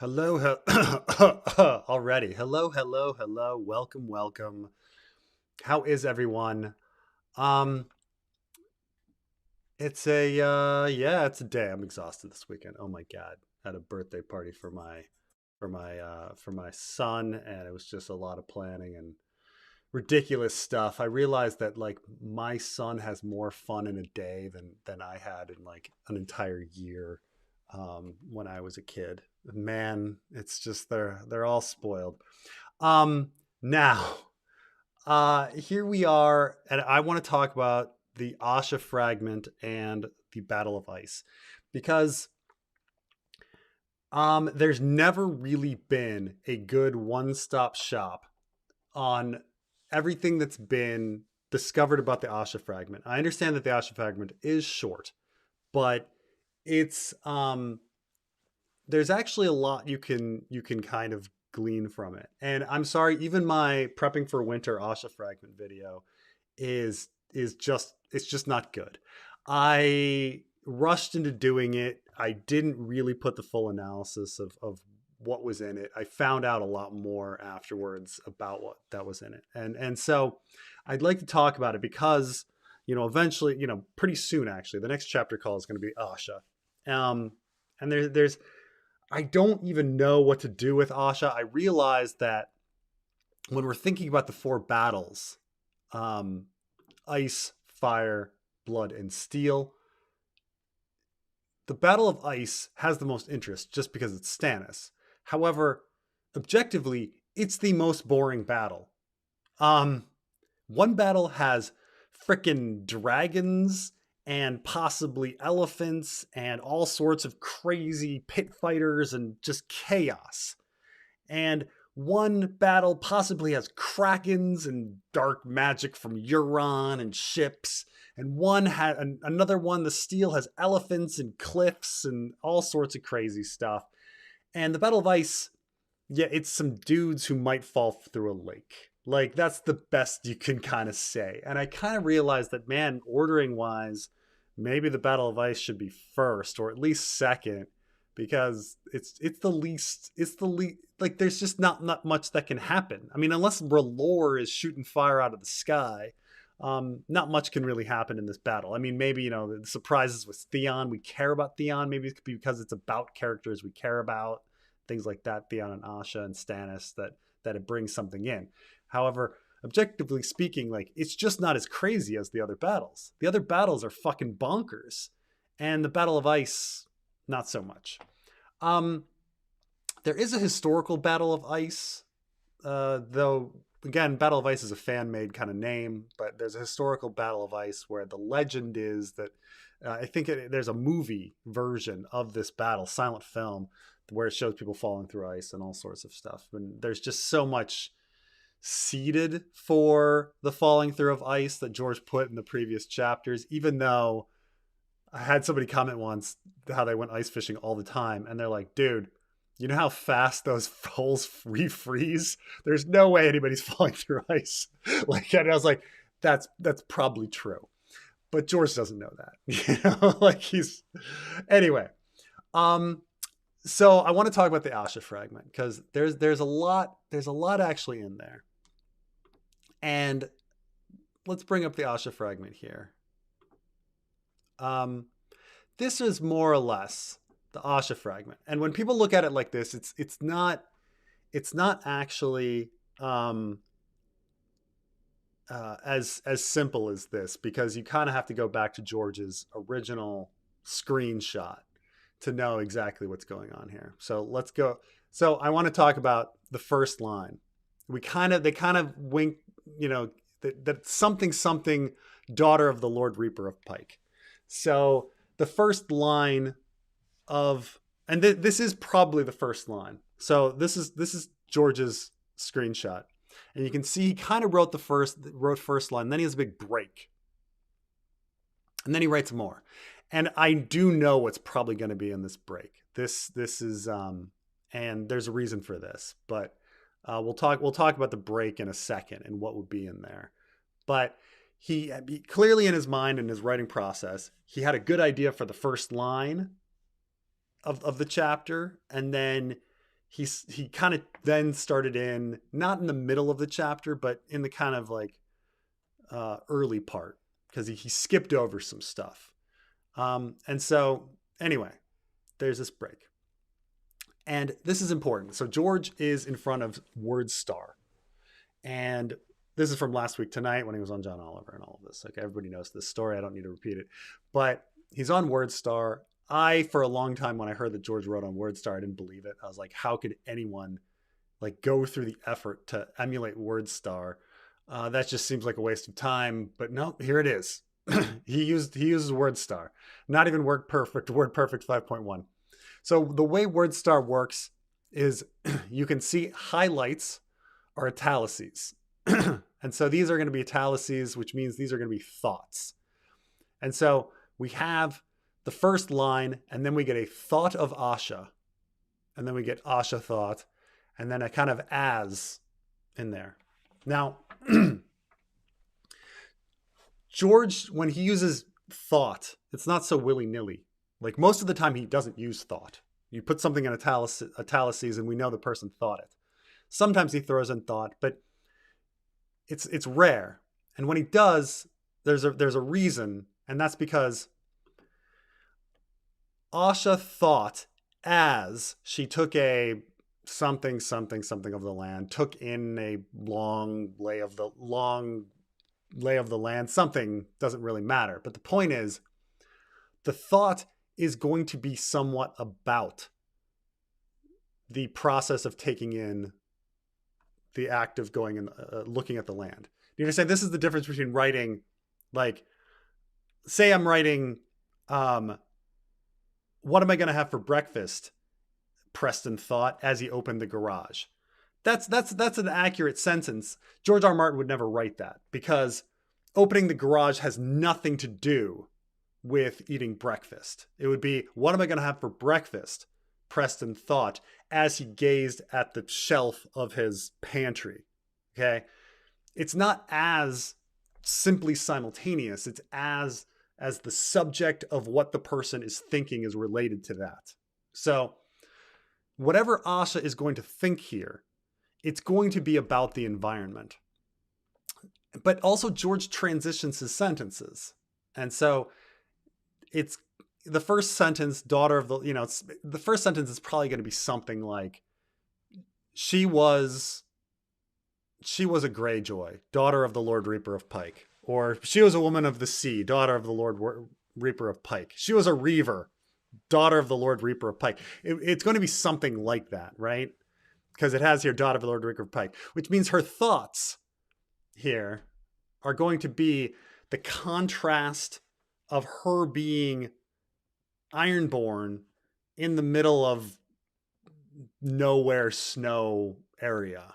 Hello, already. Hello, hello, hello. Welcome, welcome. How is everyone? Um, it's a day. I'm exhausted this weekend. Oh my God. Had a birthday party for my son, and it was just a lot of planning and ridiculous stuff. I realized that like my son has more fun in a day than I had in like an entire year when I was a kid. Man, it's just they're all spoiled. Now, here we are, and I want to talk about the Asha Fragment and the Battle of Ice because there's never really been a good one-stop shop on everything that's been discovered about the Asha Fragment. I understand that the Asha Fragment is short, but it's there's actually a lot you can kind of glean from it. And I'm sorry, even my prepping for winter Asha Fragment video is just it's just not good. I rushed into doing it. I didn't really put the full analysis of what was in it. I found out a lot more afterwards about what that was in it. And so I'd like to talk about it because, eventually, pretty soon actually, the next chapter call is going to be Asha. And there's I don't even know what to do with Asha. I realized that when we're thinking about the four battles, um, ice, fire, blood, and steel, the Battle of Ice has the most interest just because it's Stannis. However, objectively, it's the most boring battle. Um, One battle has frickin' dragons and possibly elephants and all sorts of crazy pit fighters and just chaos. And one battle possibly has krakens and dark magic from Euron and ships. And another one, the steel has elephants and cliffs and all sorts of crazy stuff. And the Battle of Ice, yeah, it's some dudes who might fall through a lake. Like, that's the best you can kind of say. And I kind of realized that, man, ordering wise, maybe the Battle of Ice should be first or at least second, because it's the least like there's just not much that can happen. I mean, unless R'hllor is shooting fire out of the sky, not much can really happen in this battle. I mean, maybe the surprises with Theon. We care about Theon. Maybe it could be because it's about characters we care about, things like that. Theon and Asha and Stannis, that it brings something in. However, objectively speaking, like it's just not as crazy as the other battles. The other battles are fucking bonkers, and the Battle of Ice, not so much. Um, there is a historical Battle of Ice, though. Again, Battle of Ice is a fan-made kind of name, but there's a historical Battle of Ice where the legend is that there's a movie version of this battle, silent film, where it shows people falling through ice and all sorts of stuff. And there's just so much seeded for the falling through of ice that George put in the previous chapters, even though I had somebody comment once how they went ice fishing all the time, and they're like, dude, you know how fast those holes refreeze? There's no way anybody's falling through ice. Like, and I was like, that's probably true. But George doesn't know that. Like he's anyway. Um, so I want to talk about the Asha fragment because there's a lot actually in there. And let's bring up the Asha fragment here. This is more or less the Asha fragment. And when people look at it like this, it's not actually as simple as this, because you kind of have to go back to George's original screenshot to know exactly what's going on here. So let's go. So I want to talk about the first line. They kind of wink, that something daughter of the Lord Reaper of Pike. So the first line and this is probably the first line. So this is George's screenshot, and you can see he kind of wrote first line. Then he has a big break, and then he writes more. And I do know what's probably going to be in this break. This is and there's a reason for this, but we'll talk about the break in a second and what would be in there. But he clearly in his mind and his writing process, he had a good idea for the first line of the chapter, and then he kind of then started in, not in the middle of the chapter, but in the kind of like early part, because he skipped over some stuff. And so anyway, there's this break. And this is important. So George is in front of WordStar. And this is from last week tonight when he was on John Oliver and all of this. Okay, everybody knows this story. I don't need to repeat it. But he's on WordStar. For a long time, when I heard that George wrote on WordStar, I didn't believe it. I was like, how could anyone like go through the effort to emulate WordStar? That just seems like a waste of time. But no, here it is. he uses WordStar. Not even WordPerfect 5.1. So the way WordStar works is you can see highlights or italices. And so these are going to be italices, which means these are going to be thoughts. And so we have the first line, and then we get a thought of Asha, and then we get Asha thought, and then a kind of as in there. Now, George, when he uses thought, it's not so willy-nilly. Like most of the time, he doesn't use thought. You put something in italices, and we know the person thought it. Sometimes he throws in thought, but it's rare. And when he does, there's a reason, and that's because Asha thought as she took a something of the land, took in a long lay of the land. Something doesn't really matter. But the point is, the thought is going to be somewhat about the process of taking in the act of going and looking at the land. You understand? This is the difference between writing, like, say I'm writing, what am I going to have for breakfast? Preston thought as he opened the garage. That's an accurate sentence. George R. R. Martin would never write that, because opening the garage has nothing to do with eating breakfast. It would be, what am I going to have for breakfast? Preston thought as he gazed at the shelf of his pantry. Okay. It's not as simply simultaneous. It's as the subject of what the person is thinking is related to that. So whatever Asha is going to think here, it's going to be about the environment. But also George transitions his sentences. And so it's the first sentence, daughter of the, the first sentence is probably going to be something like, she was a Greyjoy, daughter of the Lord Reaper of Pike. Or she was a woman of the sea, daughter of the Lord Reaper of Pike. She was a Reaver, daughter of the Lord Reaper of Pike. It's going to be something like that, right? Because it has here, daughter of the Lord Reaper of Pike, which means her thoughts here are going to be the contrast of her being Ironborn in the middle of nowhere snow area.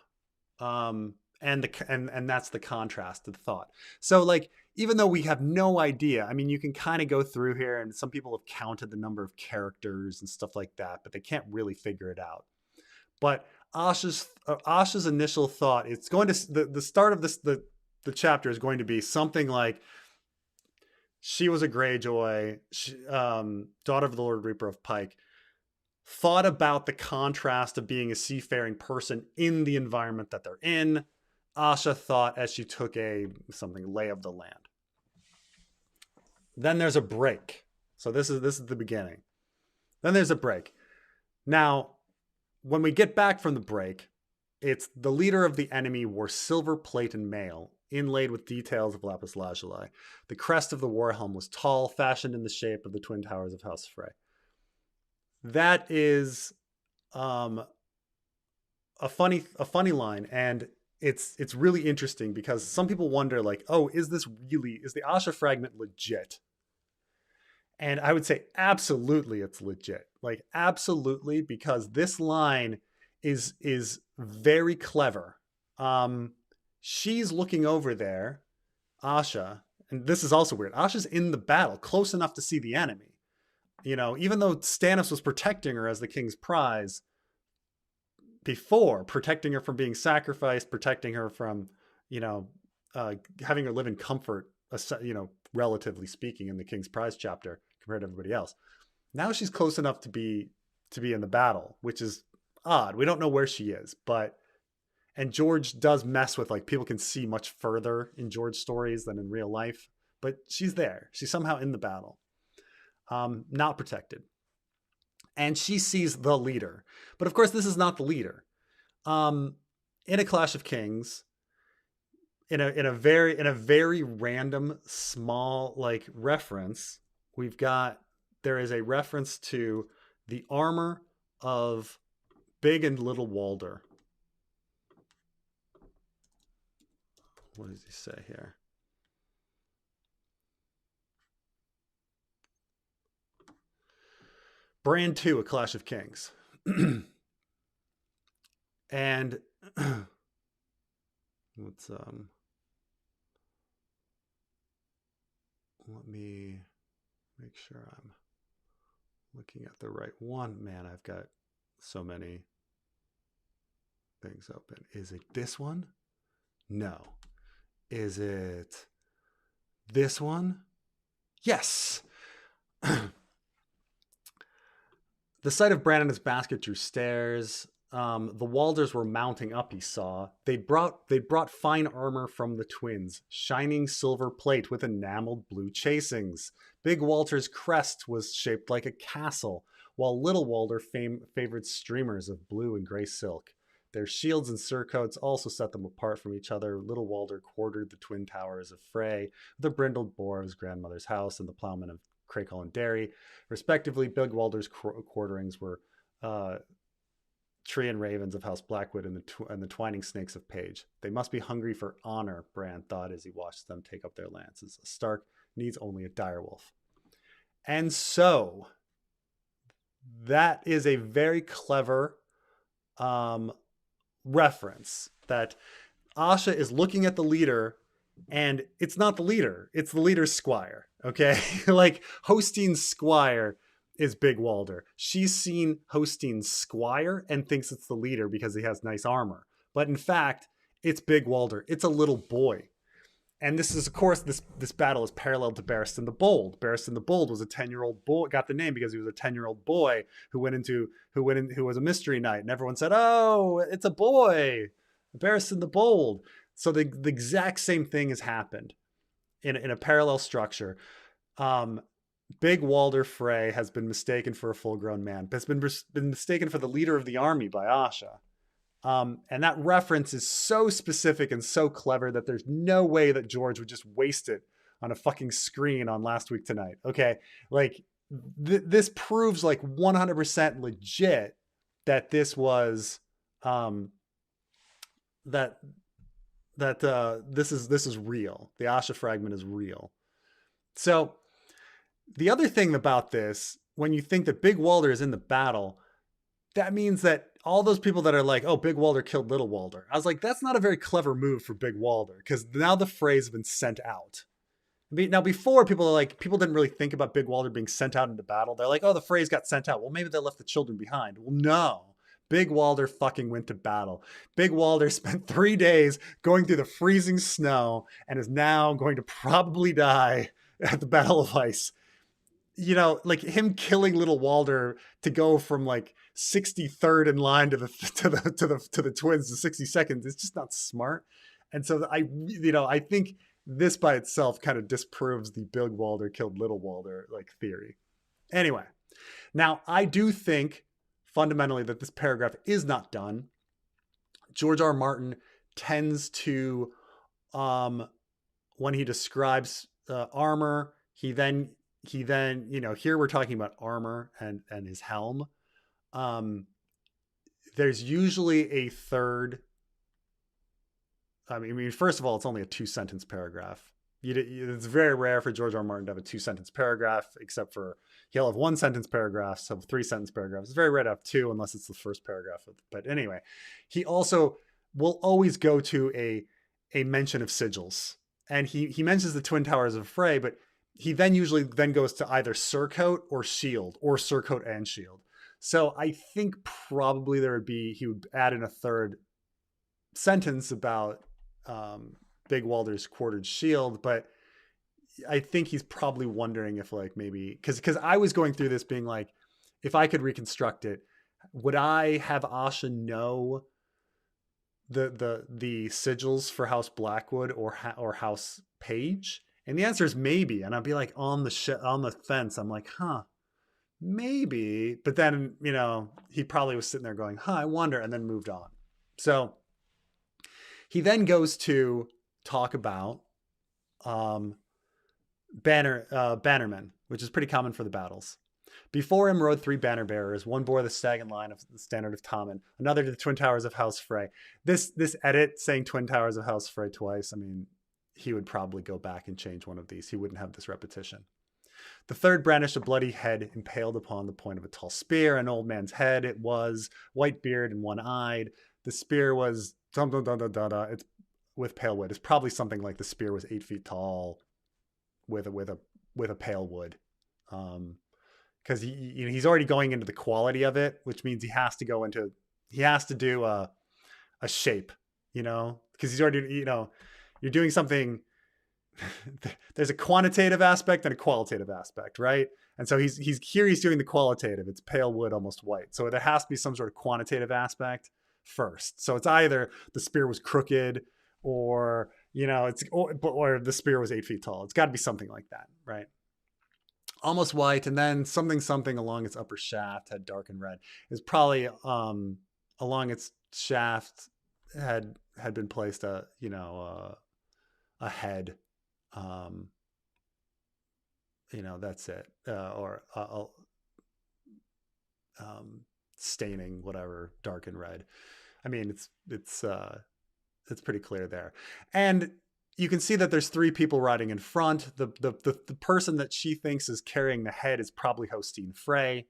And that's the contrast of the thought. So like, even though we have no idea, I mean, you can kind of go through here, and some people have counted the number of characters and stuff like that, but they can't really figure it out. But Asha's initial thought, it's going to, the start of this, the chapter is going to be something like, she was a Greyjoy, daughter of the Lord Reaper of Pike, thought about the contrast of being a seafaring person in the environment that they're in. Asha thought as she took something lay of the land. Then there's a break. So this is the beginning. Then there's a break. Now, when we get back from the break, it's the leader of the enemy wore silver plate and mail, inlaid with details of lapis lazuli. The crest of the war helm was tall, fashioned in the shape of the twin towers of House Frey. That is a funny line, and it's really interesting because some people wonder, like, oh, is the Asha Fragment legit? And I would say absolutely it's legit. Like, absolutely, because this line is very clever. She's looking over there, Asha, and this is also weird. Asha's in the battle, close enough to see the enemy. Even though Stannis was protecting her as the king's prize before, protecting her from being sacrificed, protecting her from, having her live in comfort, relatively speaking, in the king's prize chapter compared to everybody else. Now she's close enough to be in the battle, which is odd. We don't know where she is, but and George does mess with like people can see much further in George stories than in real life, but she's there. She's somehow in the battle, not protected, and she sees the leader. But of course, this is not the leader. In a Clash of Kings, in a very random small like reference, there is a reference to the armor of Big and Little Walder. What does he say here? Brand 2, A Clash of Kings. And let's let me make sure I'm looking at the right one. Man, I've got so many things open. Is it this one? No. Is it this one? Yes. The sight of Bran and his basket drew stares. The Walders were mounting up, he saw. They brought fine armor from the twins, shining silver plate with enameled blue chasings. Big Walter's crest was shaped like a castle, while Little Walder favored streamers of blue and gray silk. Their shields and surcoats also set them apart from each other. Little Walder quartered the twin towers of Frey, the brindled boar of his grandmother's house, and the plowman of Crakehall and Derry. Respectively, Big Walder's quarterings were Tree and Ravens of House Blackwood and the Twining Snakes of Page. They must be hungry for honor, Bran thought as he watched them take up their lances. A Stark needs only a direwolf. And so, that is a very clever reference that Asha is looking at the leader, and it's not the leader, it's the leader's squire, okay? Like, Hostin's squire is Big Walder. She's seen Hostin's squire and thinks it's the leader because he has nice armor. But in fact, it's Big Walder. It's a little boy. And this is, of course, this battle is parallel to Barriston the Bold. Barriston the Bold was a 10-year-old boy, got the name because he was a 10-year-old boy who was a mystery knight. And everyone said, oh, it's a boy, Barriston the Bold. So the exact same thing has happened in a parallel structure. Big Walder Frey has been mistaken for a full-grown man. Has been mistaken for the leader of the army by Asha. And that reference is so specific and so clever that there's no way that George would just waste it on a fucking screen on Last Week Tonight. Okay, like this proves like 100% legit that this was this is real. The Asha fragment is real. So the other thing about this, when you think that Big Walder is in the battle, that means that all those people that are like, oh, Big Walder killed Little Walder. I was like, that's not a very clever move for Big Walder, because now the Freys have been sent out. Now, before, people didn't really think about Big Walder being sent out into battle. They're like, oh, the Freys got sent out. Well, maybe they left the children behind. Well, no. Big Walder fucking went to battle. Big Walder spent 3 days going through the freezing snow and is now going to probably die at the Battle of Ice. You know, like him killing Little Walder to go from like 63rd in line to the twins to 62nd is just not smart. And so I think this by itself kind of disproves the Big Walder killed Little Walder like theory. Anyway, now I do think fundamentally that this paragraph is not done. George R. R. Martin tends to, when he describes armor, he then, here we're talking about armor and his helm. There's usually a third. I mean, first of all, it's only a 2-sentence paragraph. It's very rare for George R. R. Martin to have a 2-sentence paragraph, except for he'll have 1-sentence paragraphs, so 3-sentence paragraphs. It's very rare to have 2 unless it's the first paragraph. But anyway, he also will always go to a mention of sigils. And he mentions the Twin Towers of Frey, but he then usually goes to either surcoat or shield, or surcoat and shield. So I think probably he would add in a third sentence about Big Walder's quartered shield, but I think he's probably wondering if like maybe because I was going through this being like, if I could reconstruct it, would I have Asha know the sigils for House Blackwood or House Page? And the answer is maybe. And I'd be like on the fence. I'm like, huh, maybe. But then, he probably was sitting there going, huh, I wonder, and then moved on. So he then goes to talk about bannermen, which is pretty common for the battles. Before him rode 3 banner bearers. One bore the stag and lion of the standard of Tommen, another to the twin towers of House Frey. This edit saying twin towers of House Frey twice, I mean, he would probably go back and change one of these. He wouldn't have this repetition. The third brandished a bloody head impaled upon the point of a tall spear, an old man's head it was, white beard and one-eyed. The spear was it's with pale wood. It's probably something like the spear was 8 feet tall with a pale wood. Because he's already going into the quality of it, which means he has to do a shape, because he's already, you're doing something. There's a quantitative aspect and a qualitative aspect, right? And so he's doing the qualitative. It's pale wood, almost white. So there has to be some sort of quantitative aspect first. So it's either the spear was crooked or the spear was 8 feet tall. It's got to be something like that, right? Almost white, and then something along its upper shaft had dark and red. It's probably along its shaft had been placed a head. That's it. Or staining, whatever, dark and red. I mean, it's pretty clear there. And you can see that there's 3 people riding in front. The person that she thinks is carrying the head is probably Hostin Frey,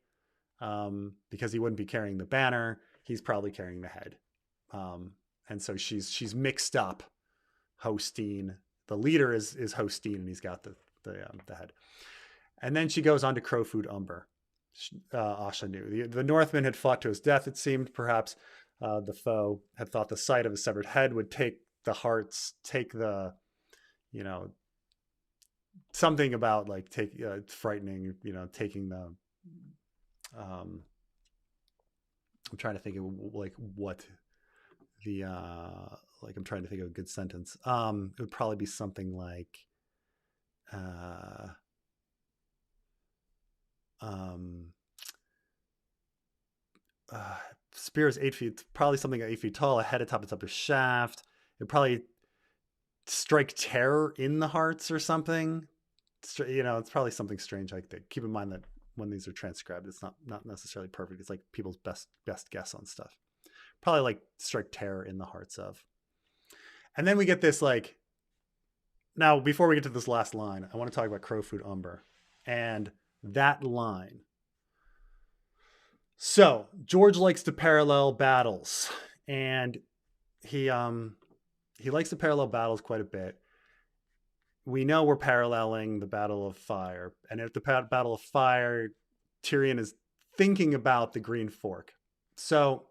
because he wouldn't be carrying the banner. He's probably carrying the head. And so she's mixed up Hostin. The leader is Hostin, and he's got the head. And then she goes on to Crowfood Umber. Asha knew. The Northman had fought to his death, it seemed. Perhaps the foe had thought the sight of a severed head would take the hearts, take the, something about like frightening, taking the, I'm trying to think of like what the, I'm trying to think of a good sentence. It would probably be something like, spear is 8 feet, probably something 8 feet tall, a head atop its upper shaft. It'd probably strike terror in the hearts or something. It's probably something strange like that. Keep in mind that when these are transcribed, it's not necessarily perfect. It's like people's best guess on stuff. Probably like strike terror in the hearts of. And then we get this like, now before we get to this last line, I want to talk about Crowfood Umber and that line. So George likes to parallel battles, and he likes to parallel battles quite a bit. We know we're paralleling the Battle of Fire, and at the Battle of Fire, Tyrion is thinking about the Green Fork. So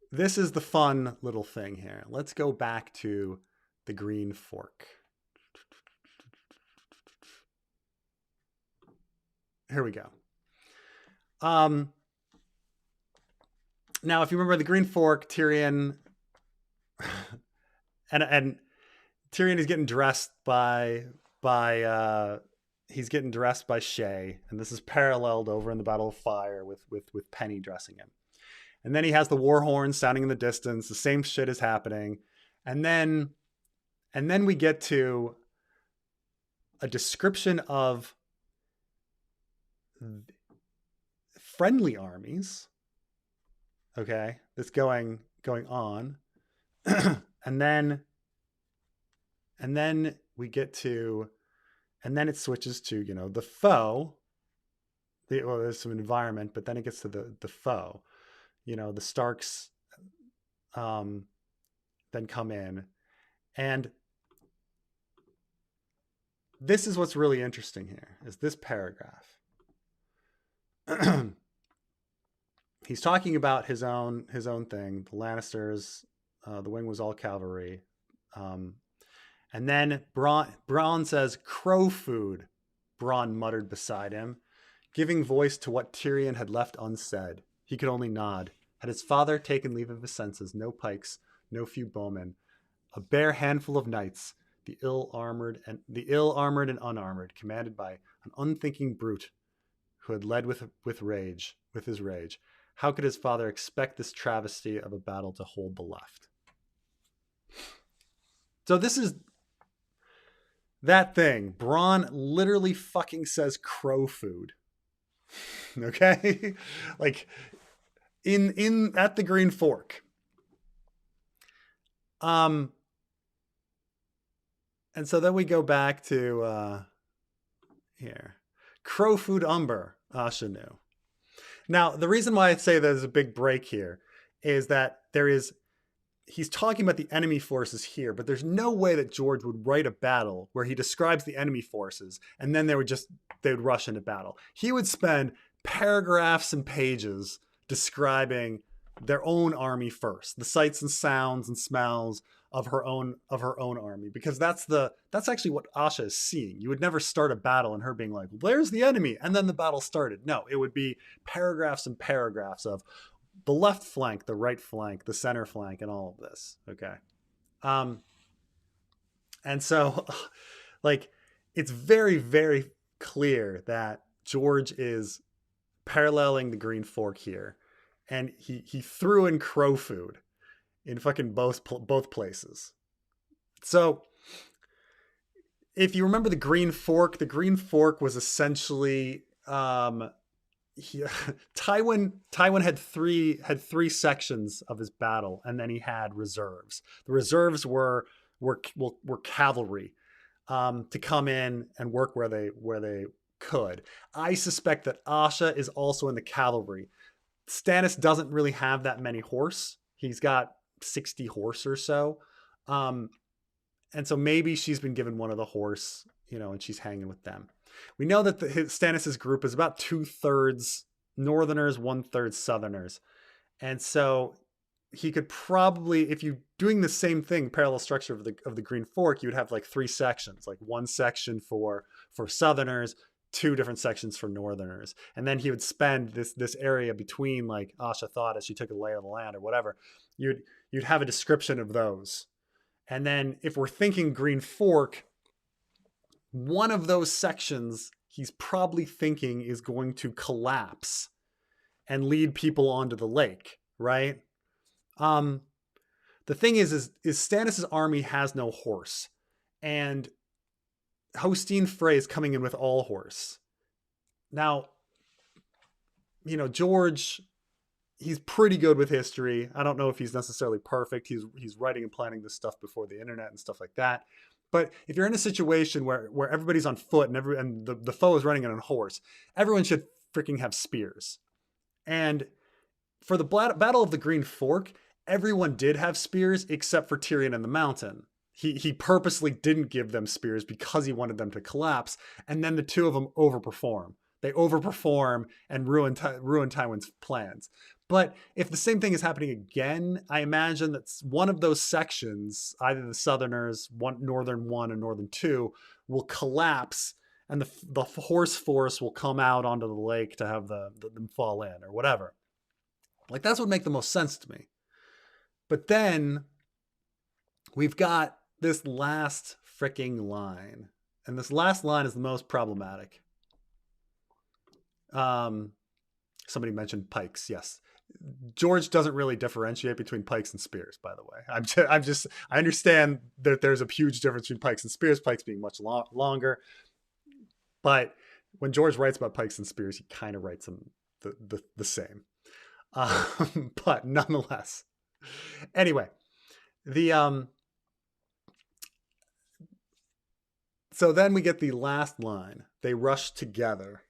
this is the fun little thing here. Let's go back to the Green Fork. Here we go. Now, if you remember the Green Fork, Tyrion and Tyrion is getting dressed by Shaya, and this is paralleled over in the Battle of Fire with Penny dressing him. And then he has the war horn sounding in the distance. The same shit is happening, and then we get to a description of friendly armies, okay, that's going on. and then we get to, and then it switches to, the foe. There's some environment, but then it gets to the foe. The Starks then come in, and this is what's really interesting here, is this paragraph. He's talking about his own thing. The Lannisters, the wing was all cavalry. And then Bronn says, "Crow food," Bronn muttered beside him. giving voice to what Tyrion had left unsaid. He could only nod. Had his father taken leave of his senses, no pikes, no few bowmen, a bare handful of knights, the ill-armored and unarmored, commanded by an unthinking brute who had led with his rage. How could his father expect this travesty of a battle to hold the left? So this is that thing. Bronn literally fucking says crow food. Okay? Like in at the Green Fork. And so then we go back to here. Crowfood Umber, Asha knew. Now, the reason why I say there's a big break here is that he's talking about the enemy forces here, but there's no way that George would write a battle where he describes the enemy forces and then they would rush into battle. He would spend paragraphs and pages describing their own army first, the sights and sounds and smells of her own army, because that's actually what Asha is seeing. You would never start a battle and her being like, "There's the enemy," and then the battle started. No, it would be paragraphs and paragraphs of the left flank, the right flank, the center flank, and all of this. Okay. And so like it's very, very clear that George is paralleling the Green Fork here. And he threw in crow food in fucking both places. So if you remember the Green Fork was essentially Tywin had three sections of his battle, and then he had reserves. The reserves were cavalry to come in and work where they could. I suspect that Asha is also in the cavalry. Stannis doesn't really have that many horse. He's got 60 horse or so. And so maybe she's been given one of the horse, and she's hanging with them. We know that Stannis's group is about 2/3 Northerners, 1/3 Southerners. And so he could probably, if you're doing the same thing, parallel structure of the Green Fork, you would have like 3 sections, like one section for Southerners, 2 different sections for Northerners. And then he would spend this area between, like Asha thought as she took a lay of the land or whatever, you'd have a description of those. And then if we're thinking Green Fork, one of those sections he's probably thinking is going to collapse and lead people onto the lake, right? The thing is Stannis' army has no horse, and Hostin Frey is coming in with all horse. Now, George, he's pretty good with history. I don't know if he's necessarily perfect. He's writing and planning this stuff before the internet and stuff like that. But if you're in a situation where everybody's on foot and the foe is running on a horse, everyone should freaking have spears. And for the Battle of the Green Fork, everyone did have spears except for Tyrion and the Mountain. He purposely didn't give them spears because he wanted them to collapse. And then the two of them overperform. They overperform and ruin Tywin's plans. But if the same thing is happening again, I imagine that one of those sections, either the Southerners, Northern 1 and Northern 2, will collapse, and the horse force will come out onto the lake to have them fall in or whatever. Like, that's what would make the most sense to me. But then we've got this last freaking line. And this last line is the most problematic. Somebody mentioned pikes. Yes. George doesn't really differentiate between pikes and spears, by the way. I understand that there's a huge difference between pikes and spears, pikes being much longer. But when George writes about pikes and spears, he kind of writes them the same. But nonetheless. Anyway, so then we get the last line. They rush together.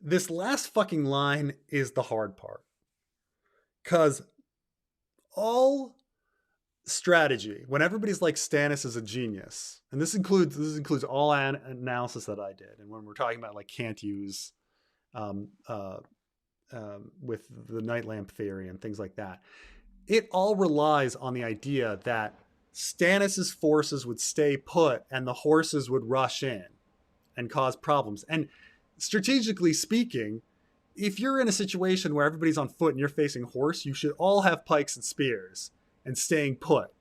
This last fucking line is the hard part. Because all strategy, when everybody's like Stannis is a genius, and this includes all analysis that I did, and when we're talking about like can't use with the night lamp theory and things like that, it all relies on the idea that Stannis's forces would stay put and the horses would rush in. and cause problems. And strategically speaking, if you're in a situation where everybody's on foot and you're facing horse, you should all have pikes and spears and staying put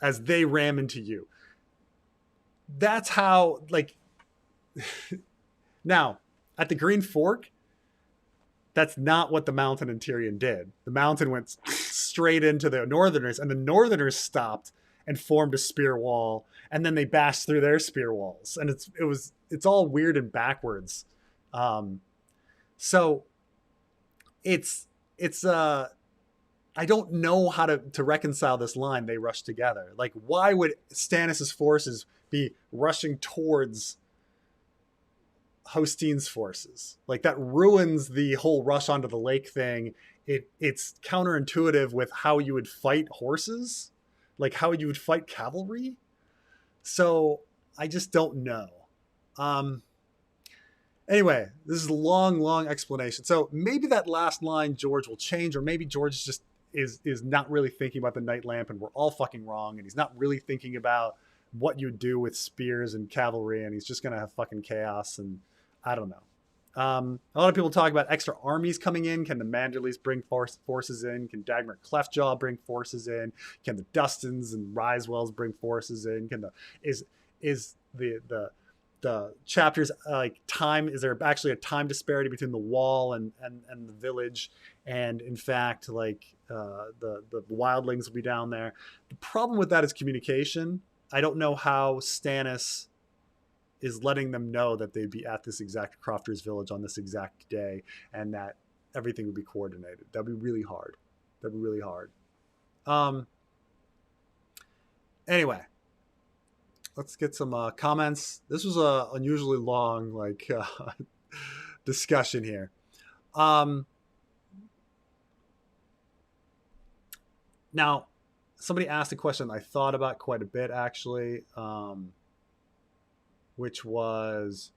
as they ram into you. That's how, like, now at the Green Fork, that's not what the Mountain and Tyrion did. The Mountain went straight into the Northerners, and the Northerners stopped and formed a spear wall, and then they bashed through their spear walls, and it's all weird and backwards. So it's I don't know how to reconcile this line. They rush together. Like, why would Stannis's forces be rushing towards Hostin's forces? Like, that ruins the whole rush onto the lake thing. It's counterintuitive with how you would fight horses, like how you would fight cavalry. So I just don't know. Anyway, this is a long explanation. So maybe that last line George will change, or maybe George just is not really thinking about the night lamp and we're all fucking wrong, and he's not really thinking about what you do with spears and cavalry, and he's just gonna have fucking chaos, and I don't know. A lot of people talk about extra armies coming in. Can the Manderleys bring forces in? Can Dagmar Cleftjaw bring forces in? Can the Dustins and Risewells bring forces in? Can the chapters like time? Is there actually a time disparity between the wall and the village? And in fact, like the wildlings will be down there. The problem with that is communication. I don't know how Stannis is letting them know that they'd be at this exact Crofters Village on this exact day, and that everything would be coordinated. That'd be really hard. Anyway, let's get some comments. This was a unusually long discussion here. Now, somebody asked a question I thought about quite a bit, actually, which was,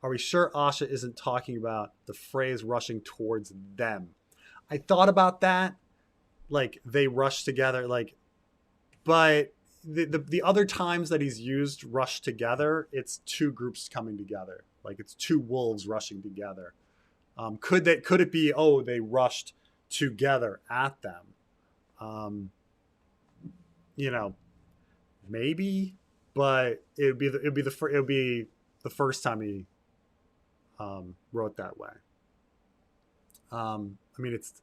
are we sure Asha isn't talking about the Freys rushing towards them? I thought about that, like they rush together, like, but the other times that he's used rush together, it's two groups coming together, like it's two wolves rushing together. Could it be, oh, they rushed together at them? Maybe, but it would be the first time he wrote that way. I mean, it's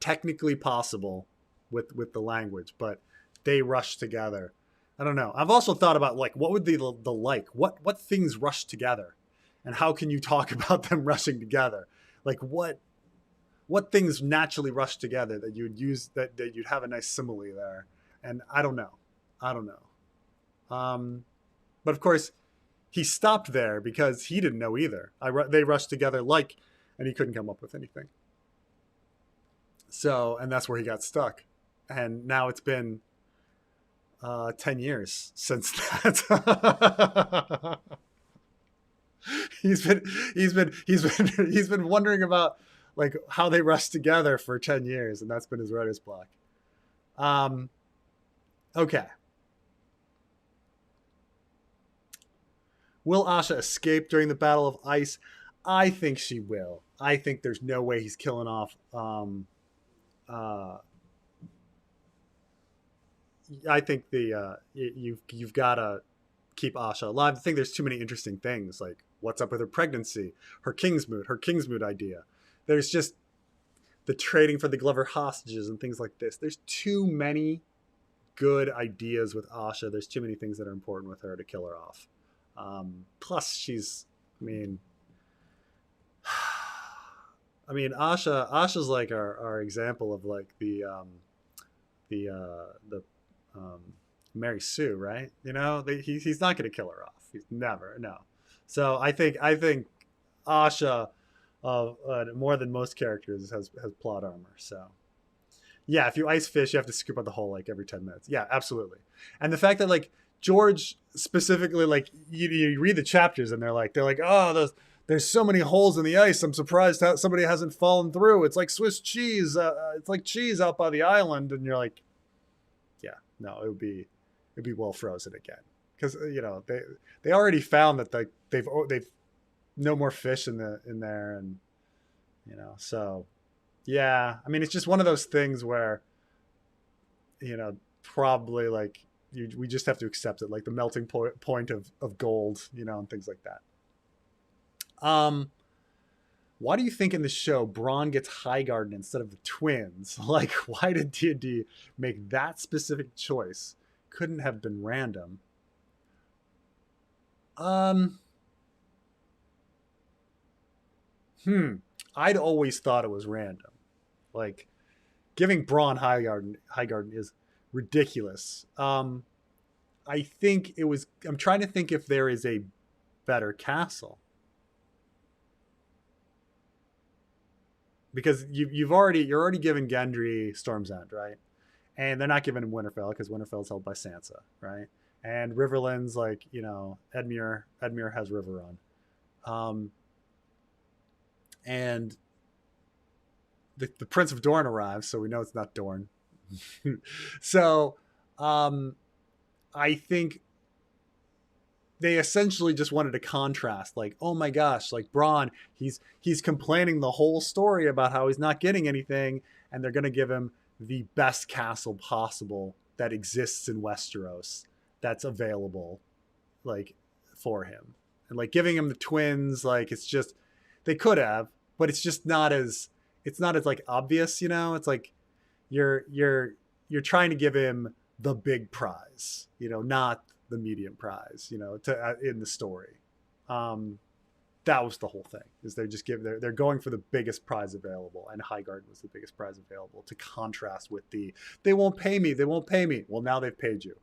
technically possible with the language, but they rush together. I don't know. I've also thought about, like, what would the like? What things rush together, and how can you talk about them rushing together? Like, what things naturally rush together that you would use, that you'd have a nice simile there? And I don't know. But of course, he stopped there because he didn't know either. They rushed together and he couldn't come up with anything. So, and that's where he got stuck. And now it's been 10 years since that. he's been wondering about, like, how they rushed together for 10 years, and that's been his writer's block. Okay. Will Asha escape during the Battle of Ice? I think she will. I think there's no way he's killing off. I think you've got to keep Asha alive. I think there's too many interesting things, like what's up with her pregnancy, her Kingsmoot idea. There's just the trading for the Glover hostages and things like this. There's too many good ideas with Asha. There's too many things that are important with her to kill her off. Plus she's, Asha's like our example of like the Mary Sue, right? He's not going to kill her off. He's never, no. So I think Asha, more than most characters, has plot armor. So yeah, if you ice fish, you have to scoop out the hole like every 10 minutes. Yeah, absolutely. And the fact that, like, George specifically, like, you read the chapters and they're like, oh, there's so many holes in the ice. I'm surprised how somebody hasn't fallen through. It's like Swiss cheese. It's like cheese out by the island. And you're like, yeah, no, it'd be well frozen again, because they already found that they've no more fish in there, and so yeah. I mean, it's just one of those things where probably like we just have to accept it, like the melting point of gold, and things like that. Why do you think in the show Bronn gets Highgarden instead of the twins? Like, why did D&D make that specific choice? Couldn't have been random. I'd always thought it was random. Like, giving Bronn Highgarden is ridiculous. I think it was. I'm trying to think if there is a better castle, because you're already given Gendry Storm's End, right? And they're not giving him Winterfell because Winterfell's held by Sansa, right? And Riverland's like Edmure has Riverrun, and the Prince of Dorne arrives, so we know it's not Dorne. So I think they essentially just wanted to contrast, like, oh my gosh, like Bronn, he's complaining the whole story about how he's not getting anything, and they're going to give him the best castle possible that exists in Westeros that's available, like, for him. And like giving him the twins, like, it's just, they could have, but it's just not as like obvious, It's like you're trying to give him the big prize, not the medium prize, in the story. That was the whole thing, is they're going for the biggest prize available, and Highgarden was the biggest prize available, to contrast with they won't pay me. Well, now they've paid you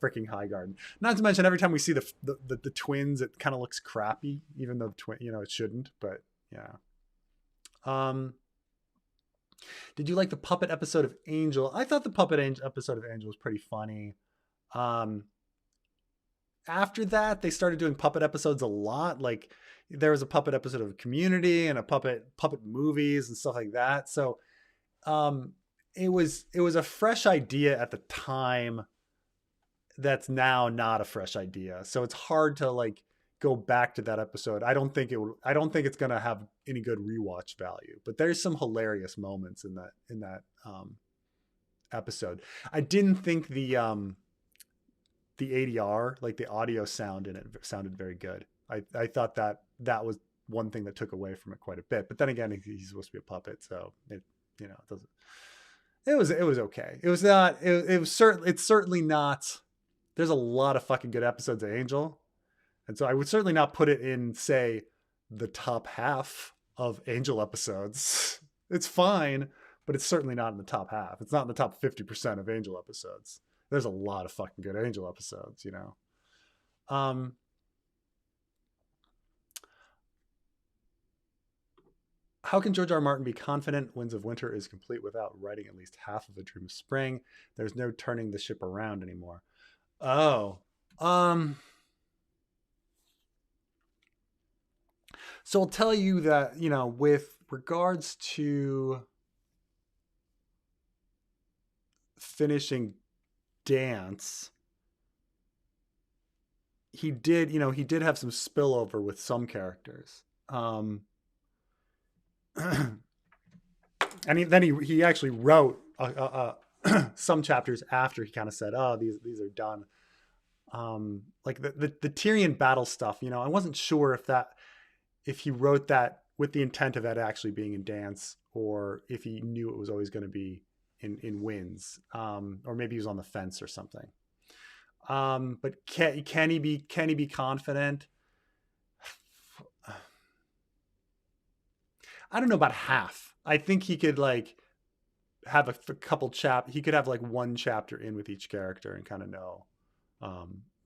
freaking Highgarden. Not to mention, every time we see the twins, it kind of looks crappy, even though it shouldn't, but yeah. Did you like the puppet episode of Angel? I thought the puppet episode of Angel was pretty funny. After that, they started doing puppet episodes a lot. Like, there was a puppet episode of Community and a puppet movies and stuff like that. So it was a fresh idea at the time that's now not a fresh idea. So it's hard to like go back to that episode. I don't think it's going to have any good rewatch value, but there's some hilarious moments in that episode. I didn't think the ADR, like the audio sound in it, sounded very good. I thought that was one thing that took away from it quite a bit. But then again, he's supposed to be a puppet, so it doesn't. It was okay. It was not. It's certainly not. There's a lot of fucking good episodes of Angel, and so I would certainly not put it in, say, the top half of Angel episodes. It's fine, but it's certainly not in the top half. It's not in the top 50% of Angel episodes. There's a lot of fucking good Angel episodes, How can George R. R. Martin be confident Winds of Winter is complete without writing at least half of A Dream of Spring? There's no turning the ship around anymore. Oh. So I'll tell you that, with regards to finishing Dance, he did have some spillover with some characters. And then he actually wrote some chapters after he kind of said, oh, these are done. Like the Tyrion battle stuff, I wasn't sure if he wrote that with the intent of it actually being in Dance, or if he knew it was always going to be in Winds, or maybe he was on the fence or something. But can he be confident? I don't know about half. I think he could like have a couple he could have like one chapter in with each character and kind of know,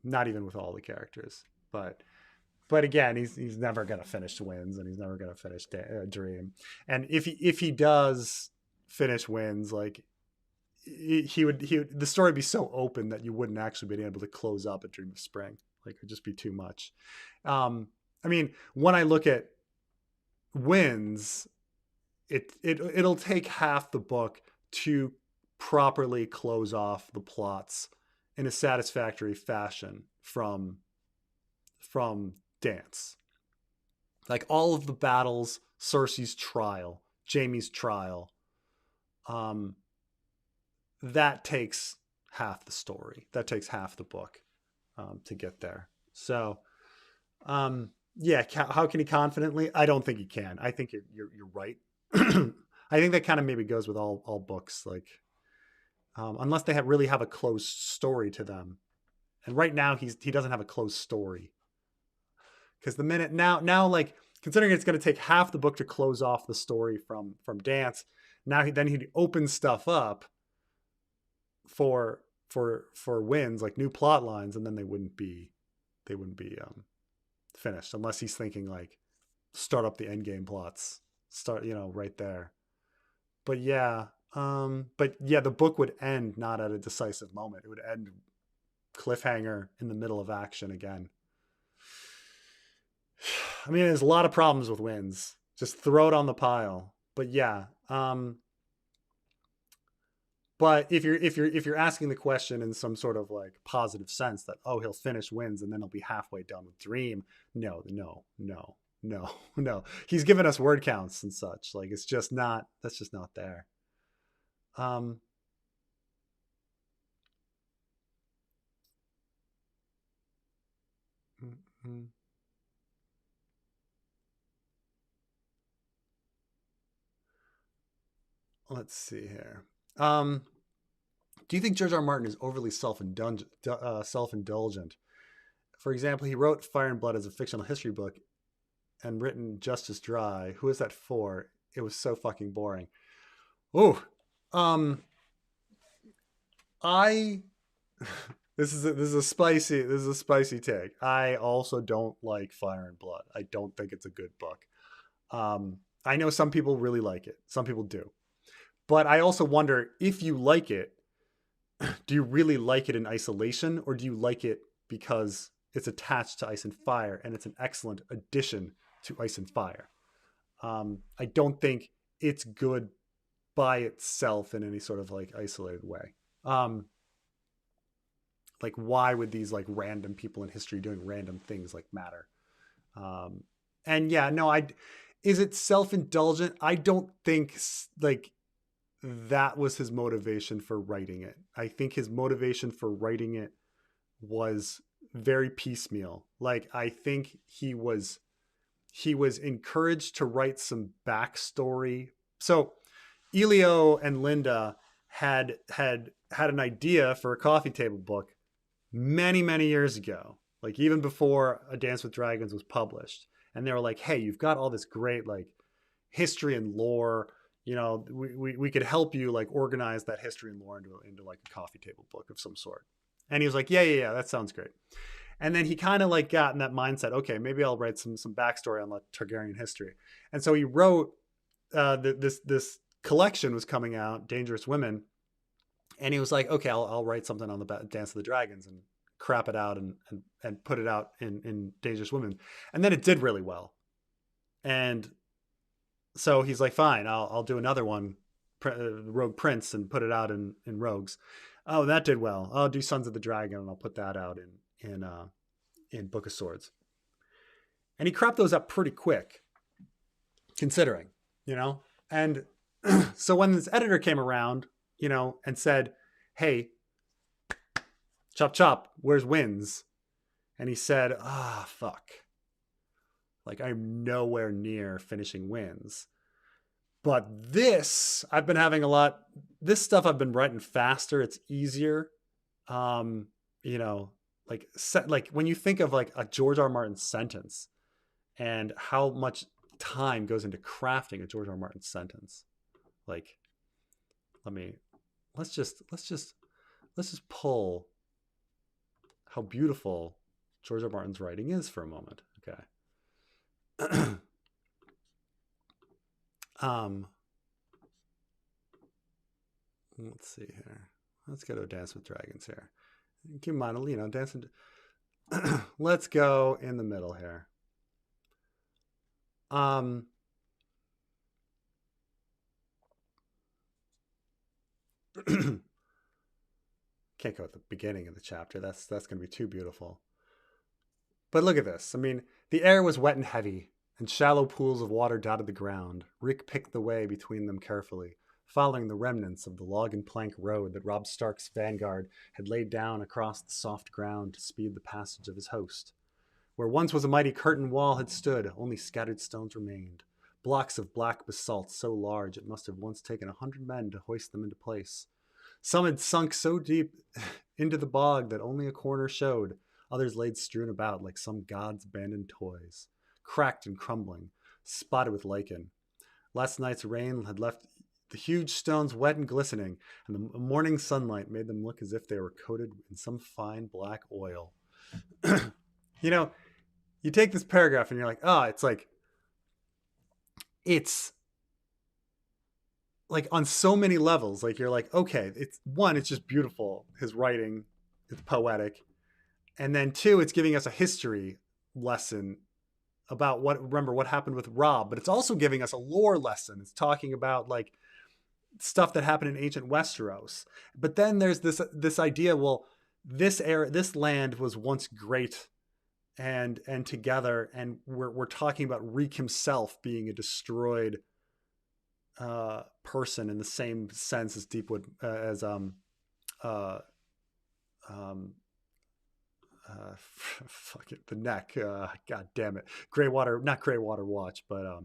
not even with all the characters, but again, he's never going to finish Winds, and he's never going to finish Dream. And if he does finish Winds, like he would the story would be so open that you wouldn't actually be able to close up a Dream of Spring. Like, it would just be too much. I mean, when I look at Winds, it'll take half the book to properly close off the plots in a satisfactory fashion from Dance. Like all of the battles, Cersei's trial, Jaime's trial, that takes half the story. That takes half the book to get there. So, yeah, how can he confidently? I don't think he can. I think you're right. I think that kind of maybe goes with all books, like unless they really have a closed story to them. And right now he doesn't have a closed story, because the minute now like considering it's going to take half the book to close off the story from Dance, now he opens stuff up for wins, like new plot lines, and then they wouldn't be finished unless he's thinking like start up the end game plots, start right there. But yeah, the book would end not at a decisive moment. It would end cliffhanger in the middle of action again. I mean, there's a lot of problems with wins. Just throw it on the pile. But yeah, but if you're asking the question in some sort of like positive sense that he'll finish wins and then he'll be halfway done with Dream, no. He's given us word counts and such. Like that's just not there. Let's see here. Do you think George R. R. Martin is overly self-indulgent? For example, he wrote Fire and Blood as a fictional history book and written Justice Dry. Who is that for? It was so fucking boring. Oh, this is a spicy take. I also don't like Fire and Blood. I don't think it's a good book. I know some people really like it. Some people do. But I also wonder, if you like it, do you really like it in isolation, or do you like it because it's attached to Ice and Fire and it's an excellent addition to Ice and Fire? I don't think it's good by itself in any sort of like isolated way. Like, why would these like random people in history doing random things like matter? And yeah, no, is it self-indulgent? I don't think like that was his motivation for writing it. I think his motivation for writing it was very piecemeal. Like, I think he was encouraged to write some backstory. So Elio and Linda had an idea for a coffee table book many years ago, like even before A Dance with Dragons was published. And they were like, hey, you've got all this great like history and lore, we could help you like organize that history and lore into like a coffee table book of some sort. And he was like, yeah, that sounds great. And then he kind of like got in that mindset, okay, maybe I'll write some backstory on like Targaryen history. And so he wrote this collection was coming out, Dangerous Women. And he was like, okay, I'll write something on the Dance of the Dragons and crap it out and put it out in Dangerous Women. And then it did really well. And so he's like, fine, I'll do another one, Rogue Prince, and put it out in Rogues. Oh, that did well. I'll do Sons of the Dragon, and I'll put that out in Book of Swords. And he cropped those up pretty quick, considering, And so when this editor came around, and said, hey, chop, where's Wins? And he said, fuck. Like, I'm nowhere near finishing Wins. But this stuff I've been writing faster. It's easier. Like when you think of like a George R. R. Martin sentence and how much time goes into crafting a George R. R. Martin sentence. Like, let's just pull how beautiful George R. R. Martin's writing is for a moment. Okay. Let's see here. Let's go to A Dance with Dragons here. Keep in mind, dancing. Let's go in the middle here. can't go at the beginning of the chapter. That's going to be too beautiful. But look at this. I mean, the air was wet and heavy, and shallow pools of water dotted the ground. Rick picked the way between them carefully, following the remnants of the log and plank road that Robb Stark's vanguard had laid down across the soft ground to speed the passage of his host. Where once was a mighty curtain wall had stood, only scattered stones remained. Blocks of black basalt so large it must have once taken 100 men to hoist them into place. Some had sunk so deep into the bog that only a corner showed. Others laid strewn about like some god's abandoned toys, cracked and crumbling, spotted with lichen. Last night's rain had left the huge stones wet and glistening, and the morning sunlight made them look as if they were coated in some fine black oil. You know, you take this paragraph and you're like, oh, it's like on so many levels. Like, you're like, okay, it's just beautiful. His writing, it's poetic. And then two, it's giving us a history lesson about what happened with Robb, but it's also giving us a lore lesson. It's talking about like stuff that happened in ancient Westeros. But then there's this idea, well, this land was once great and together, and we're talking about Reek himself being a destroyed person in the same sense as Deepwood fuck it, the neck. God damn it, not Greywater Watch, but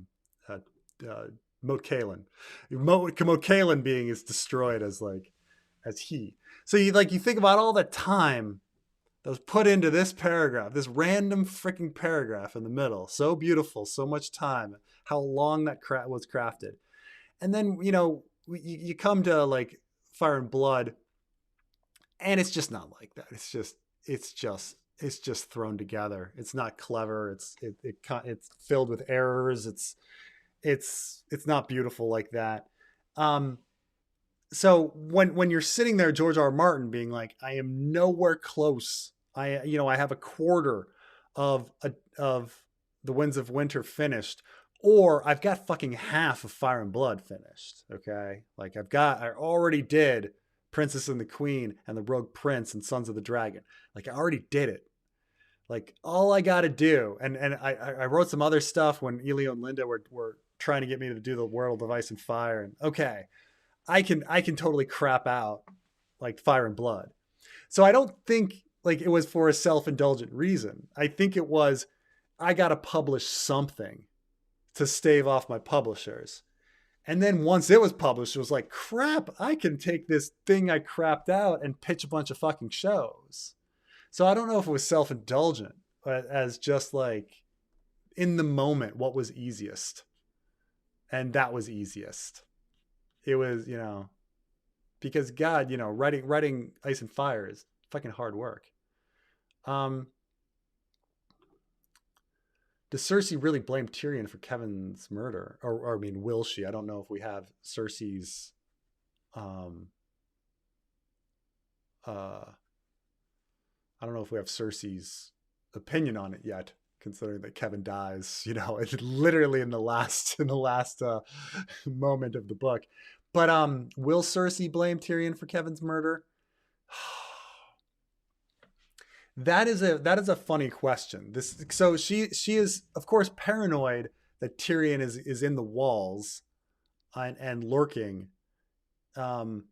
Moat Cailin. Moat Cailin being as destroyed as he. So you think about all the time that was put into this paragraph, this random freaking paragraph in the middle. So beautiful, so much time, how long that was crafted. And then, you come to like Fire and Blood, and it's just not like that. It's just thrown together. It's not clever. It's filled with errors. It's not beautiful like that. So when you're sitting there, George R. R. Martin being like, I am nowhere close. I have a quarter of the Winds of Winter finished, or I've got fucking half of Fire and Blood finished. Okay. Like I already did Princess and the Queen and the Rogue Prince and Sons of the Dragon. Like I already did it. Like all I got to do. And I wrote some other stuff when Elio and Linda were trying to get me to do the World of Ice and Fire. And okay, I can totally crap out like Fire and Blood. So I don't think like it was for a self-indulgent reason. I think it was, I got to publish something to stave off my publishers. And then once it was published, it was like, crap, I can take this thing I crapped out and pitch a bunch of fucking shows. So I don't know if it was self-indulgent, but as just like in the moment, what was easiest. And that was easiest. It was, because God, writing Ice and Fire is fucking hard work. Does Cersei really blame Tyrion for Kevin's murder? Or I mean, will she? I don't know if we have Cersei's I don't know if we have Cersei's opinion on it yet, considering that Kevin dies, literally in the last moment of the book. But will Cersei blame Tyrion for Kevin's murder? That is a funny question. So she is of course paranoid that Tyrion is in the walls and lurking the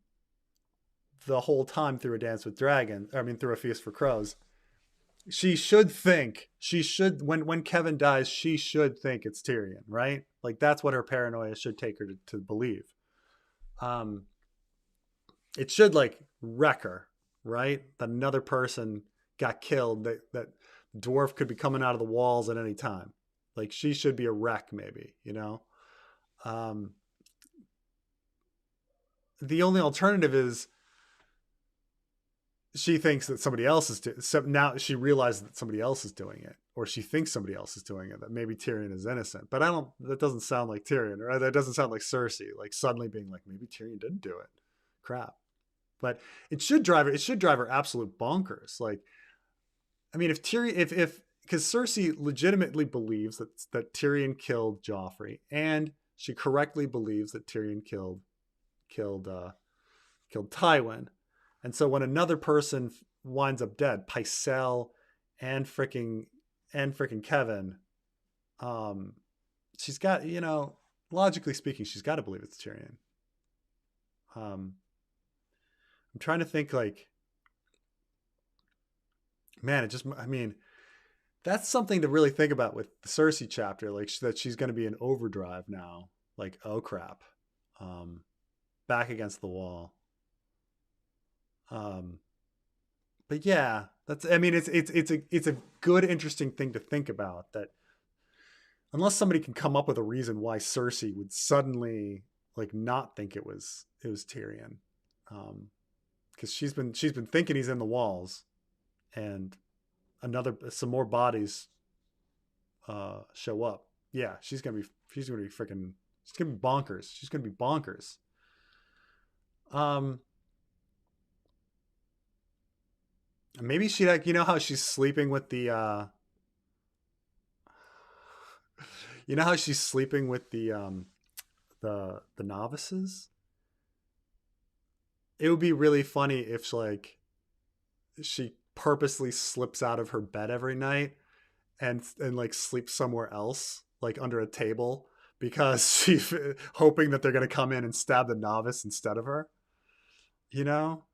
whole time through A Dance with Dragons. Through A Feast for Crows. When Kevin dies, she should think it's Tyrion, right? Like that's what her paranoia should take her to believe. It should like wreck her, right? That another person got killed, that dwarf could be coming out of the walls at any time. Like she should be a wreck, maybe, the only alternative is she thinks that somebody else is now she realizes that somebody else is doing it, or she thinks somebody else is doing it, that maybe Tyrion is innocent. But that doesn't sound like Tyrion, or that doesn't sound like Cersei, like suddenly being like, maybe Tyrion didn't do it. Crap. But it should drive her absolute bonkers. Like, if Tyrion, because Cersei legitimately believes that Tyrion killed Joffrey, and she correctly believes that Tyrion killed Tywin, And so when another person winds up dead, Pycelle and freaking Kevin, um, she's got, logically speaking, she's got to believe it's Tyrion. I'm trying to think like, man, that's something to really think about with the Cersei chapter, like that she's going to be in overdrive now. Like, oh crap, back against the wall. But yeah, it's a good, interesting thing to think about, that unless somebody can come up with a reason why Cersei would suddenly like not think it was Tyrion, because she's been thinking he's in the walls, and some more bodies show up. Yeah, she's gonna be bonkers. She's gonna be bonkers. Maybe she, like, how she's sleeping with the how she's sleeping with the novices. It would be really funny if like she purposely slips out of her bed every night and like sleeps somewhere else, like under a table, because she's hoping that they're going to come in and stab the novice instead of her, you know?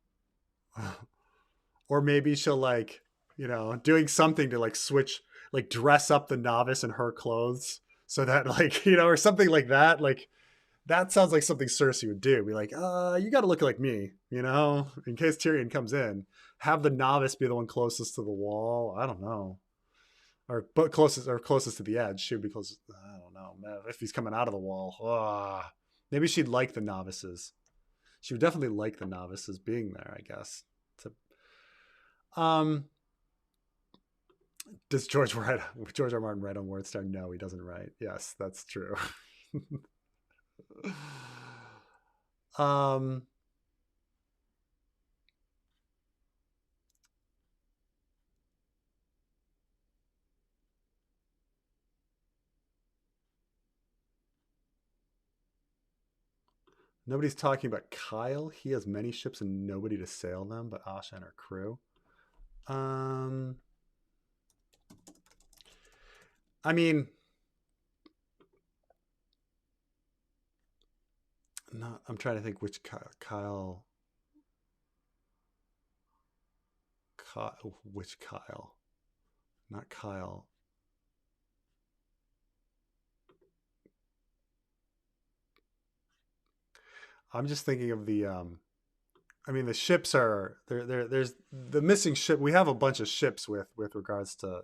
Or maybe she'll like, doing something to like switch, like dress up the novice in her clothes so that like, or something like that. Like, that sounds like something Cersei would do. Be like, you got to look like me, in case Tyrion comes in. Have the novice be the one closest to the wall. I don't know. But closest to the edge. She would be closest. I don't know, man. If he's coming out of the wall, maybe she'd like the novices. She would definitely like the novices being there, I guess. Does George R. Martin write on Wordstar? No, he doesn't write. Yes, that's true. Nobody's talking about Kyle. He has many ships and nobody to sail them but Asha and her crew. I mean, I'm trying to think which Kyle. Which Kyle? Not Kyle. I'm just thinking of the the ships are there's the missing ship. We have a bunch of ships with regards to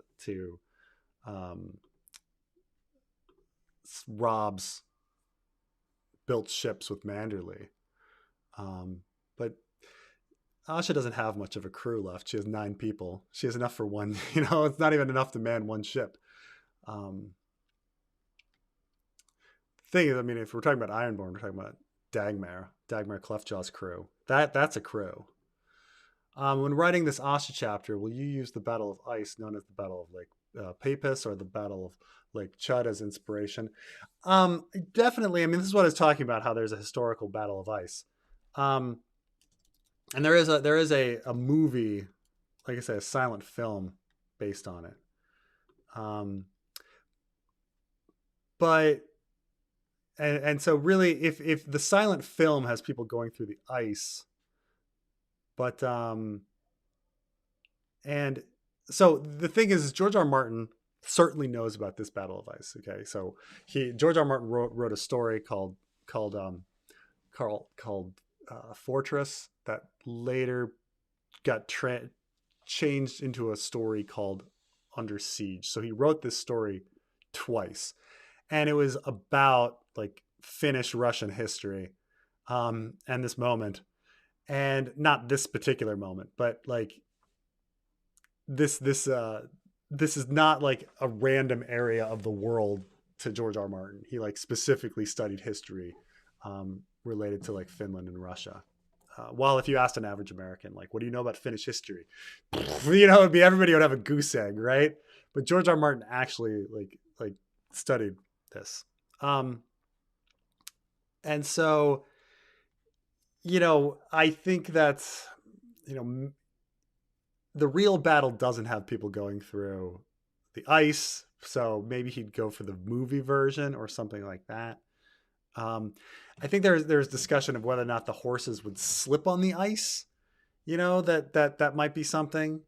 Rob's built ships with Manderley. But Asha doesn't have much of a crew left. She has 9 people. She has enough for one, it's not even enough to man one ship. Thing is, if we're talking about Ironborn, we're talking about Dagmar Cleftjaw's crew. That's a crew. When writing this Asha chapter, will you use the Battle of Ice, known as the Battle of Lake Papus, or the Battle of Lake Chud as inspiration? Definitely. This is what I was talking about, how there's a historical Battle of Ice. And there is a movie, like I said, a silent film based on it. But so really, if the silent film has people going through the ice, but and so the thing is, George R. Martin certainly knows about this Battle of Ice. Okay, so George R. Martin wrote a story called Fortress that later got changed into a story called Under Siege. So he wrote this story twice, and it was about like Finnish Russian history, and this moment, and not this particular moment, but like this is not like a random area of the world to George R. Martin. He like specifically studied history related to like Finland and Russia. While if you asked an average American, like, what do you know about Finnish history? It'd be, everybody would have a goose egg, right? But George R. Martin actually like studied this. And so, I think that's, you know, the real battle doesn't have people going through the ice, so maybe he'd go for the movie version or something like that. Um, I think there's discussion of whether or not the horses would slip on the ice. You know, that might be something.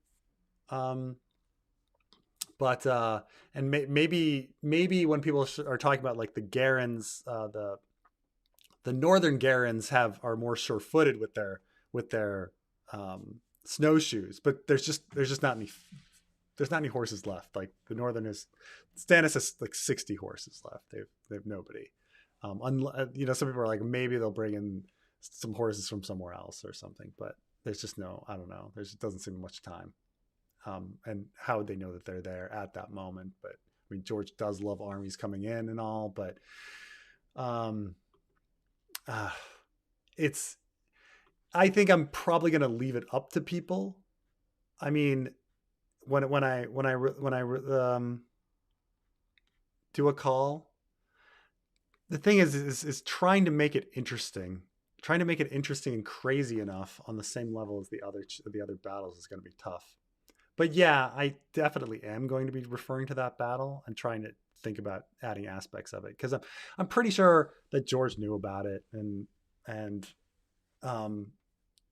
Um, but and maybe when people are talking about like the Garens, the northern Garens are more sure-footed with their snowshoes, but there's not any horses left. Like the northerners, Stannis has like 60 horses left. They have nobody. You know, some people are like maybe they'll bring in some horses from somewhere else or something, but there's just no, I don't know. There just doesn't seem much time. And how would they know that they're there at that moment? But I mean, George does love armies coming in and all, but it's. I think I'm probably going to leave it up to people. I mean, when I do a call, the thing is trying to make it interesting. Trying to make it interesting and crazy enough on the same level as the other battles is going to be tough. But yeah, I definitely am going to be referring to that battle and trying to think about adding aspects of it because I'm pretty sure that George knew about it and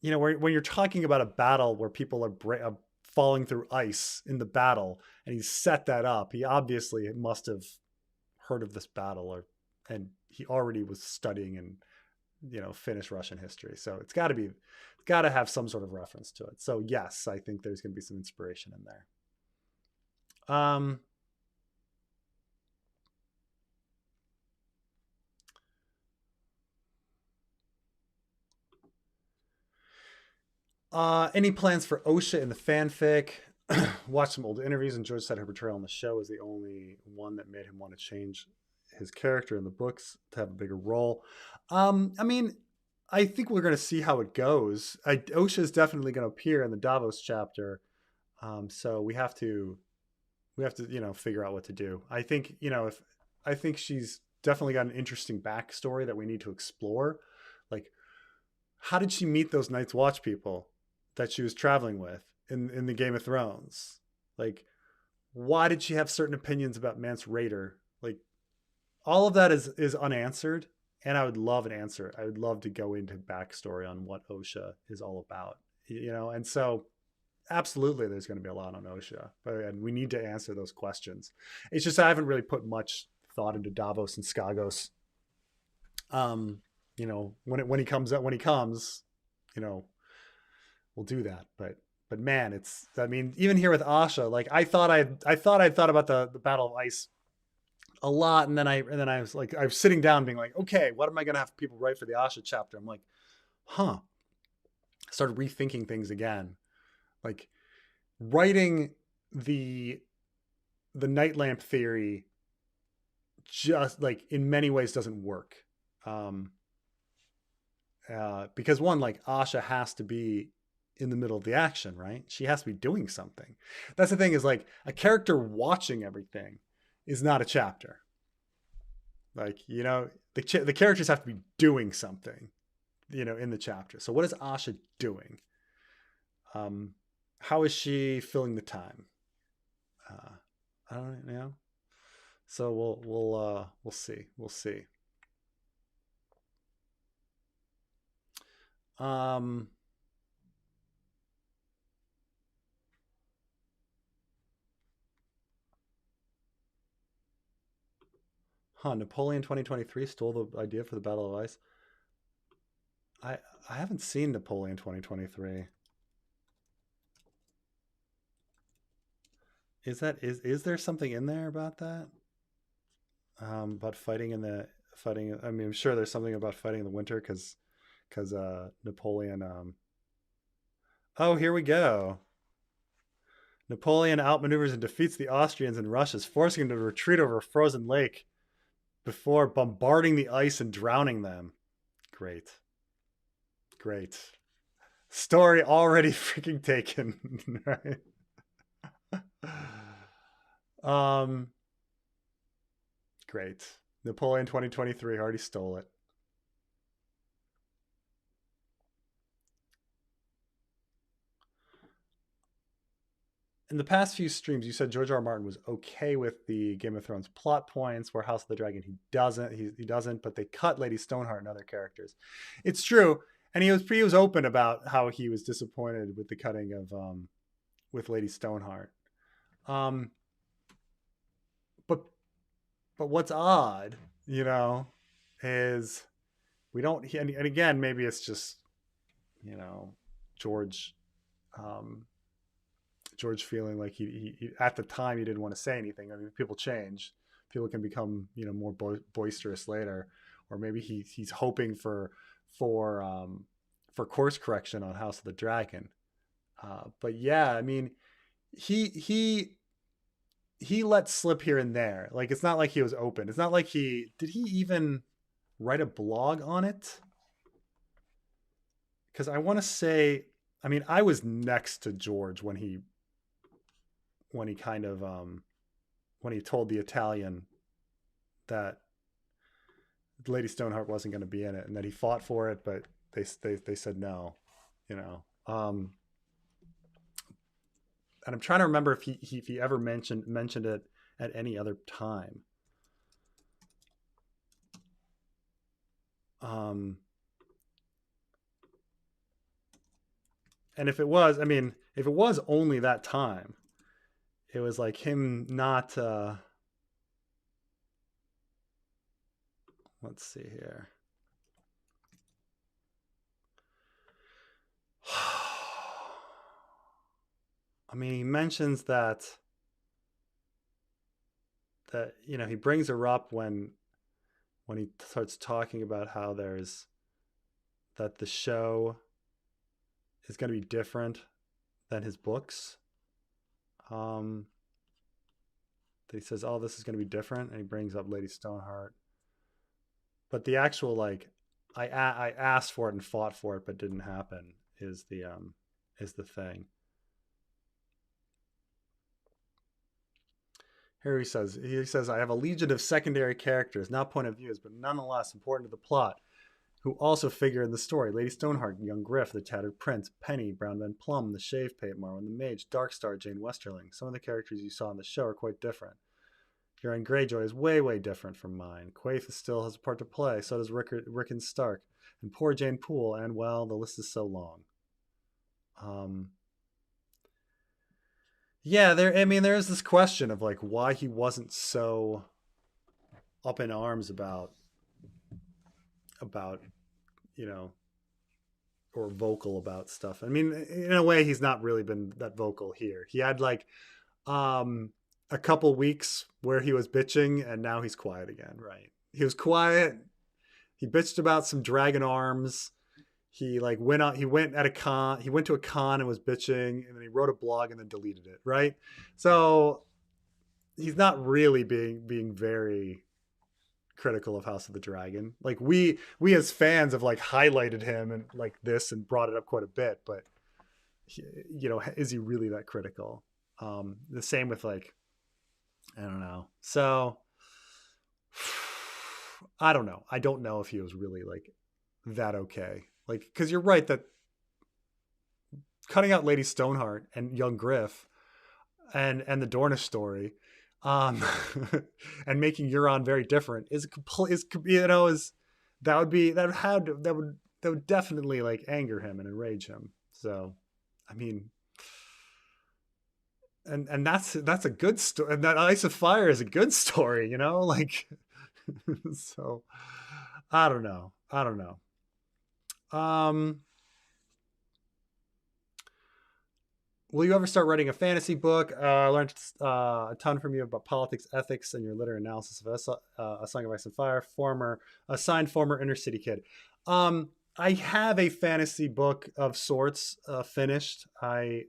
you know, when you're talking about a battle where people are falling through ice in the battle and he's set that up, he obviously must have heard of this battle and he already was studying and, you know, Finnish Russian history. So it's got to have some sort of reference to it. So yes, I think there's going to be some inspiration in there. Any plans for Osha in the fanfic? Watched some old interviews, and George said her portrayal on the show is the only one that made him want to change his character in the books to have a bigger role. I mean, I think we're going to see how it goes. Osha is definitely going to appear in the Davos chapter, so we have to you know figure out what to do. I think you know if I think she's definitely got an interesting backstory that we need to explore. Like, how did she meet those Night's Watch people that she was traveling with in the Game of Thrones? Like, why did she have certain opinions about Mance Rayder? Like, all of that is unanswered, and I would love an answer. I would love to go into backstory on what Osha is all about, you know. And so, absolutely, there's going to be a lot on Osha, and we need to answer those questions. It's just I haven't really put much thought into Davos and Skagos. You know, when he comes, you know, we'll do that. But man, it's, I mean, even here with Asha, like I thought I'd thought about the Battle of Ice a lot, and then I was like, I was sitting down being like, okay, what am I gonna have people write for the Asha chapter? I'm like, huh. I started rethinking things again, like writing the night lamp theory just like in many ways doesn't work. Because one, like Asha has to be in the middle of the action, right? She has to be doing something. That's the thing is like a character watching everything is not a chapter. Like, you know, the characters have to be doing something, you know, in the chapter. So what is Asha doing? How is she filling the time? I don't know. So we'll see. We'll see. Napoleon 2023 stole the idea for the Battle of Ice. I haven't seen Napoleon 2023. Is there something in there about that? About fighting in the fighting. I mean, I'm sure there's something about fighting in the winter because Napoleon. Oh, here we go. Napoleon outmaneuvers and defeats the Austrians and Russians, forcing them to retreat over a frozen lake before bombarding the ice and drowning them. Great. Great. Story already freaking taken. Right? Great. Napoleon 2023 already stole it. in the past few streams, you said George R. R. Martin was okay with the Game of Thrones plot points, where House of the Dragon he doesn't. He doesn't, but they cut Lady Stoneheart and other characters. It's true, and he was open about how he was disappointed with the cutting of with Lady Stoneheart. Um, but what's odd, is we don't. And again, maybe it's just George. George feeling like he at the time he didn't want to say anything. I mean, people change. People can become more boisterous later, or maybe he's hoping for course correction on House of the Dragon. But yeah, I mean, he let slip here and there. Like, it's not like he was open. It's not like did he even write a blog on it? Because I want to say, I mean, I was next to George when he kind of when he told the Italian that Lady Stoneheart wasn't going to be in it, and that he fought for it, but they said no, and I'm trying to remember if he ever mentioned it at any other time. And if it was only that time, it was like him not, let's see here. I mean, he mentions that he brings her up when he starts talking about how that the show is going to be different than his books. That he says, "Oh, this is going to be different," and he brings up Lady Stoneheart. But the actual I asked for it and fought for it, but didn't happen is the thing. Here he says, "I have a legion of secondary characters, not point of views, but nonetheless important to the plot, who also figure in the story. Lady Stoneheart, young Griff, the Tattered Prince, Penny, Brown Van Plum, the Shave Pate, Marwyn the Mage, Darkstar, Jane Westerling. Some of the characters you saw in the show are quite different. Euron Greyjoy is way, way different from mine. Quaithe still has a part to play, so does Rickon Stark, and poor Jane Poole, and, well, the list is so long." Yeah, there is this question of why he wasn't so up in arms about or vocal about stuff. I mean, in a way, he's not really been that vocal here. He had a couple weeks where he was bitching, and now he's quiet again. Right? He was quiet. He bitched about some dragon arms. He went out. He went to a con and was bitching, and then he wrote a blog and then deleted it. Right? So he's not really being very critical of House of the Dragon. We as fans have highlighted him and this and brought it up quite a bit, but is he really that critical? The same with I don't know. So I don't know. I don't know if he was really that okay. Because you're right that cutting out Lady Stoneheart and young Griff and the Dornish story, and making Euron very different that would definitely anger him and enrage him. So, I mean, and that's a good story. And that Ice of Fire is a good story, so I don't know. Will you ever start writing a fantasy book? I learned a ton from you about politics, ethics, and your literary analysis of A Song of Ice and Fire, assigned former inner city kid. I have a fantasy book of sorts finished. There's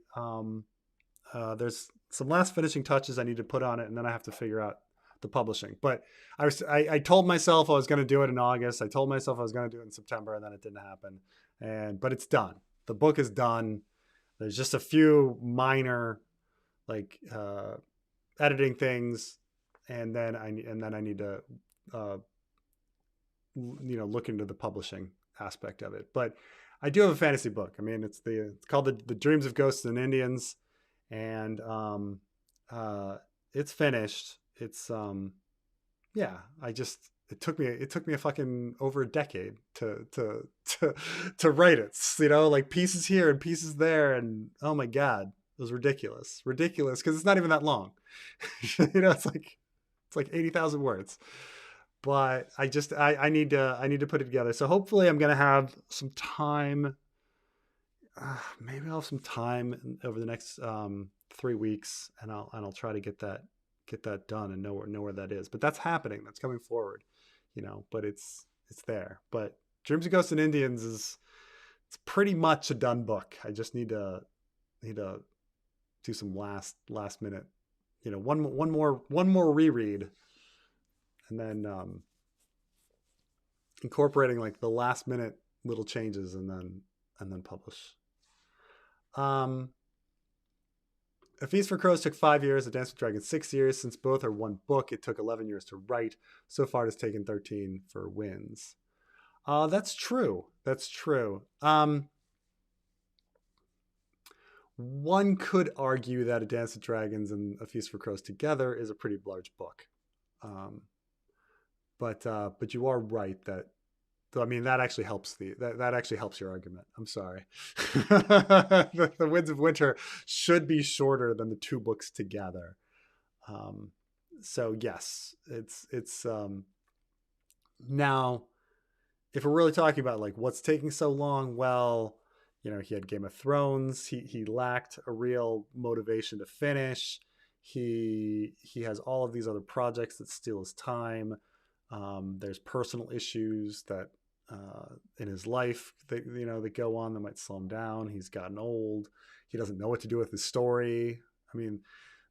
some last finishing touches I need to put on it, and then I have to figure out the publishing. But I told myself I was going to do it in August. I told myself I was going to do it in September, and then it didn't happen. But it's done. The book is done. There's just a few minor editing things, and then I need to look into the publishing aspect of it. But I do have a fantasy book. I mean, it's called the Dreams of Ghosts and Indians, and it's finished. It's yeah. It took me a fucking over a decade to write it. You know, like pieces here and pieces there, and oh my god, it was ridiculous because it's not even that long. You know, it's like 80,000 words. But I need to put it together. So hopefully I'm gonna have some time. Maybe I'll have some time over the next 3 weeks, and I'll try to get that done and know where that is. But that's happening. That's coming forward, you know. But it's there. But Dreams of Ghosts and Indians it's pretty much a done book. I just need to do some last minute, you know, one more reread, and then incorporating like the last minute little changes, and then publish. A Feast for Crows took 5 years. A Dance with Dragons 6 years. Since both are one book, it took 11 years to write. So far, it's taken 13 for Winds. That's true. One could argue that A Dance with Dragons and A Feast for Crows together is a pretty large book. But you are right that, I mean, that actually helps that actually helps your argument. I'm sorry. The Winds of Winter should be shorter than the 2 books together. So yes, it's now, if we're really talking about like what's taking so long, well, you know, he had Game of Thrones. He lacked a real motivation to finish. He has all of these other projects that steal his time. There's personal issues that in his life that, you know, that go on that might slow him down. He's gotten old. He doesn't know what to do with his story. I mean,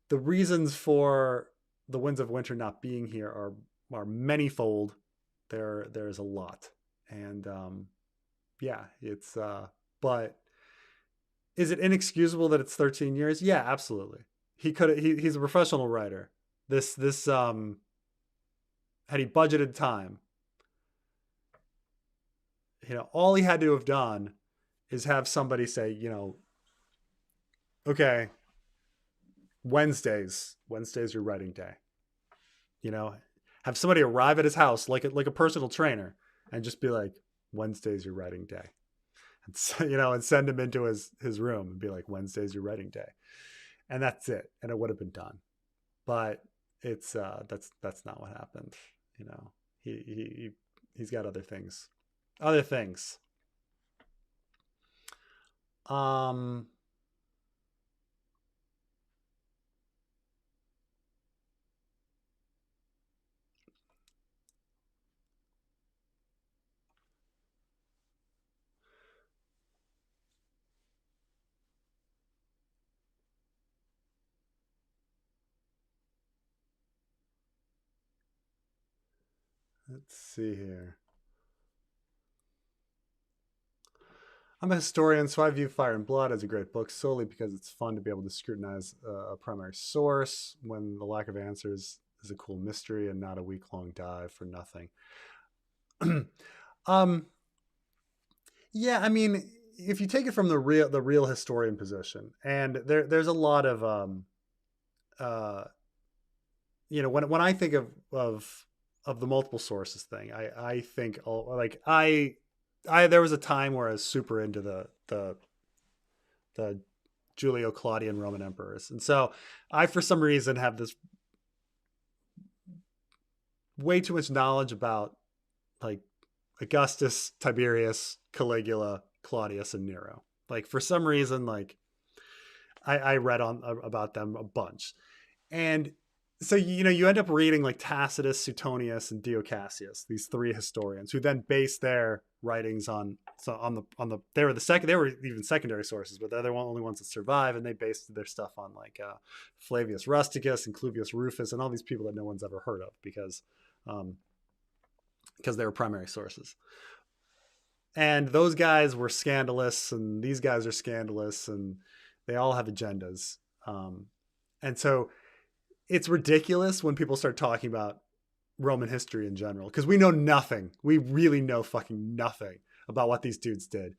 the reasons for the Winds of Winter not being here are manyfold. There's a lot, and yeah, it's but is it inexcusable that it's 13 years? Yeah, absolutely. He's a professional writer. This had he budgeted time, you know, all he had to have done is have somebody say, you know, okay, Wednesday's your writing day. You know, have somebody arrive at his house like a personal trainer and just be like, Wednesday's your writing day. And so, you know, and send him into his room and be like, Wednesday's your writing day. And that's it. And it would have been done. But it's that's not what happened. You know, he's got other things. Let's see here. I'm a historian, so I view Fire and Blood as a great book solely because it's fun to be able to scrutinize a primary source when the lack of answers is a cool mystery and not a week-long dive for nothing. Yeah, I mean, if you take it from the real historian position, and there's a lot of you know, when I think of the multiple sources thing, I think like I there was a time where I was super into the Julio Claudian Roman emperors, and so I for some reason have this way too much knowledge about like Augustus, Tiberius, Caligula, Claudius, and Nero. Like for some reason, like I read about them a bunch, and so, you know, you end up reading like Tacitus, Suetonius, and Dio Cassius, these 3 historians who then base their writings on they were even secondary sources, but they're the only ones that survive, and they based their stuff on like Flavius Rusticus and Cluvius Rufus and all these people that no one's ever heard of because they were primary sources. And those guys were scandalous, and these guys are scandalous, and they all have agendas. And so it's ridiculous when people start talking about Roman history in general, because we know nothing. We really know fucking nothing about what these dudes did.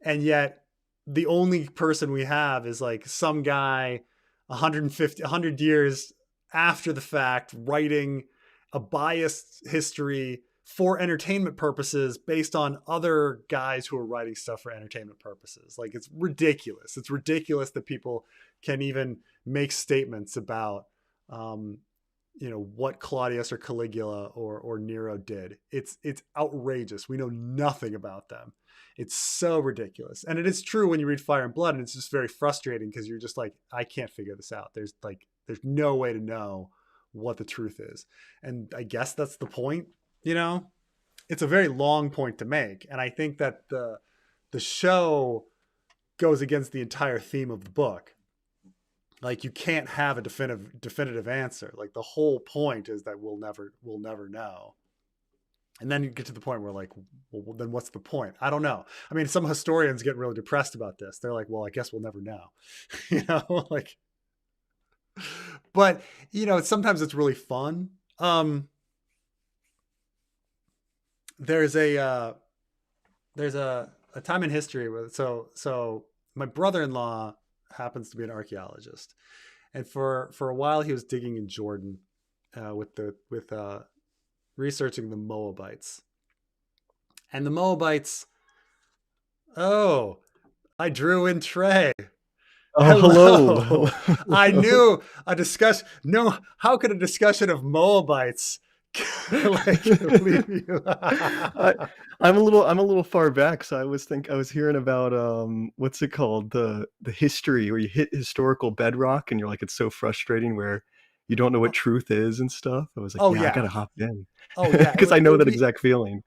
And yet the only person we have is like some guy 100 years after the fact, writing a biased history for entertainment purposes based on other guys who are writing stuff for entertainment purposes. Like, it's ridiculous. It's ridiculous that people can even make statements about, what Claudius or Caligula or Nero did. It's outrageous. We know nothing about them. It's so ridiculous. And it is true when you read Fire and Blood, and it's just very frustrating because you're just like, I can't figure this out. There's no way to know what the truth is. And I guess that's the point, It's a very long point to make. And I think that the show goes against the entire theme of the book. Like, you can't have a definitive answer. Like, the whole point is that we'll never know. And then you get to the point where, like, well, then what's the point? I don't know. I mean, some historians get really depressed about this. They're like, well, I guess we'll never know, like, but sometimes it's really fun. There's a time in history where, so my brother-in-law happens to be an archaeologist. And for a while he was digging in Jordan, with researching the Moabites. And the Moabites, I drew in Trey. Hello. I knew a discussion. No, how could a discussion of Moabites leave you? I'm a little far back, so I was hearing about what's it called, the history where you hit historical bedrock and you're like, it's so frustrating where you don't know what truth is and stuff. I was like, I gotta hop in. Because I know that exact feeling.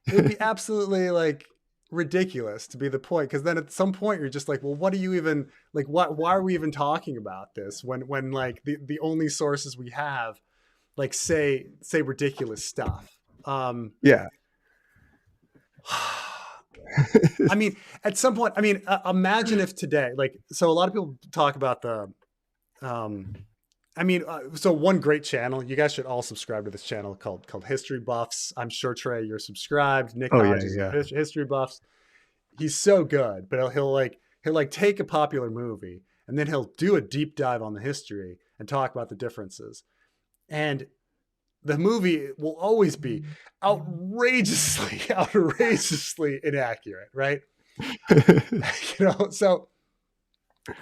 It would be absolutely like ridiculous to be the point, because then at some point you're just like, well, what do you even like, why are we even talking about this when like the only sources we have like say ridiculous stuff. Yeah. I mean, at some point, imagine if today, like, so a lot of people talk about so one great channel, you guys should all subscribe to this channel called History Buffs. I'm sure, Trey, you're subscribed. Nick Hodges, History Buffs. He's so good, but he'll take a popular movie and then he'll do a deep dive on the history and talk about the differences. And the movie will always be outrageously inaccurate, right? So,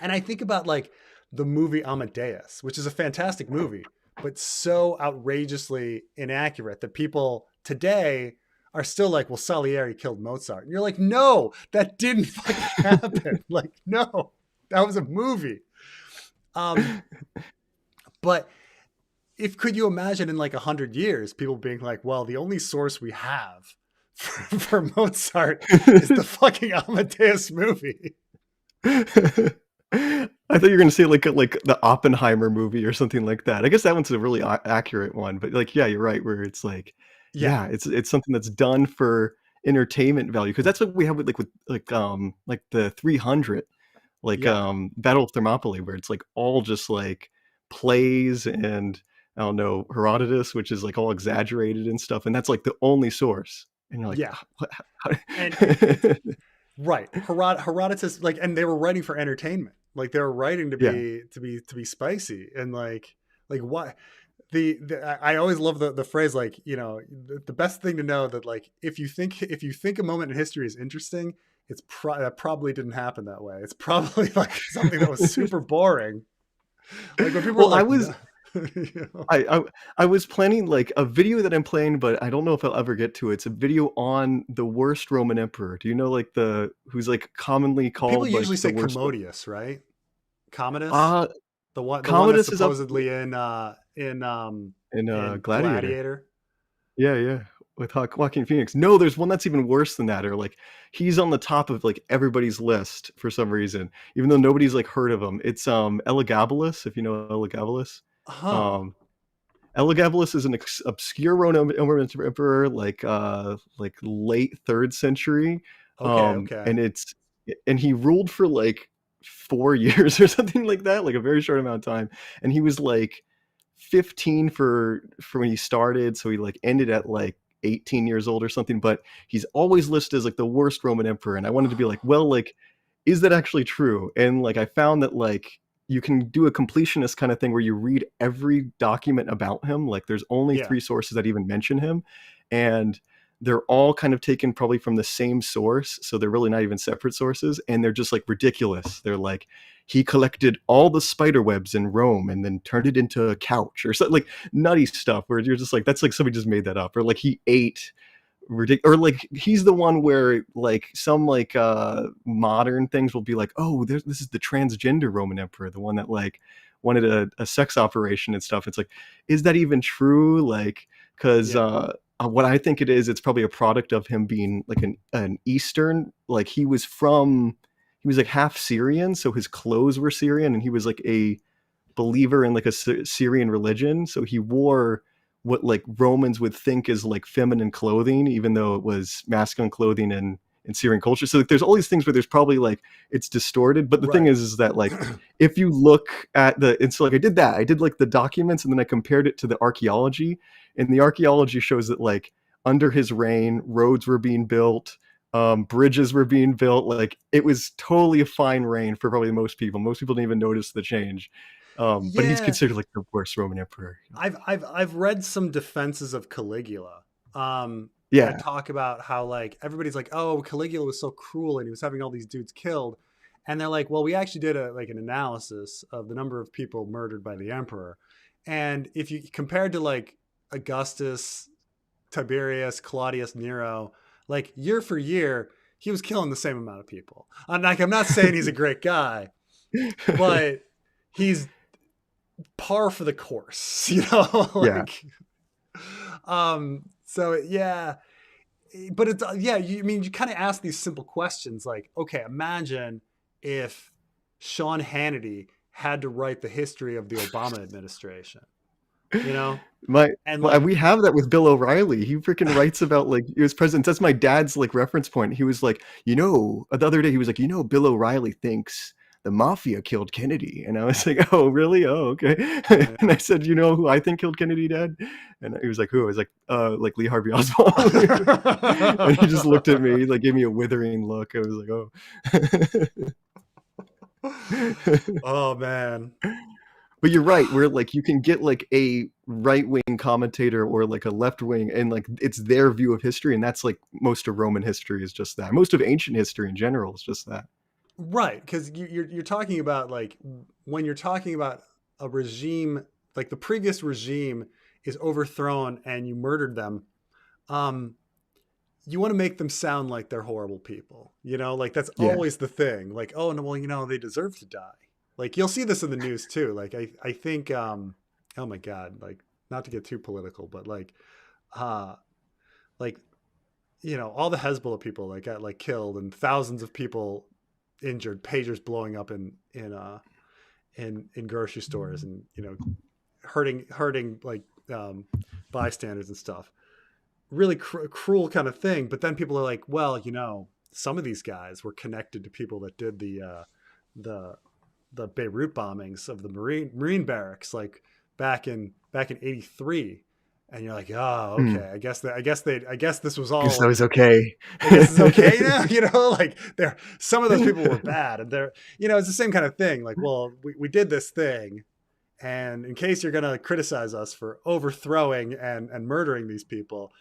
and I think about like the movie Amadeus, which is a fantastic movie, but so outrageously inaccurate that people today are still like, well, Salieri killed Mozart. And you're like, no, that didn't fucking happen. Like, no, that was a movie. But could you imagine in like 100 years, people being like, well, the only source we have for Mozart is the fucking Amadeus movie. I thought you were going to say like the Oppenheimer movie or something like that. I guess that one's a really accurate one, but like, yeah, you're right. Where it's like, it's something that's done for entertainment value. Cause that's what we have with the 300, Battle of Thermopylae, where it's like all just like plays and I don't know, Herodotus, which is like all exaggerated and stuff. And that's like the only source. And you're like, right. Herodotus, like, and they were writing for entertainment. Like they were writing to be spicy and like what I always love the phrase, like, the best thing to know that like, if you think a moment in history is interesting, it's that probably didn't happen that way. It's probably like something that was super boring. Like when people were like, I was planning like a video that I'm playing, but I don't know if I'll ever get to it. It's a video on the worst Roman emperor. Do you know like who's like commonly called? People usually say Commodius, right? Commodus. The one that's supposedly in Gladiator. Yeah, with Joaquin Phoenix. No, there's one that's even worse than that. Or like he's on the top of like everybody's list for some reason, even though nobody's like heard of him. It's Elagabalus, if you know Elagabalus. Elagabalus is an obscure Roman emperor, like late 3rd century. And he ruled for like 4 years or something like that, like a very short amount of time. And he was like 15 for when he started, so he like ended at like 18 years old or something. But he's always listed as like the worst Roman emperor. And I wanted to be like, well, like, is that actually true? And like I found that like you can do a completionist kind of thing where you read every document about him. Like there's only Yeah. 3 sources that even mention him, and they're all kind of taken probably from the same source, so they're really not even separate sources, and they're just like ridiculous. They're like, he collected all the spider webs in Rome and then turned it into a couch, or something like nutty stuff where you're just like, that's like somebody just made that up. Or like he ate ridiculous, or like he's the one where like some like modern things will be like, oh, this is the transgender Roman emperor, the one that like wanted a sex operation and stuff. It's like, is that even true? Like, because what I think it is, it's probably a product of him being like an Eastern, like he was like half Syrian, so his clothes were Syrian, and he was like a believer in like a Syrian religion, so he wore what like Romans would think is like feminine clothing, even though it was masculine clothing in Syrian culture. So like, there's all these things where there's probably like it's distorted. But the thing is that like if you look at it's like I did like the documents, and then I compared it to the archaeology, and the archaeology shows that like under his reign, roads were being built, bridges were being built. Like it was totally a fine reign for probably most people. Most people didn't even notice the change. But he's considered like the worst Roman emperor. I've read some defenses of Caligula that talk about how like everybody's like, oh, Caligula was so cruel and he was having all these dudes killed, and they're like, well, we actually did an analysis of the number of people murdered by the emperor, and if you compared to like Augustus, Tiberius, Claudius, Nero, like year for year, he was killing the same amount of people. I'm not saying he's a great guy, but he's par for the course, like, so yeah, but it's, you kind of ask these simple questions like, okay, imagine if Sean Hannity had to write the history of the Obama administration, we have that with Bill O'Reilly. He freaking writes about like he was president. That's my dad's like reference point. He was like, the other day he was like, Bill O'Reilly thinks the mafia killed Kennedy. And I was like, oh, really? Oh, okay. And I said, you know who I think killed Kennedy, Dad? And he was like, who? I was like Lee Harvey Oswald. And he just looked at me, he like gave me a withering look. I was like, oh. Oh, man. But you're right, where like you can get like a right-wing commentator or like a left-wing, and like it's their view of history, and that's like most of Roman history is just that. Most of ancient history in general is just that. Right, because you're talking about like when you're talking about a regime, like the previous regime is overthrown and you murdered them, you want to make them sound like they're horrible people, like that's always the thing. Like, oh no, well, they deserve to die. Like you'll see this in the news too. Like I think, oh my God, like not to get too political, but like all the Hezbollah people like got like killed and thousands of people injured, pagers blowing up in grocery stores, and hurting like bystanders and stuff. Really cruel kind of thing. But then people are like, well, some of these guys were connected to people that did the Beirut bombings of the Marine barracks, like back in '83. And you're like, oh, okay. I guess this was all. I guess that was okay. I guess it's okay now, like some of those people were bad, and it's the same kind of thing. Like, well, we did this thing, and in case you're gonna criticize us for overthrowing and murdering these people,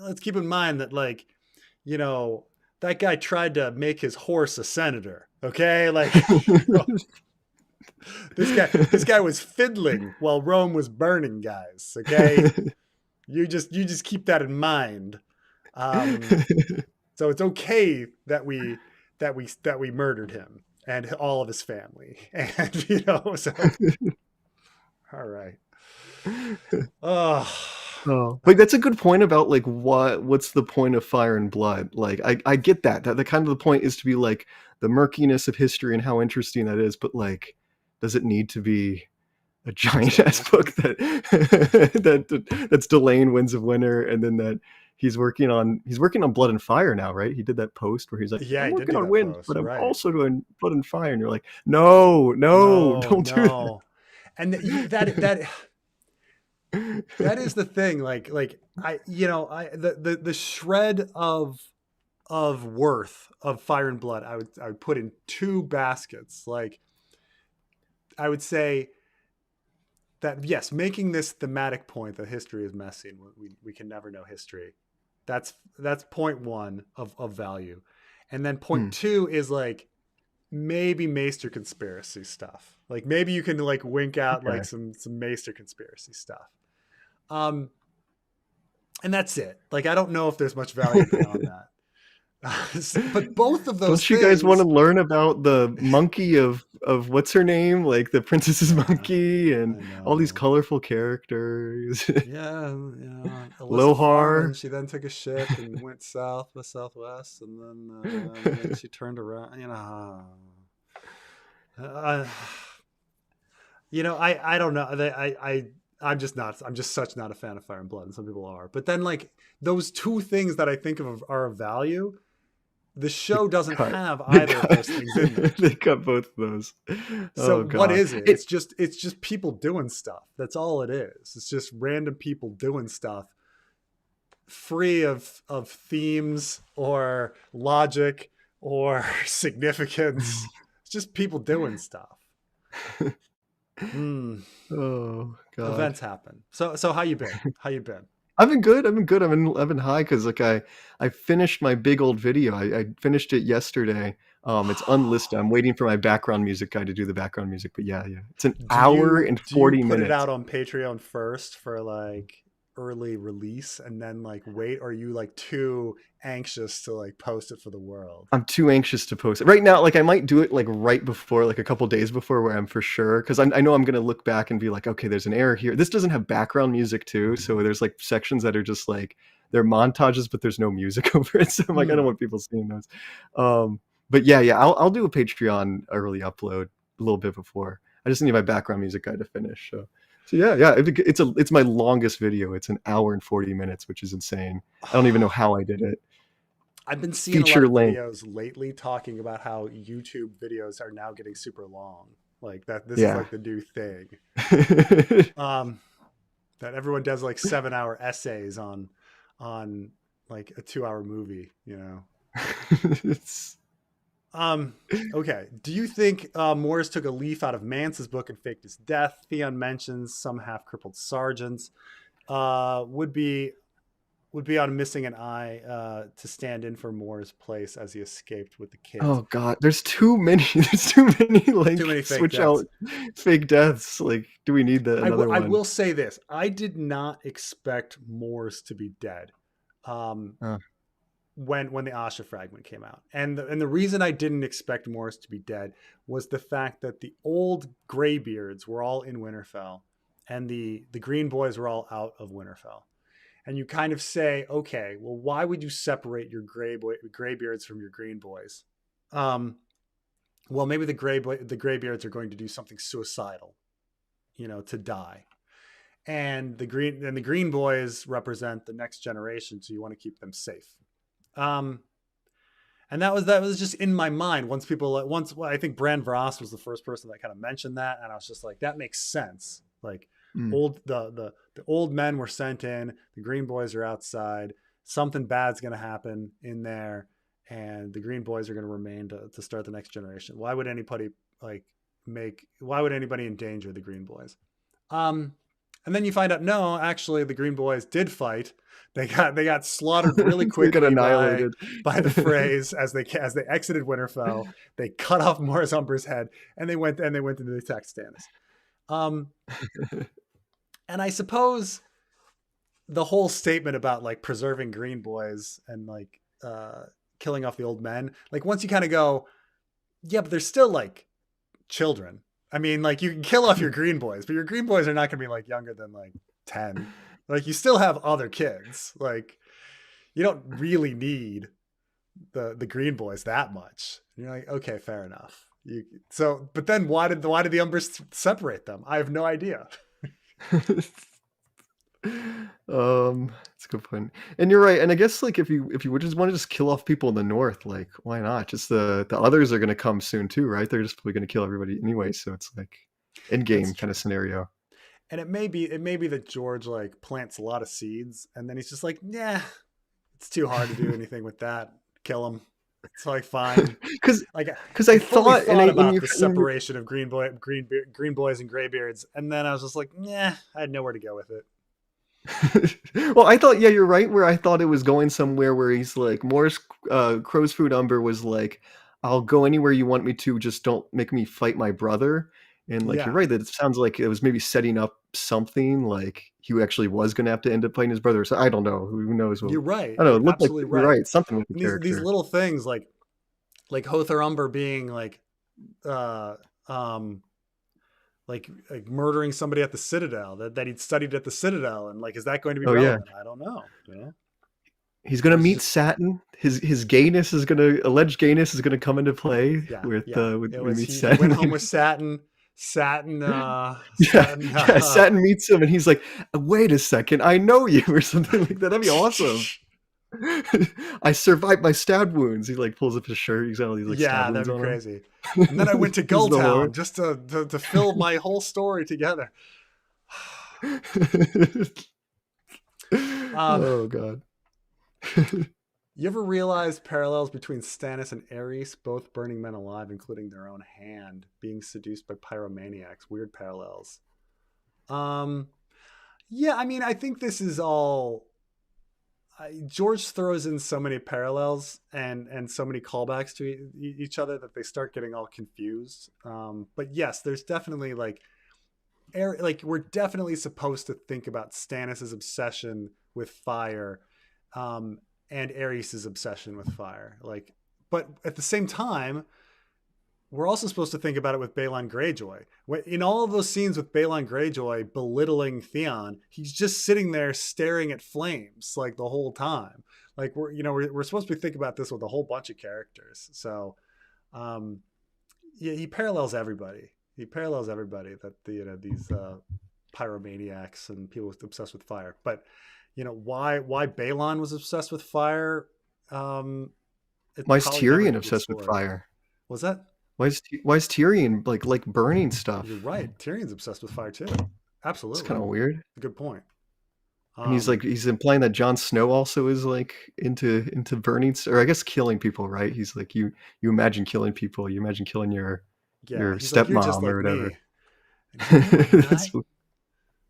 let's keep in mind that like, that guy tried to make his horse a senator. Okay, like. This guy was fiddling while Rome was burning, guys. Okay. You just keep that in mind. So it's okay that we murdered him and all of his family, and so all right. Oh, like that's a good point about like what's the point of Fire and Blood? Like I get that the kind of the point is to be like the murkiness of history and how interesting that is, but like, does it need to be a giant ass book that's delaying Winds of Winter, and then that he's working on Blood and Fire now, right? He did that post where he's like, I'm working on Wind, but I'm also doing Blood and Fire, and you're like, no, don't do that. And that is the thing. Like the shred of worth of Fire and Blood, I would put in 2 baskets. Like, I would say that, yes, making this thematic point that history is messy and we can never know history. That's point one of value. And then point two is like maybe Maester conspiracy stuff. Like maybe you can like wink out like some Maester conspiracy stuff. And that's it. Like, I don't know if there's much value beyond that. But both of those Don't you guys want to learn about the monkey of what's her name, like the princess's monkey, and all these colorful characters? Yeah. Lohar. She then took a ship and went south by southwest, and then she turned around. I don't know. I'm just such not a fan of Fire and Blood, and some people are. But then, like, those two things that I think of are of value, the show doesn't have either of those things in there. They cut both of those. So what is it? It's just people doing stuff. That's all it is. It's just random people doing stuff, free of themes or logic or significance. It's just people doing stuff. Oh God. Events happen. So how you been? I've been good. I've been high because like I finished my big old video. I finished it yesterday. It's unlisted. I'm waiting for my background music guy to do the background music. But yeah, it's an hour and 40 minutes. Put it out on Patreon first for like early release, and then like wait, or are you like too anxious to like post it for the world? I'm too anxious to post it right now. Like I might do it like right before, like a couple days before, where I'm for sure, because I know I'm gonna look back and be like, okay, there's an error here. This doesn't have background music too, so there's like sections that are just like they're montages, but there's no music over it. So I'm like, I don't want people seeing those. But yeah, I'll do a Patreon early upload a little bit before. I just need my background music guy to finish. So yeah, it's my longest video. It's an hour and 40 minutes, which is insane. I don't even know how I did it. I've been seeing a lot of videos lately talking about how YouTube videos are now getting super long. Like that, this is like the new thing. That everyone does like 7-hour essays on like a 2-hour movie, you know. Okay. Do you think Morris took a leaf out of Mance's book and faked his death? Theon mentions some half-crippled sergeants would be on missing an eye to stand in for Morris' place as he escaped with the kids. Oh God, there's too many. There's too many like switch out fake deaths. Like, do we need that? Another one? I will say this: I did not expect Morris to be dead. When the Asha Fragment came out. And the reason I didn't expect Morris to be dead was the fact that the old Greybeards were all in Winterfell and the Green Boys were all out of Winterfell. And you kind of say, okay, well, why would you separate your Greybeards from your Green Boys? Well, maybe the Greybeards are going to do something suicidal, to die. And the Green Boys represent the next generation, so you want to keep them safe. And that was just in my mind once I think Bran Voss was the first person that kind of mentioned that, and I was just like, that makes sense. Like the old men were sent in, the Green Boys are outside, something bad's going to happen in there, and the Green Boys are going to remain to start the next generation. Why would anybody endanger the Green Boys? And then you find out, no, actually the Green Boys did fight. They got slaughtered really quickly. They got annihilated by the Freys as they exited Winterfell. They cut off Morris Umber's head, and they went into the attack Stannis. And I suppose the whole statement about like preserving Green Boys and like killing off the old men, like once you kind of go, yeah, but they're still like children. I mean, like you can kill off your Green Boys, but your Green Boys are not going to be like younger than like 10. Like you still have other kids. Like you don't really need the Green Boys that much. And you're like, okay, fair enough. But then why did the Umbers separate them? I have no idea. That's a good point. And you're right. And I guess like if you would just want to just kill off people in the north, like why not? Just the others are going to come soon too, right? They're just probably going to kill everybody anyway. So it's like end game kind of scenario. And it may be that George like plants a lot of seeds, and then he's just like, yeah, it's too hard to do anything with that. Kill him. It's like fine. Because Like I I fully thought, and thought when about you the when you separation of green boys and graybeards, and then I was just like, nah, I had nowhere to go with it. well, I thought, yeah, you're right. Where I thought it was going somewhere where he's like, Morris Crowfood Umber was like, I'll go anywhere you want me to, just don't make me fight my brother. And like, you're Yeah, right, that it sounds like it was maybe setting up something like he actually was going to have to end up fighting his brother. So I don't know. Who knows? Well, you're right. I don't know. You're It looked like absolutely you're right. right. Something with the And these character. little things like Hother Umber being uh um like murdering somebody at the Citadel that he'd studied at the Citadel, and like, is that going to be Oh yeah. relevant? I don't know. You know, He's or gonna is it meet just Satin. His gayness is gonna alleged gayness is gonna come into play yeah, with yeah? It when he was meets he went Satin. home with Satin, Yeah, Satin. yeah. Satin meets him, and he's like, "Wait a second, I know you," or something like that. That'd be awesome. I survived my stab wounds. He like pulls up his shirt. He's got all these like stab Yeah, that'd wounds be on him. crazy. And then I went to He's the Gulltown Lord. just to fill my whole story together. um, Oh god. you ever realize parallels between Stannis and Aerys, both burning men alive, including their own hand, being seduced by pyromaniacs? Weird parallels. Um, yeah, I mean, I think this is all. George throws in so many parallels and so many callbacks to each other that they start getting all confused. But yes, there's definitely like we're definitely supposed to think about Stannis's obsession with fire, um, and Aerys's obsession with fire. Like, but at the same time, we're also supposed to think about it with Balon Greyjoy. In all of those scenes with Balon Greyjoy belittling Theon, he's just sitting there staring at flames like the whole time. Like we're supposed to be thinking about this with a whole bunch of characters. So, yeah, he parallels everybody. He parallels everybody that these pyromaniacs and people obsessed with fire. But why Balon was obsessed with fire? It's Why is probably never Tyrion going to be obsessed with explored. fire? Was that? Why is Tyrion like burning You're stuff? right. Tyrion's obsessed with fire too. It's Absolutely. kind of weird. Good point. And he's like Um, he's implying that Jon Snow also is like into burning or I guess killing people, right? He's like you imagine killing people, you imagine killing yeah, your he's like, you're just stepmom or like whatever. me. And he's like, no, I'm not.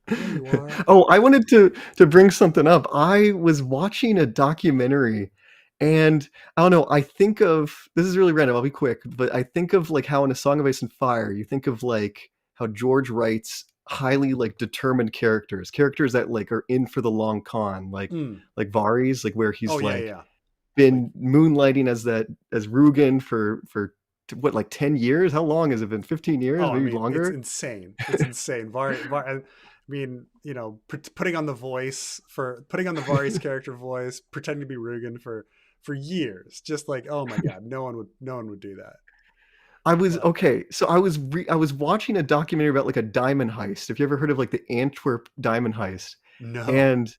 Yeah, you are. Oh, I wanted to bring something up. I was watching a documentary and I don't know, I think of this is really random, I'll be quick, but I think of like how in A Song of Ice and Fire, you think of like how George writes highly like determined characters that like are in for the long con, Mm. like Varis, like where Oh he's yeah, like yeah. Like, been moonlighting as Rugen for what, like 10 years? How long has it been? 15 years, oh, I maybe mean, it's longer? insane. It's insane. I mean, putting on the Vari's character voice, pretending to be Rugen for years, just like, oh my god, no one would do that. I was But okay. So I was watching a documentary about like a diamond heist. Have you ever heard of like the Antwerp diamond heist? no. And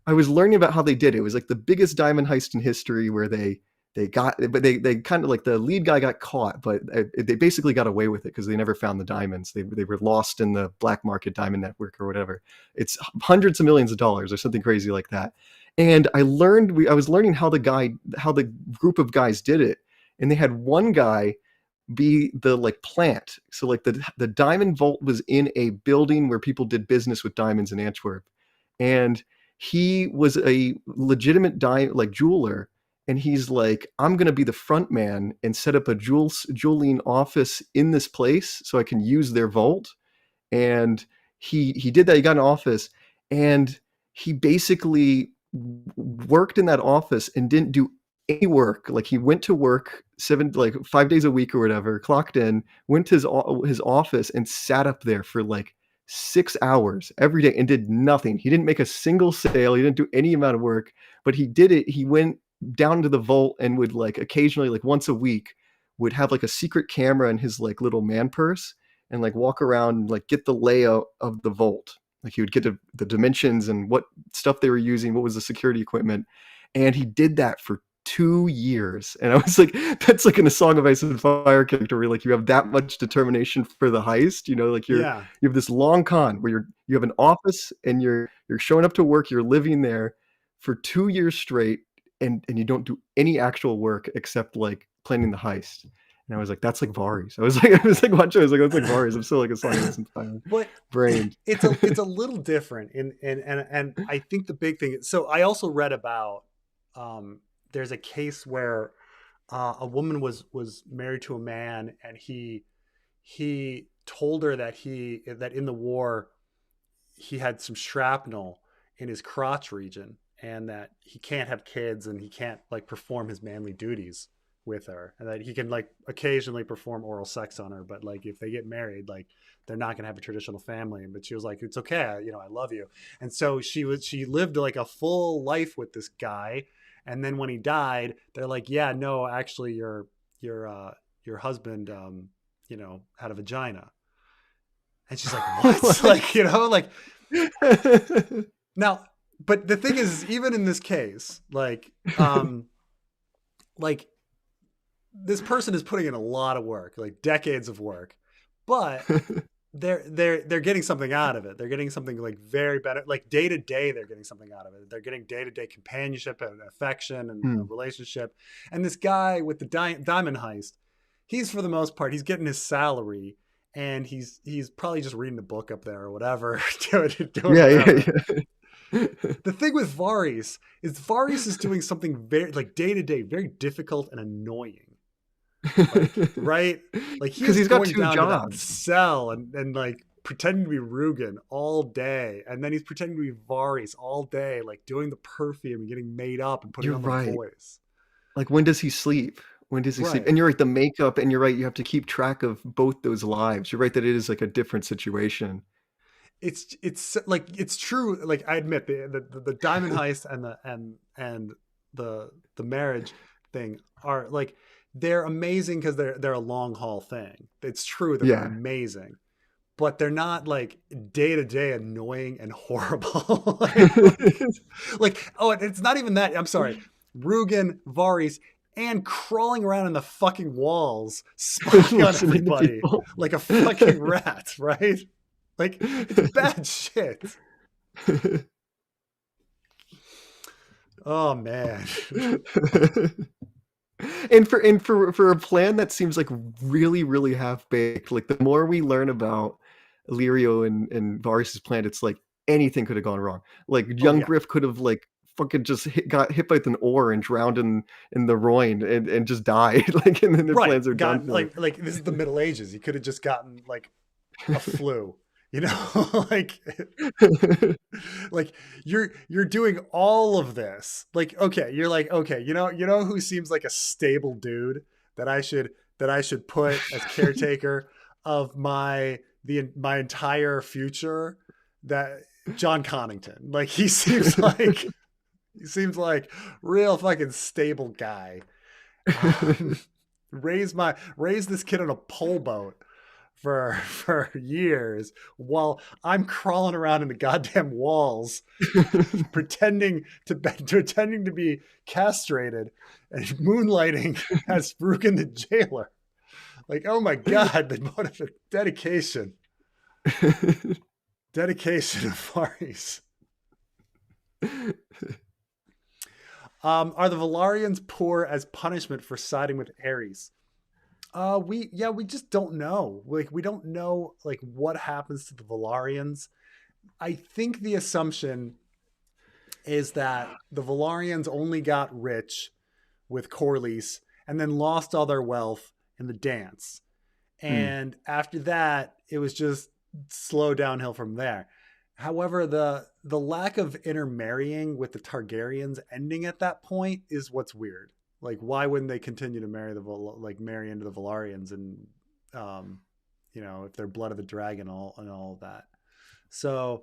I was learning about how they did it. It was like the biggest diamond heist in history where they kind of like the lead guy got caught, but they basically got away with it because they never found the diamonds. They were lost in the black market diamond network or whatever. It's hundreds of millions of dollars or something crazy like that. And I was learning how the group of guys did it, and they had one guy be the like plant. So like the diamond vault was in a building where people did business with diamonds in Antwerp, and he was a legitimate like jeweler. And he's like, I'm gonna be the front man and set up a jeweling office in this place so I can use their vault. And he did that. He got an office, and he basically worked in that office and didn't do any work. Like he went to work 5 days a week or whatever, clocked in, went to his office and sat up there for like 6 hours every day and did nothing. He didn't make a single sale. He didn't do any amount of work, but he did it. He went down to the vault and would like occasionally, like once a week, would have like a secret camera in his like little man purse and like walk around and like get the layout of the vault. Like he would get the dimensions and what stuff they were using, what was the security equipment. And he did that for 2 years. And I was like, that's like in A Song of Ice and Fire character where like you have that much determination for the heist, like you Yeah. have this long con where you have an office and you're showing up to work, you're living there for 2 years straight, and you don't do any actual work except like planning the heist. And I was like, that's like Varis. I was like watching. I was like, that's like Varis. I'm still like assigning this entire But brain. it's a little different. And I think the big thing. So I also read about there's a case where a woman was married to a man, and he told her that in the war he had some shrapnel in his crotch region, and that he can't have kids and he can't like perform his manly duties with her, and that he can like occasionally perform oral sex on her, but like if they get married, like they're not going to have a traditional family. But she was like, it's okay, you know, I love you. And so she lived like a full life with this guy, and then when he died, they're like, yeah, no, actually your husband you know, had a vagina. And she's like, what? Like, you know, like now, but the thing is, even in this case, like this person is putting in a lot of work, like decades of work, but they're getting something out of it. They're getting something like very better, like day to day. They're getting something out of it. They're getting day to day companionship and affection and a relationship. And this guy with the diamond heist, he's for the most part, he's getting his salary, and he's probably just reading a book up there or whatever. doing whatever. Yeah. The thing with Varis is doing something very like day to day, very difficult and annoying. Like, right? Like he's got two jobs. To that cell and like pretending to be Rugen all day, and then he's pretending to be Varis all day, like doing the perfume and getting made up and putting on the voice. Like, when does he sleep? When does he sleep? And you're right, the makeup, and you're right, you have to keep track of both those lives. You're right that it is like a different situation. It's like, it's true. Like, I admit the diamond heist and the marriage thing are like, they're amazing because they're a long haul thing. It's true that they're amazing, but they're not like day to day annoying and horrible. like, oh, it's not even that. I'm sorry, Rugen, Varis, and crawling around in the fucking walls, spying on everybody like a fucking rat, right? Like, it's bad shit. Oh man. And for a plan that seems like really, really half-baked, like the more we learn about Illyrio and Varys' plan, it's like anything could have gone wrong. Like young Griff could have like fucking just got hit by an oar and drowned in the Rhoyne and just died. Like, and then their plans are done. Like this is the Middle Ages. He could have just gotten like a flu. You know, like you're doing all of this. Like, okay, you're like, okay, you know who seems like a stable dude that I should put as caretaker of my entire future? That John Connington. Like, he seems like real fucking stable guy. Raise this kid on a pole boat for years while I'm crawling around in the goddamn walls, pretending to be castrated and moonlighting as Rugen the jailer. Like, oh my God, the dedication of Varis. Are the Valerians poor as punishment for siding with Ares? We just don't know. Like, we don't know like what happens to the Valerians. I think the assumption is that the Valerians only got rich with Corlys and then lost all their wealth in the dance. And after that, it was just slow downhill from there. However, the lack of intermarrying with the Targaryens ending at that point is what's weird. Like, why wouldn't they continue to marry into the Valerians and, you know, if they're blood of the dragon and all of that. So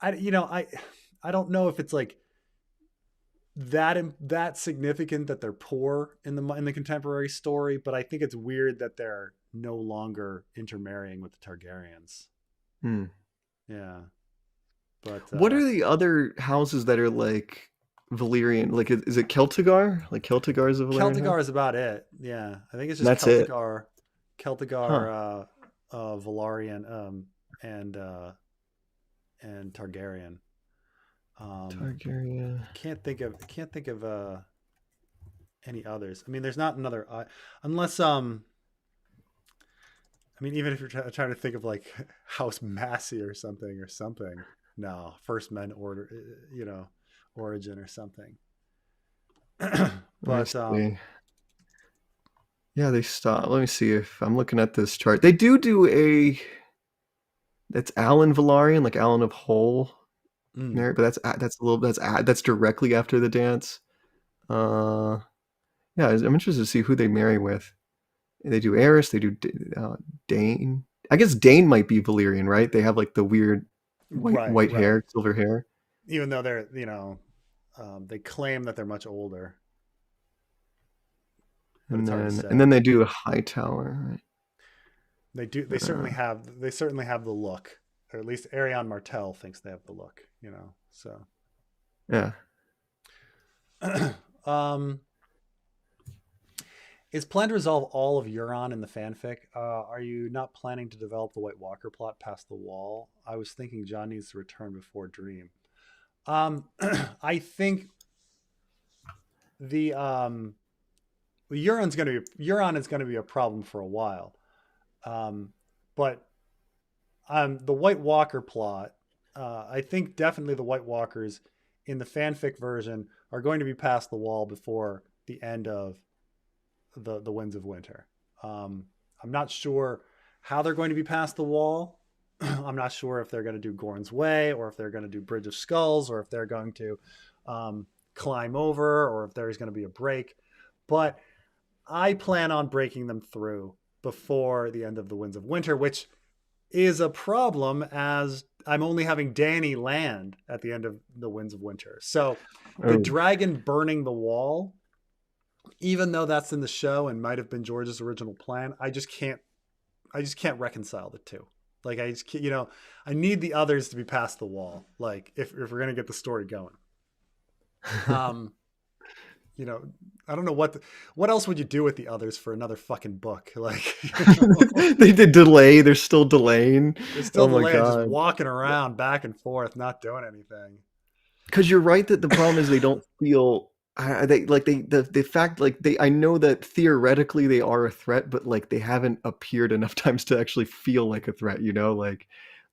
I don't know if it's like that significant that they're poor in the contemporary story, but I think it's weird that they're no longer intermarrying with the Targaryens. Yeah. But what are the other houses that are like Valyrian? Like, is it Celtigar? Like, Celtigar is a Valyrian Celtigar house? is about it. Yeah, I think it's just Celtigar, Velaryon, and Targaryen. Targaryen. Can't think of any others. I mean, there's not another unless I mean, even if you're trying to think of like House Massey or something. No, First Men Order, Origin or something. But yeah, they stop. Let me see if I'm looking at this chart. They do a. That's Alan Valerian, like Alan of Hull, but that's directly after the dance. Yeah, I'm interested to see who they marry with. They do Eris. They do Dane. I guess Dane might be Valerian, right? They have like the weird white hair, silver hair. Even though they're, they claim that they're much older. And then they do a Hightower, right? They do. They certainly have the look, or at least Ariane Martell thinks they have the look. So yeah. Is planned to resolve all of Euron in the fanfic? Are you not planning to develop the White Walker plot past the wall? I was thinking Jon needs to return before Dream. I think the Euron is going to be a problem for a while. But the White Walker plot, I think definitely the White Walkers in the fanfic version are going to be past the wall before the end of the Winds of Winter. I'm not sure how they're going to be past the wall. I'm not sure if they're going to do Gorn's Way, or if they're going to do Bridge of Skulls, or if they're going to climb over, or if there's going to be a break. But I plan on breaking them through before the end of the Winds of Winter, which is a problem as I'm only having Dany land at the end of the Winds of Winter. So the dragon burning the wall, even though that's in the show and might have been George's original plan, I just can't reconcile the two. Like I just can't, I need the others to be past the wall. Like if we're going to get the story going. I don't know what else would you do with the others for another fucking book? Like they did delay. They're still delaying. They're still delaying, just walking around back and forth, not doing anything. Because you're right that the problem is they don't feel the fact I know that theoretically they are a threat, but like they haven't appeared enough times to actually feel like a threat.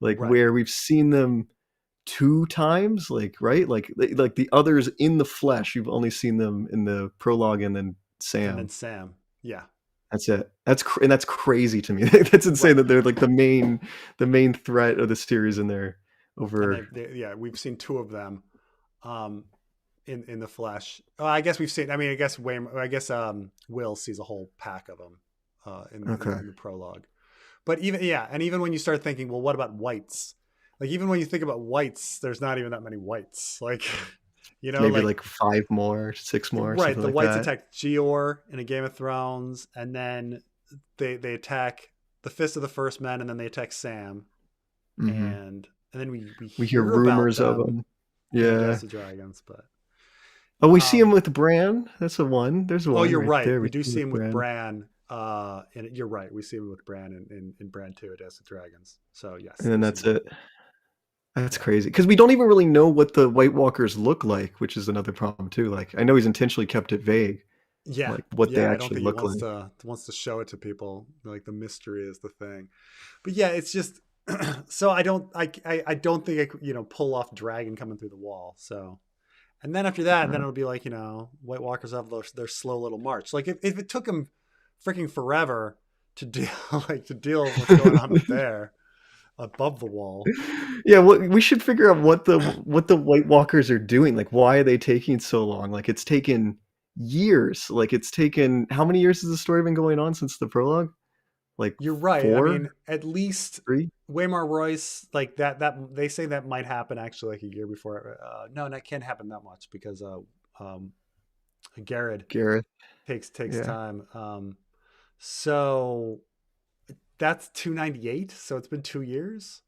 Right. Where we've seen them 2 times, right? Like the others in the flesh, you've only seen them in the prologue and then Sam. Yeah. That's it. That's crazy to me. That's insane that they're like the main threat of the series, and they're over. We've seen 2 of them, in the flesh. I guess we've seen. I mean, I guess Will sees a whole pack of them, in the prologue. But even when you start thinking, well, what about whites? Like even when you think about whites, there's not even that many whites. Like, maybe like 5 more, 6 more. Right. The whites attack Gior in a Game of Thrones, and then they attack the Fist of the First Men, and then they attack Sam. Mm-hmm. And then we hear rumors of them. Yeah. The dragons, but we see him with Bran. That's the one. There's one. Oh, you're right. There. We do see him with Bran. And you're right. We see him with Bran in Bran 2 at Dance with Dragons. So yes. And then that's it. That's crazy, because we don't even really know what the White Walkers look like, which is another problem too. Like I know he's intentionally kept it vague. Yeah, like what they actually look like. Wants to show it to people. Like the mystery is the thing. But yeah, it's just so I don't think I could, pull off dragon coming through the wall. So, and then after that, then it'll be like White Walkers have their slow little march. Like if it took them freaking forever to deal with what's going on up there. Above the wall. Yeah, we should figure out what the White Walkers are doing. Like, why are they taking so long? Like, it's taken years. Like, it's taken how many years has the story been going on since the prologue? Like, you're right. 4? I mean, at least 3. Waymar Royce, like that they say that might happen actually like a year before. No, that can't happen that much because Garrett takes time. So. That's 298, so it's been 2 years.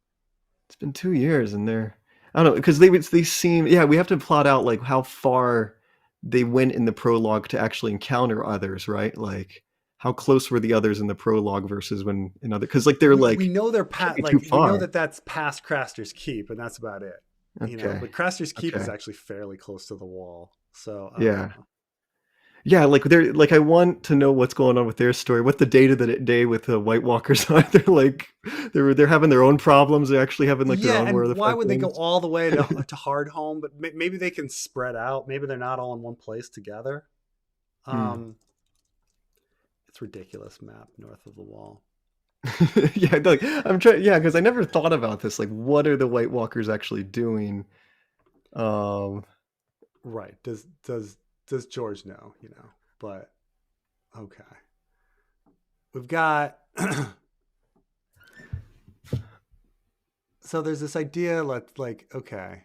It's been 2 years, and I don't know, because they seem. Yeah, we have to plot out like how far they went in the prologue to actually encounter others, right? Like how close were the others in the prologue versus when in other? Because like we know they're past. Like we know that's past Craster's Keep, and that's about it. Okay. But Craster's Keep is actually fairly close to the wall. So yeah. Yeah, like they're like I want to know what's going on with their story. What the day with the White Walkers are. They're like they're having their own problems. They're actually having like their Yeah, own War of and the why Five would they go Kings. all the way to Hardhome? But maybe they can spread out. Maybe they're not all in one place together. Hmm. Um, it's ridiculous map north of the wall. Yeah, like I'm trying. Yeah, because I never thought about this. Like, what are the White Walkers actually doing? Um, Right. Does George know? You know. But okay, we've got. So there's this idea. Like okay,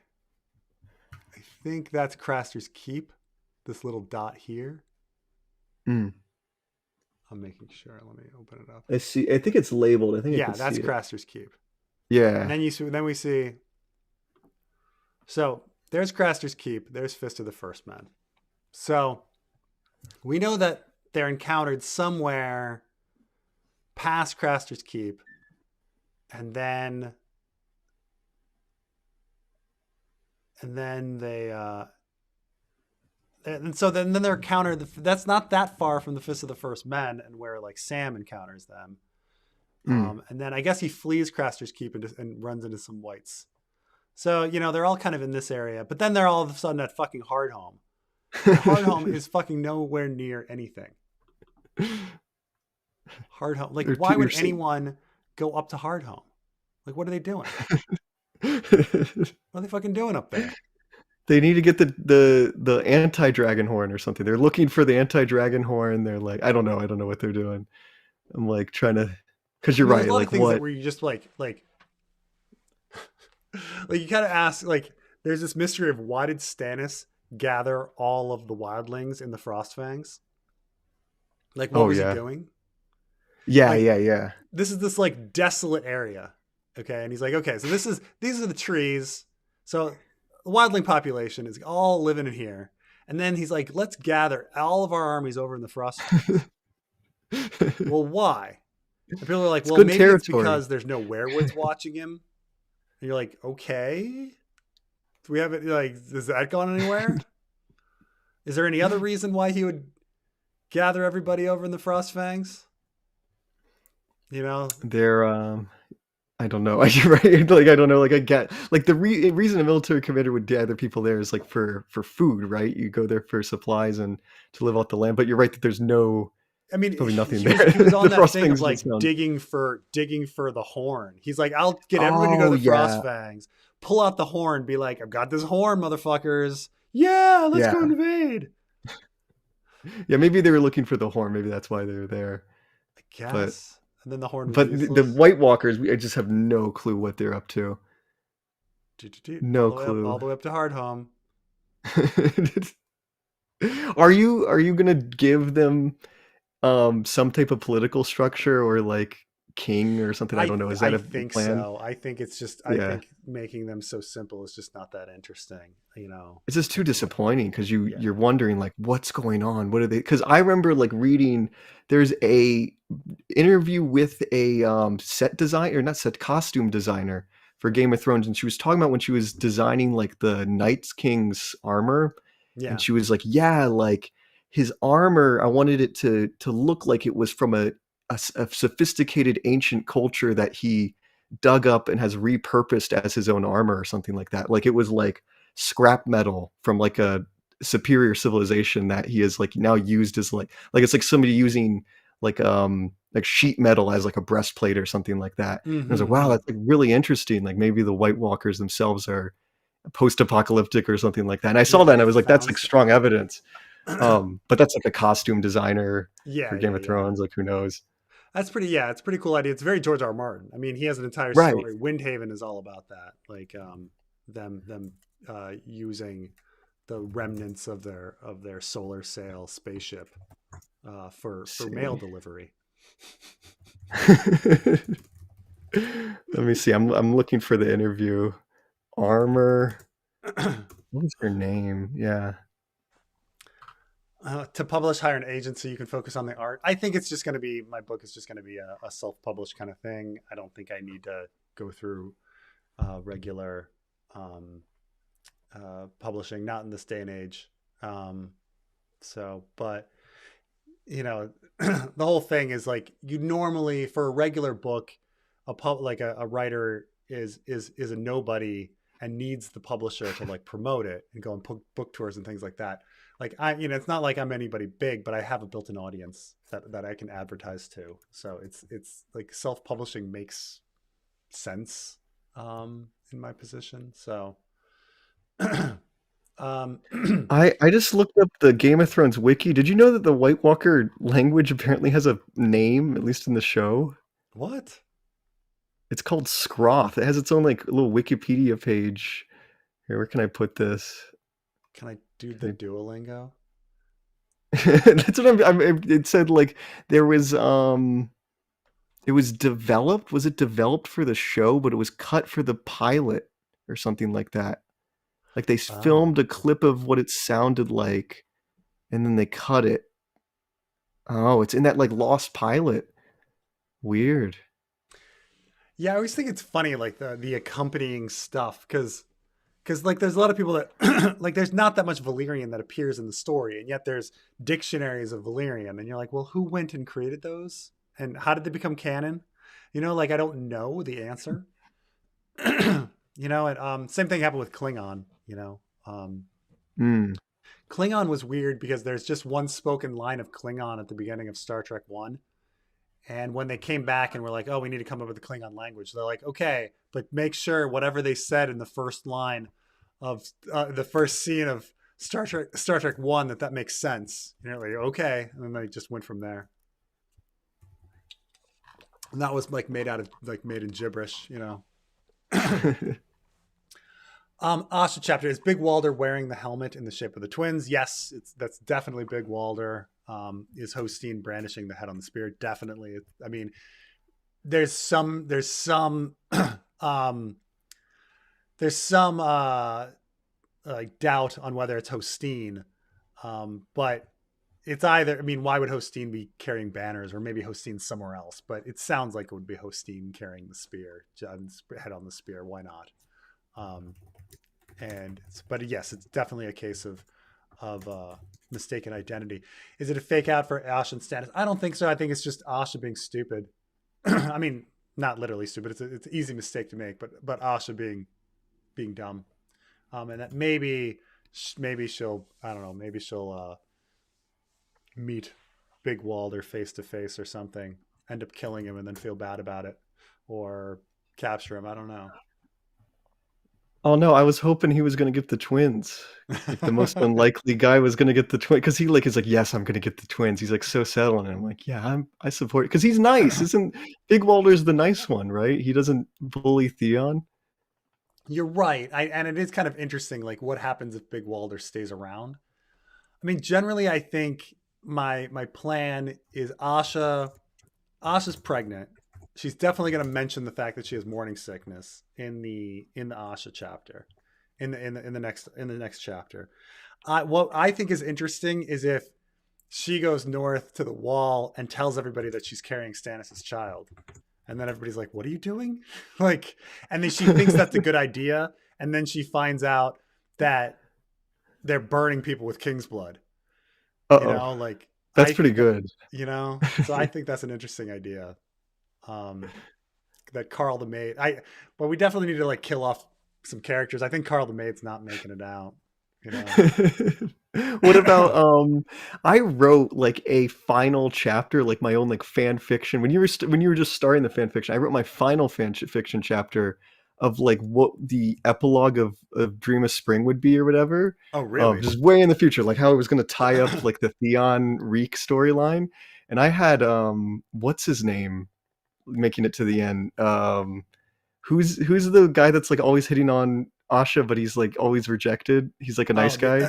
I think that's Craster's Keep. This little dot here. hmm. I'm making sure. Let me open it up. I see. I think it's labeled. I think I can Yeah, see that's it. Craster's Keep. And Yeah. then then we see. So there's Craster's Keep. There's Fist of the First Men. So we know that they're encountered somewhere past Craster's Keep, and then they and so then they're encountered. That's not that far from the Fist of the First Men, and where like Sam encounters them. Mm. And then I guess he flees Craster's Keep and runs into some whites. So, you know, they're all kind of in this area, but then they're all of a sudden at fucking Hardhome. And Hardhome is fucking nowhere near anything. Hardhome. Like, why would anyone go up to Hardhome? Like, what are they doing? What are they fucking doing up there? They need to get the anti-dragon horn or something. They're looking for the anti-dragon horn. They're like, I don't know what they're doing. I'm like trying to, because you're right. There's a lot Like of things what? that where you just like you kind of ask, like, there's this mystery of why did Stannis gather all of the wildlings in the Frostfangs? Like, what Oh was he yeah, doing? yeah, Like, yeah, yeah. this is this like desolate area. Okay. And he's like, okay, so these are the trees. So the wildling population is all living in here. And then he's like, let's gather all of our armies over in the Frostfangs. Well, why? And people are like, It's well, good maybe it's territory. because there's no werewolves watching him. And you're like, okay. Do we have it? Like, is that gone anywhere? Is there any other reason why he would gather everybody over in the Frostfangs? You know? They're I don't know. You're right. Like I don't know. Like I get like the reason a military commander would gather people there is like for food, right? You go there for supplies and to live off the land. But you're right that there's I mean, probably nothing he there. was on The that frost thing of things just like sound. digging for the horn. He's like, I'll get everybody to go Oh to the yeah, Frostfangs, pull out the horn, be like, I've got this horn, motherfuckers. Yeah, let's go yeah, invade. yeah. Maybe they were looking for the horn. Maybe that's why they were there. I But guess. And then the horn was but the useless. White Walkers, I just have no clue what they're up to. All No the way up, all clue. the way up to Hardhome. Are you gonna give them some type of political structure or like king or something? I don't know. Is that I a think plan? so. I think it's just I Yeah. think making them so simple is just not that interesting. You know. It's just too disappointing because Yeah. you're wondering like what's going on? What are they? Because I remember like reading there's a interview with a set design or not set costume designer for Game of Thrones, and she was talking about when she was designing like the Night's King's armor, and Yeah. she was like, yeah, like his armor, I wanted it to look like it was from a sophisticated ancient culture that he dug up and has repurposed as his own armor or something like that. Like it was like scrap metal from like a superior civilization that he has like now used as like it's like somebody using like sheet metal as like a breastplate or something like that. And I was like, wow, Mm-hmm. that's like really interesting. Like maybe the White Walkers themselves are post-apocalyptic or something like that. And I saw Yeah, that and they I was like, that's found like strong something. evidence. But that's like a costume designer Yeah, for Game yeah, of yeah. Thrones. Like who knows? That's pretty. Yeah, it's a pretty cool idea. It's very George R. R. Martin. I mean, he has an entire Right. story. Windhaven is all about that. Like them using the remnants of their solar sail spaceship for Let's mail see. delivery. Let me see. I'm looking for the interview. Armor. What is her name? Yeah. To publish, hire an agency. You can focus on the art. I think it's just going to be my book is just going to be a self-published kind of thing. I don't think I need to go through regular publishing. Not in this day and age. So, but the whole thing is like you normally for a regular book, a writer is a nobody and needs the publisher to like promote it and go on book tours and things like that. Like it's not like I'm anybody big, but I have a built-in audience that I can advertise to. So it's like self-publishing makes sense in my position. So um I just looked up the Game of Thrones wiki. Did you know that the White Walker language apparently has a name, at least in the show? what? It's called Scroth. It has its own like little Wikipedia page. Here, where can I put this? Can I do the Duolingo? That's what it said like there was it was developed. Was it developed for the show, but it was cut for the pilot or something like that? Like they filmed a clip of what it sounded like, and then they cut it. Oh, it's in that like lost pilot. Weird. Yeah, I always think it's funny, like the accompanying stuff, because like there's a lot of people that like there's not that much Valyrian that appears in the story, and yet there's dictionaries of Valyrian, and you're like, well, who went and created those, and how did they become canon? Like I don't know the answer. And same thing happened with Klingon. Klingon was weird because there's just one spoken line of Klingon at the beginning of Star Trek One. And when they came back and were like, oh, we need to come up with a Klingon language, they're like, okay, but make sure whatever they said in the first line of the first scene of Star Trek One, that makes sense. And you're like, okay. And then they just went from there. And that was like made in gibberish. Asha chapter, is Big Walder wearing the helmet in the shape of the twins? Yes, that's definitely Big Walder. Is Hostin brandishing the head on the spear? Definitely. I mean, there's some like doubt on whether it's Hostin, but it's either. I mean, why would Hostin be carrying banners, or maybe Hostin's somewhere else? But it sounds like it would be Hostin carrying the spear, head on the spear. Why not? But yes, it's definitely a case of mistaken identity. Is it a fake out for Asha and Stannis? I don't think so. I think it's just Asha being stupid. I mean, not literally stupid. It's an easy mistake to make, but Asha being dumb, and that maybe she'll, I don't know, maybe she'll meet Big Walder face to face or something, end up killing him and then feel bad about it, or capture him. I don't know. Oh no, I was hoping he was going to get the twins. Like the most unlikely guy was going to get the twins, because he like is like, yes, I'm going to get the twins. He's like so settled, and I'm like, yeah, I support, because he's nice. Isn't Big Walder's the nice one, right? He doesn't bully Theon. You're right. And it is kind of interesting, like what happens if Big Walder stays around. I mean, generally, I think my plan is Asha's pregnant. She's definitely going to mention the fact that she has morning sickness in the Asha chapter, in the next chapter. What I think is interesting is if she goes north to the Wall and tells everybody that she's carrying Stannis' child, and then everybody's like, "What are you doing?" Like, and then she thinks that's a good idea, and then she finds out that they're burning people with king's blood. Like that's pretty good. So I think that's an interesting idea. That Carl the Maid, but we definitely need to like kill off some characters. I think Carl the Maid's not making it out. What about I wrote like a final chapter, like my own like fan fiction. When you were just starting the fan fiction, I wrote my final fan fiction chapter of like what the epilogue of Dream of Spring would be or whatever. Oh, really? Just way in the future, like how it was going to tie up like the Theon Reek storyline. And I had what's his name making it to the end. Who's the guy that's like always hitting on Asha, but he's like always rejected? He's like a nice guy.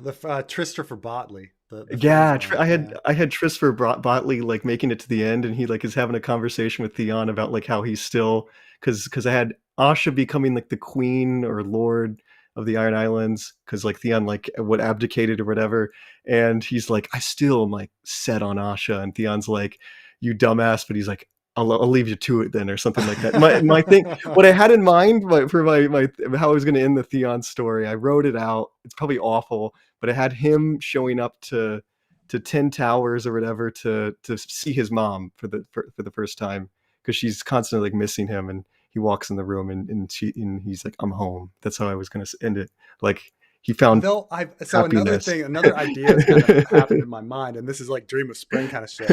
The Tristopher Botley. I had Tristopher Botley like making it to the end, and he like is having a conversation with Theon about like how he's still, because I had Asha becoming like the queen or lord of the Iron Islands, because like Theon like what abdicated or whatever, and he's like, I still am like set on Asha, and Theon's like, you dumbass, but he's like, I'll leave you to it then, or something like that. My thing, what I had in mind for my how I was going to end the Theon story, I wrote it out. It's probably awful, but I had him showing up to 10 Towers or whatever to see his mom for the first time, because she's constantly like missing him, and he walks in the room and he's like, I'm home. That's how I was going to end it. Like, he found happiness. Another idea has kind of happened in my mind, and this is like Dream of Spring kind of shit.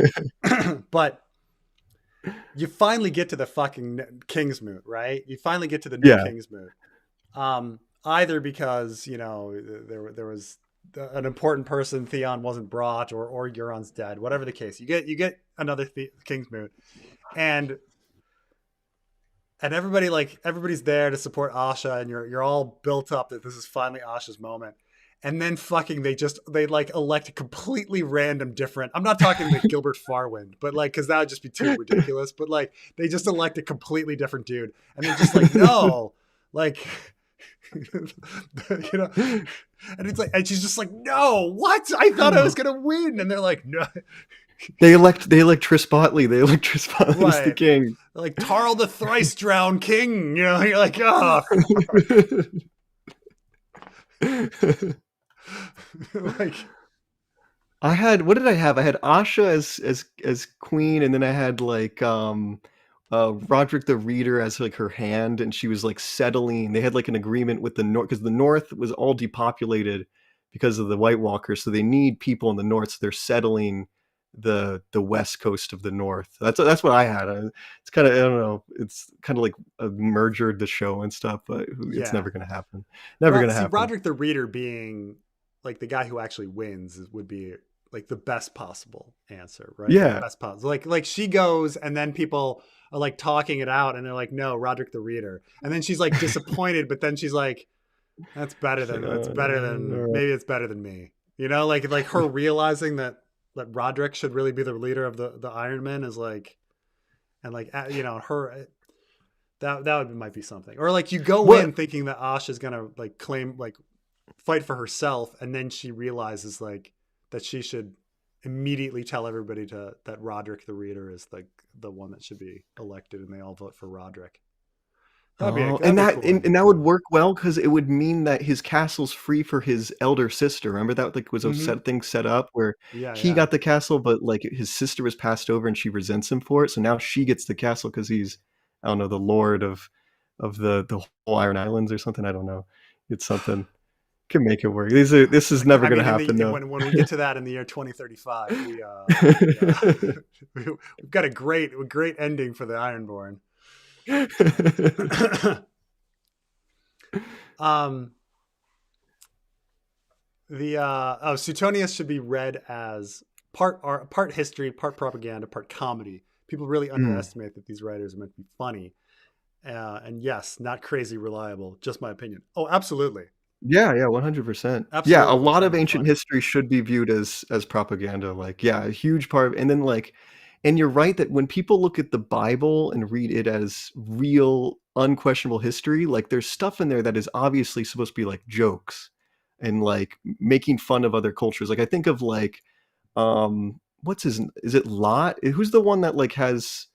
But you finally get to the fucking Kingsmoot, right? You finally get to the new Kingsmoot. Either because, you know, there was an important person, Theon wasn't brought, or Euron's dead, whatever the case. You get another Kingsmoot, and everybody's there to support Asha, and you're all built up that this is finally Asha's moment. And then fucking they like elect a completely random different. I'm not talking like Gilbert Farwind, but like, because that would just be too ridiculous. But like, they just elect a completely different dude, and they're just like, no, like, you know. And it's like, and she's just like, no, what? I thought I was gonna win, and they're like, no. They elect Tris Botley. They elect Tris Botley as the king. They're like, Tarl the thrice drowned king. You know, you're like, oh. Like, I had, what did I have? I had Asha as queen, and then I had like Roderick the Reader as like her hand, and she was like settling. They had like an agreement with the North, because the North was all depopulated because of the White Walkers, so they need people in the North, so they're settling the west coast of the North. That's what I had. It's kind of, I don't know, it's kind of like a merger the show and stuff, but it's never going to happen. Never happen. Roderick the Reader being like the guy who actually wins would be like the best possible answer, right? Yeah. The best possible. Like she goes, and then people are like talking it out, and they're like, no, Roderick the Reader. And then she's like disappointed, but then she's like, maybe it's better than me. You know, like her realizing that Roderick should really be the leader of the Iron Men is like, and like, you know, her, that might be something. Or like you go in thinking that Asha's gonna like claim, like fight for herself, and then she realizes like that she should immediately tell everybody that Roderick the Reader is like the one that should be elected, and they all vote for Roderick. That would work well, because it would mean that his castle's free for his elder sister. Remember that like was a thing set up where he got the castle, but like his sister was passed over and she resents him for it. So now she gets the castle because he's, I don't know, the lord of the whole Iron Islands or something. I don't know. It's something. Can make it work. This is never going to happen. When we get to that in the year 2035, we've got a great ending for the Ironborn. Suetonius should be read as part history, part propaganda, part comedy. People really underestimate that these writers are meant to be funny, and yes, not crazy reliable. Just my opinion. Oh, absolutely. Yeah, 100%. Yeah, a lot of ancient history should be viewed as propaganda. Like, yeah, a huge part. And then like, and you're right that when people look at the Bible and read it as real, unquestionable history, like there's stuff in there that is obviously supposed to be like jokes and like making fun of other cultures. Like I think of like, is it Lot? Who's the one that like has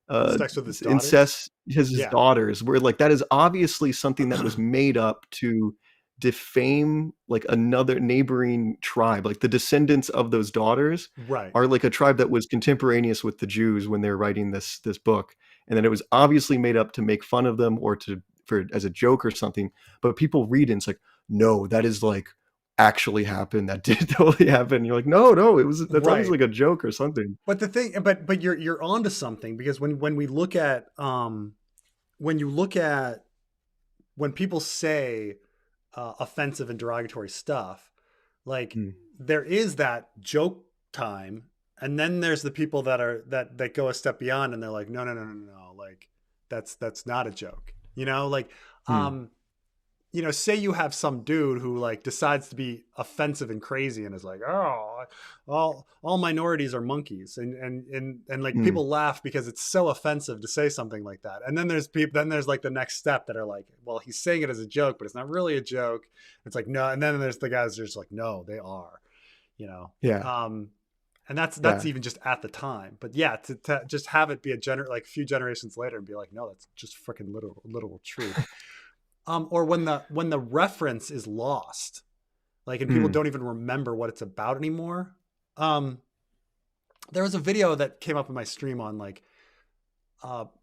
incest, his daughters, where like that is obviously something that was made up to defame like another neighboring tribe. Like the descendants of those daughters are like a tribe that was contemporaneous with the Jews when they're writing this book, and then it was obviously made up to make fun of them or for as a joke or something. But people read it and it's like, no, that is like actually happened. That did totally happen. You're like, no, that's always like a joke or something. But the thing, but you're onto something, because when we look at when people say offensive and derogatory stuff, like there is that joke time, and then there's the people that go a step beyond, and they're like, no, like that's not a joke, you know, like you know, say you have some dude who like decides to be offensive and crazy and is like, oh, all minorities are monkeys, and like people laugh because it's so offensive to say something like that. And then there's like the next step that are like, well, he's saying it as a joke, but it's not really a joke. It's like, no. And then there's the guys who are just like, no, they are, you know? Yeah. And that's Yeah. even just at the time. But yeah, to just have it be like a few generations later and be like, no, that's just freaking literal truth. Or when the reference is lost, like, and people don't even remember what it's about anymore. There was a video that came up in my stream on like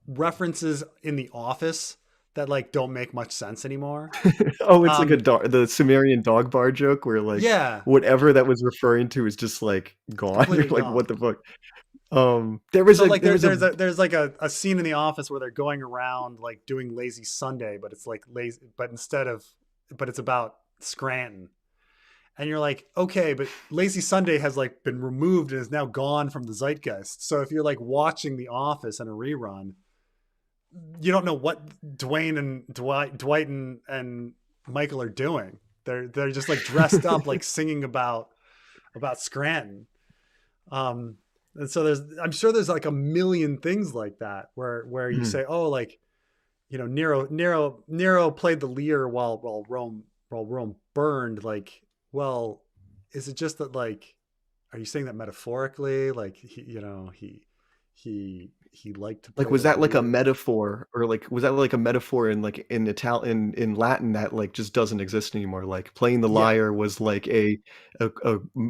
references in The Office that like don't make much sense anymore. Oh, it's like the Sumerian dog bar joke where like yeah, whatever that was referring to is just like gone. completely Like gone. what the fuck? There's like a scene in The Office where they're going around like doing Lazy Sunday, but it's like lazy, but it's about Scranton. And you're like, okay, but Lazy Sunday has like been removed and is now gone from the zeitgeist. So if you're like watching The Office in a rerun, you don't know what Dwight and Michael are doing. They're just like dressed up, like singing about Scranton. And so I'm sure there's like a million things like that where you say, oh, like, you know, Nero played the lyre while Rome burned. Like, well, is it just that, like, are you saying that metaphorically? Like, he liked to play, like, was that like lyre? a metaphor, or like was that like a metaphor in like in in Latin that like just doesn't exist anymore? Like playing the lyre was like a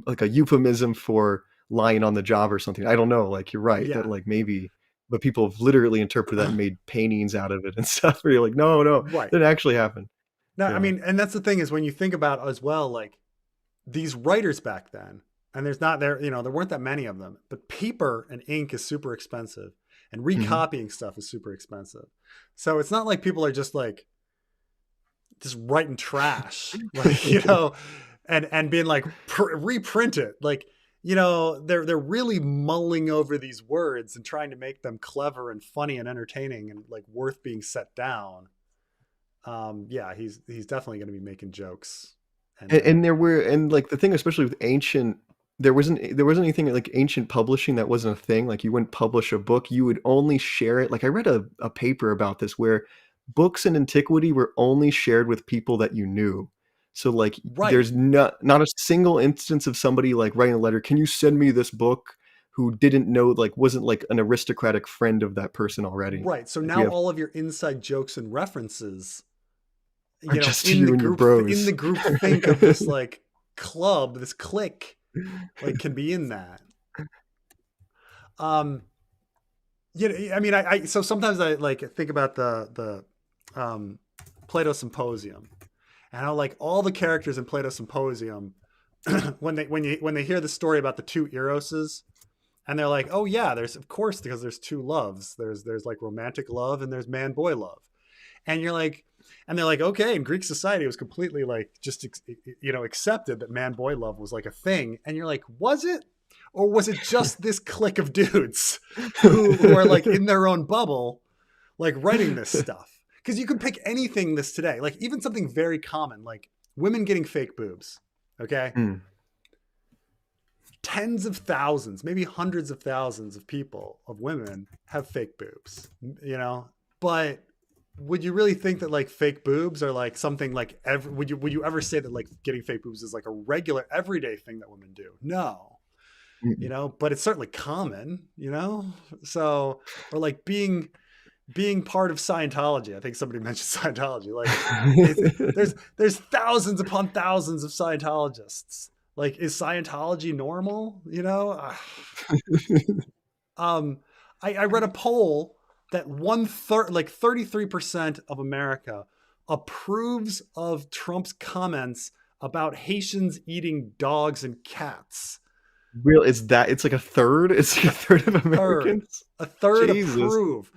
like a euphemism for lying on the job or something. I don't know. Like, you're right that like maybe, but people have literally interpreted that and made paintings out of it and stuff. Where you're like, no, Right. that actually happened. No, Yeah. I mean, and that's the thing is when you think about as well, like these writers back then, and there weren't that many of them, but paper and ink is super expensive, and recopying stuff is super expensive. So it's not like people are just like just writing trash, like, you know, and being like reprint it. Like, you know, they're really mulling over these words and trying to make them clever and funny and entertaining and like worth being set down. Yeah, he's definitely going to be making jokes. And there were, and like the thing, especially with ancient, there wasn't anything like ancient publishing that wasn't a thing. Like you wouldn't publish a book, you would only share it. Like I read a paper about this where books in antiquity were only shared with people that you knew. So like there's not a single instance of somebody like writing a letter, can you send me this book, who didn't know, like wasn't like an aristocratic friend of that person already. Right. So like now all of your inside jokes and references, you know, just in the group think of this like club, this clique, like can be in that. You know, I mean, I so sometimes I like think about the Plato Symposium, and how like all the characters in Plato Symposium, when they hear the story about the two Eroses, and they're like, oh yeah, there's, of course, because there's two loves. There's like romantic love and there's man boy love, and you're like. And they're like, okay, in Greek society, it was completely like just, you know, accepted that man boy love was like a thing. And you're like, was it? Or was it just this clique of dudes who are like in their own bubble, like writing this stuff? Because you could pick anything this today, like even something very common, like women getting fake boobs. Okay. Tens of thousands, maybe hundreds of thousands of people, of women have fake boobs, you know, but would you really think that like fake boobs are like something like would you ever say that like getting fake boobs is like a regular everyday thing that women do? No. You know, but it's certainly common, you know? So, or like being part of Scientology. I think somebody mentioned Scientology. Like there's thousands upon thousands of Scientologists. Like, is Scientology normal? You know? I read a poll that 33% of America approves of Trump's comments about Haitians eating dogs and cats. Real, it's like a third. It's like a third of Americans. A third approve.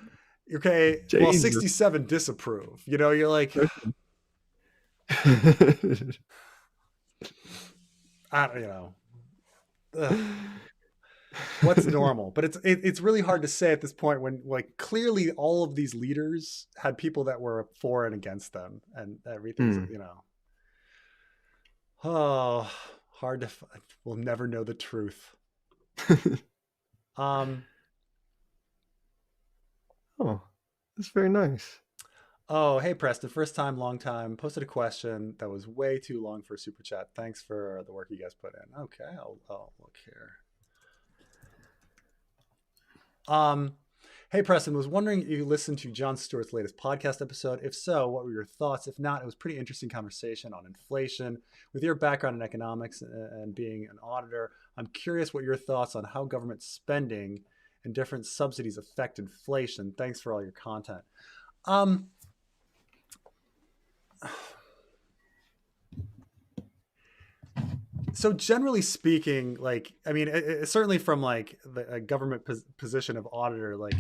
Okay, Jesus. well, 67 disapprove. You know, you're like, I don't, you know. What's normal? But it's really hard to say at this point when like clearly all of these leaders had people that were for and against them, and everything's you know, oh, hard to. We'll never know the truth. Oh, that's very nice. Oh, hey Preston, first time, long time. Posted a question that was way too long for a super chat. Thanks for the work you guys put in. Okay, I'll look here. Hey, Preston, was wondering if you listened to Jon Stewart's latest podcast episode. If so, what were your thoughts? If not, it was a pretty interesting conversation on inflation. With your background in economics and being an auditor, I'm curious what your thoughts on how government spending and different subsidies affect inflation. Thanks for all your content. Um, so generally speaking, like, I mean, certainly from like the government position of auditor, like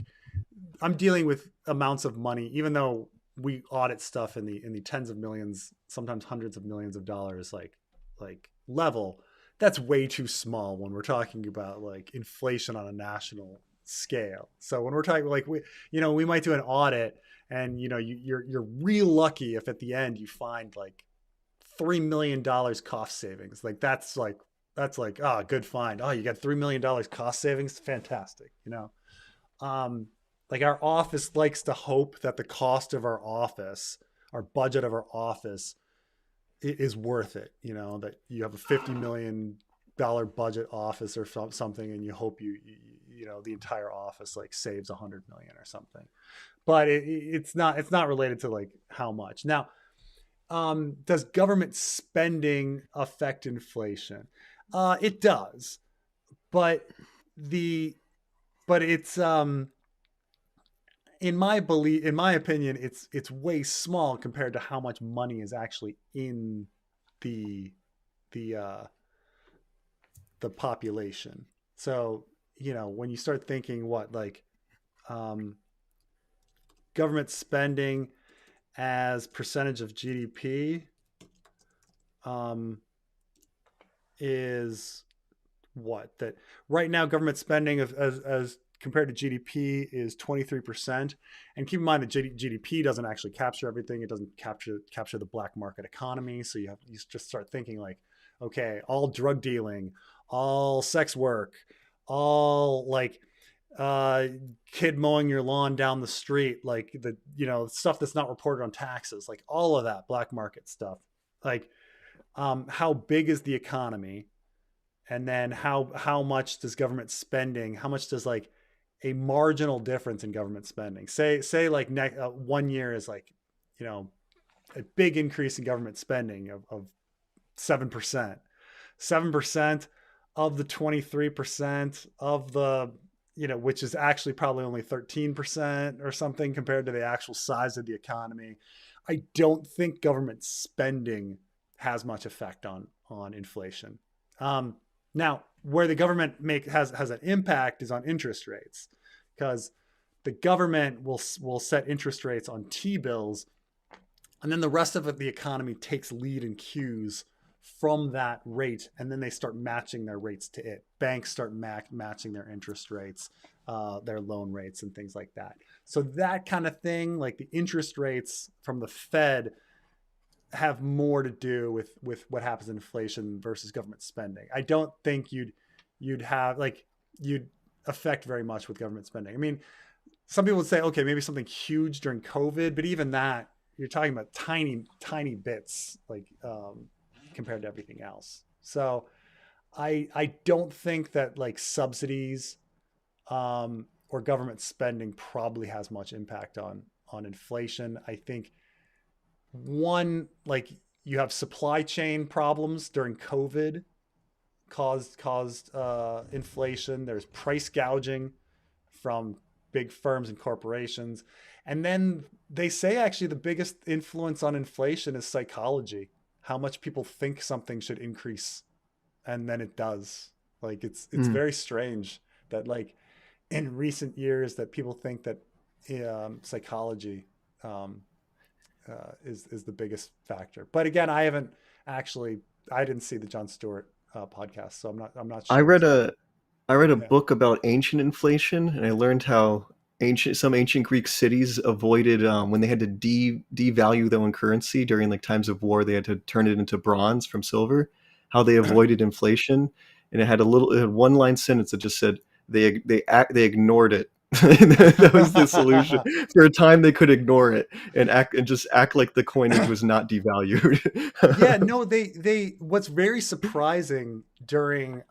I'm dealing with amounts of money, even though we audit stuff in the tens of millions, sometimes hundreds of millions of dollars, like level. That's way too small when we're talking about like inflation on a national scale. So when we're talking like we might do an audit, and you're real lucky if at the end you find like $3 million cost savings. That's like good find. Oh, you got $3 million cost savings, fantastic. Um, like our office likes to hope that the cost of our office, our budget of our office, is worth it. That you have a $50 million budget office or something, and you hope the entire office like saves 100 million or something. But it's not related to like how much. Now, does government spending affect inflation? It does, but the but it's in my opinion, it's way small compared to how much money is actually in the the uh, the population. So when you start thinking what like um, government spending as percentage of GDP um, is what that right now government spending as compared to GDP is 23%. And keep in mind that GDP doesn't actually capture everything. It doesn't capture the black market economy. So you just start thinking like, okay, all drug dealing, all sex work, all like kid mowing your lawn down the street, like the stuff that's not reported on taxes, like all of that black market stuff. Like how big is the economy, and then how much does government spending, how much does like a marginal difference in government spending, say like 1 year is like a big increase in government spending of 7%. 7% of the 23% of the which is actually probably only 13% or something compared to the actual size of the economy. I don't think government spending has much effect on inflation. Now, where the government has an impact is on interest rates, because the government will set interest rates on T-bills, and then the rest of the economy takes lead and cues from that rate, and then they start matching their rates to it. Banks start matching their interest rates, their loan rates, and things like that. So that kind of thing, like the interest rates from the Fed, have more to do with what happens in inflation versus government spending. I don't think you'd affect very much with government spending. I mean, some people would say, okay, maybe something huge during COVID, but even that, you're talking about tiny bits, like compared to everything else. So I don't think that like subsidies or government spending probably has much impact on inflation. I think like you have supply chain problems during COVID caused inflation. There's price gouging from big firms and corporations. And then they say actually the biggest influence on inflation is psychology, how much people think something should increase, and then it does. Like it's very strange that like in recent years that people think that psychology is the biggest factor. But again, I didn't see the Jon Stewart podcast, so I'm not I sure. read a Yeah. book about ancient inflation, and I learned how some ancient Greek cities avoided when they had to devalue their own currency during like times of war. They had to turn it into bronze from silver. How they avoided inflation, and it had one line sentence that just said they ignored it. That was the solution. For a time, they could ignore it and just act like the coinage was not devalued. Yeah, no, they what's very surprising during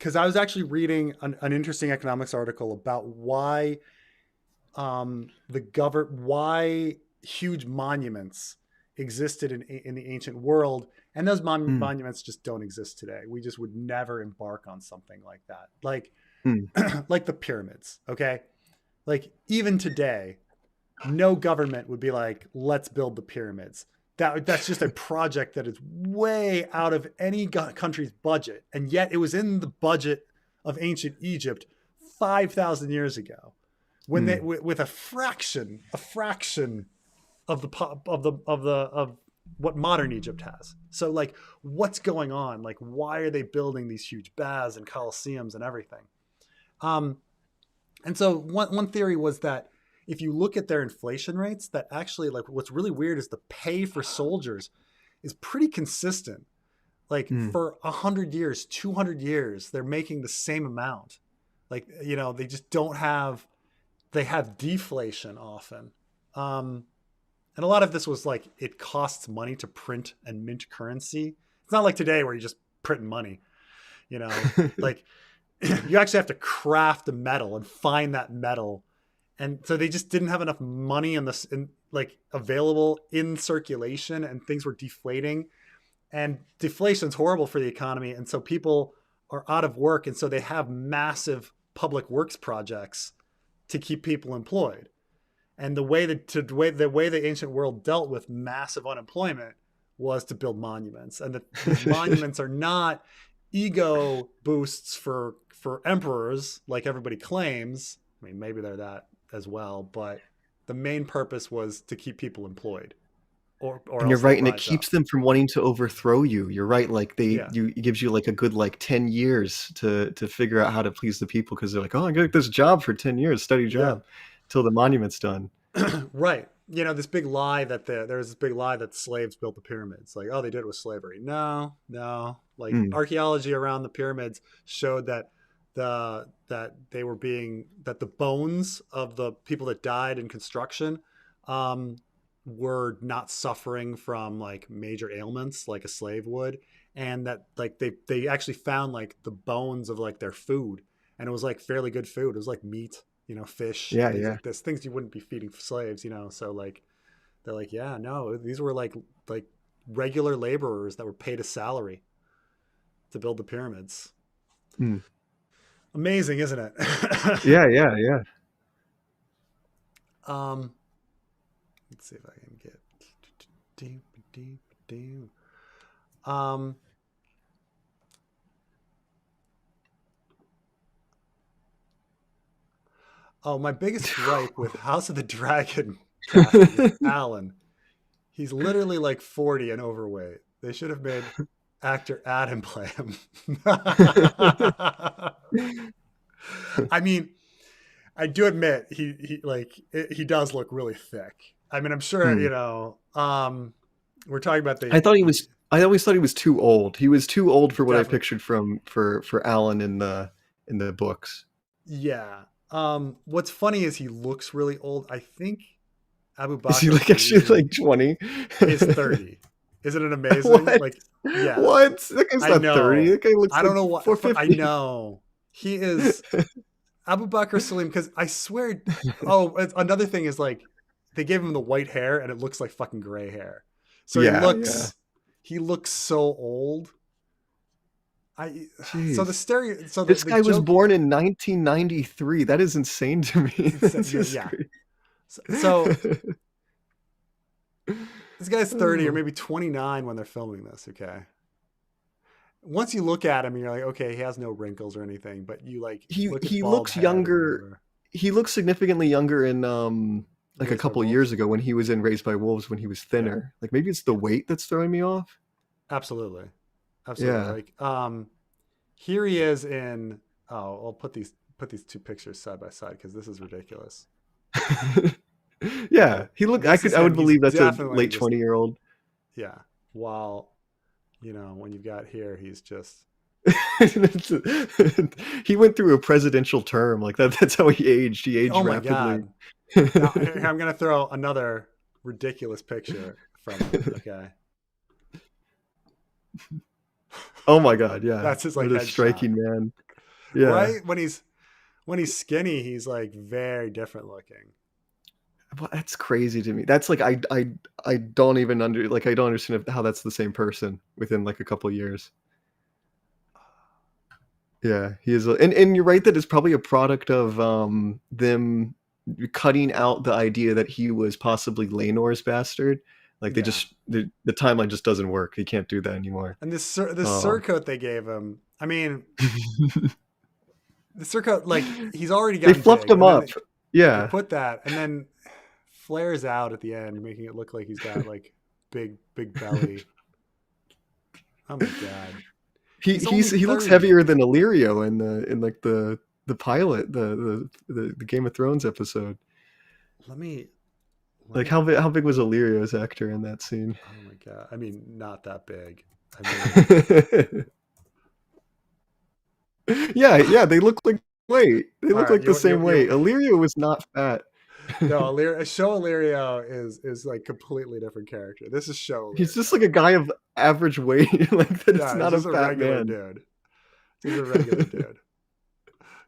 because I was actually reading an interesting economics article about why why huge monuments existed in the ancient world, and those monuments just don't exist today. We just would never embark on something like that, like like the pyramids. Okay, like even today, no government would be like, let's build the pyramids. That's just a project that is way out of any country's budget, and yet it was in the budget of ancient Egypt 5,000 years ago, when they with a fraction of what modern Egypt has. So like, what's going on? Like, why are they building these huge baths and coliseums and everything? And so one theory was that if you look at their inflation rates, that actually, like, what's really weird is the pay for soldiers is pretty consistent. Like for 100 years, 200 years, they're making the same amount. Like, you know, they just don't have, they have deflation often. And a lot of this was like, it costs money to print and mint currency. It's not like today where you just print money, you know, like you actually have to craft a metal and find that metal. And so they just didn't have enough money like available in circulation, and things were deflating, and deflation is horrible for the economy. And so people are out of work. And so they have massive public works projects to keep people employed. And the way the ancient world dealt with massive unemployment was to build monuments. And the monuments are not ego boosts for emperors like everybody claims. I mean, maybe they're that as well, but the main purpose was to keep people employed. And you're right, and it keeps them from wanting to overthrow you. You're right, like it gives you like a good like 10 years to figure out how to please the people, because they're like, oh, I got this job for 10 years, steady job, till the monument's done. Right. You know, this big lie that there's this big lie that slaves built the pyramids. Like, oh, they did it with slavery. No. Like archaeology around the pyramids showed that the bones of the people that died in construction were not suffering from like major ailments like a slave would, and that like they actually found like the bones of like their food, and it was like fairly good food. It was like meat, you know, fish, like this, things you wouldn't be feeding slaves, you know. So like they're like, yeah, no, these were like regular laborers that were paid a salary to build the pyramids. Amazing, isn't it? Yeah. Let's see if I can get my biggest gripe with House of the Dragon casting is Alan. He's literally like 40 and overweight. They should have made actor Adam play him. I mean, I do admit he does look really thick. I mean, I'm sure, you know, we're talking about I always thought he was too old. He was too old for what I pictured for Alan in the books. Yeah. What's funny is he looks really old. I think Abu Bakr is he like actually like 20? Is 30. Isn't it amazing? What? Like, yeah. What? That guy's not 30. That guy looks I don't know what 450. I know. He is Abu Bakr Salim, because I swear. Oh, another thing is like they gave him the white hair and it looks like fucking gray hair. So he looks so old. This guy was born in 1993. That is insane to me. Yeah. So this guy's 30 or maybe 29 when they're filming this. Okay. Once you look at him, you're like, okay, he has no wrinkles or anything, but you like he looks younger. He looks significantly younger in like a couple years ago when he was in Raised by Wolves, when he was thinner. Yeah. Like maybe it's the weight that's throwing me off. Absolutely. Yeah. Like here he is in I'll put these two pictures side by side because this is ridiculous. Yeah. He looked I would believe that's a late 20-year-old. Yeah. While you know, when you've got here, he's just he went through a presidential term. Like that's how he aged. He aged rapidly. God. Now, I'm gonna throw another ridiculous picture from him. Okay. Oh my God! Yeah, that's his like a striking man. Yeah. Right? When he's skinny, he's like very different looking. Well, that's crazy to me. That's like I don't even I don't understand how that's the same person within like a couple years. Yeah, he is, and you're right that it's probably a product of them cutting out the idea that he was possibly Laenor's bastard. Like they Yeah. just the timeline just doesn't work. He can't do that anymore. And this surcoat they gave him. I mean, the surcoat, like he's already They gotten fluffed big, him and then up. they Yeah. put that, and then flares out at the end, making it look like he's got like big belly. Oh my god. He looks heavier than Illyrio in like the pilot, the Game of Thrones episode. Let me Like how big was Illyrio's actor in that scene? Oh my god. I mean, not that big. I mean, yeah, they look like weight. They look right, like the same weight. Illyrio was not fat. No, Show Illyrio is like completely different character. This is Show Illyrio. He's just like a guy of average weight. Like that's not a fat man. Dude. He's a regular dude.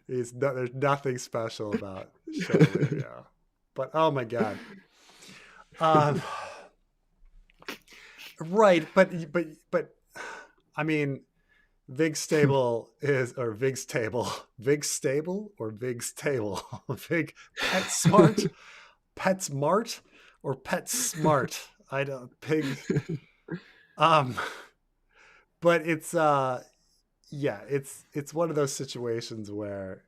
There's nothing special about Show Illyrio. But oh my god. Right, but I mean, Vig's table Vig Pet Smart or Pet Smart. I don't pig. But it's it's one of those situations where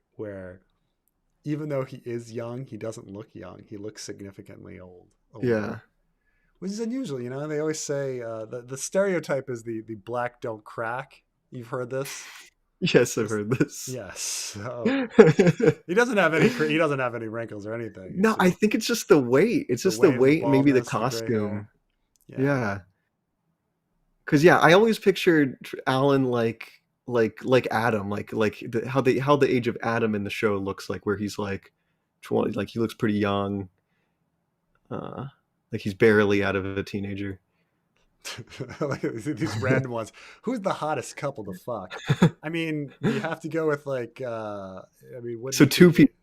even though he is young, he doesn't look young. He looks significantly old. Yeah. Which is unusual, you know. They always say the stereotype is the black don't crack. You've heard this? Yes, I've heard this. Yes. So, he doesn't have any wrinkles or anything. No, I think it's just the weight. It's just the weight and maybe the costume. Yeah. Because I always pictured Alan like Adam, how the age of Adam in the show looks like, where he's like 20, like he looks pretty young. Like he's barely out of a teenager. Like these random ones. Who's the hottest couple to fuck? I mean, you have to go with like so two people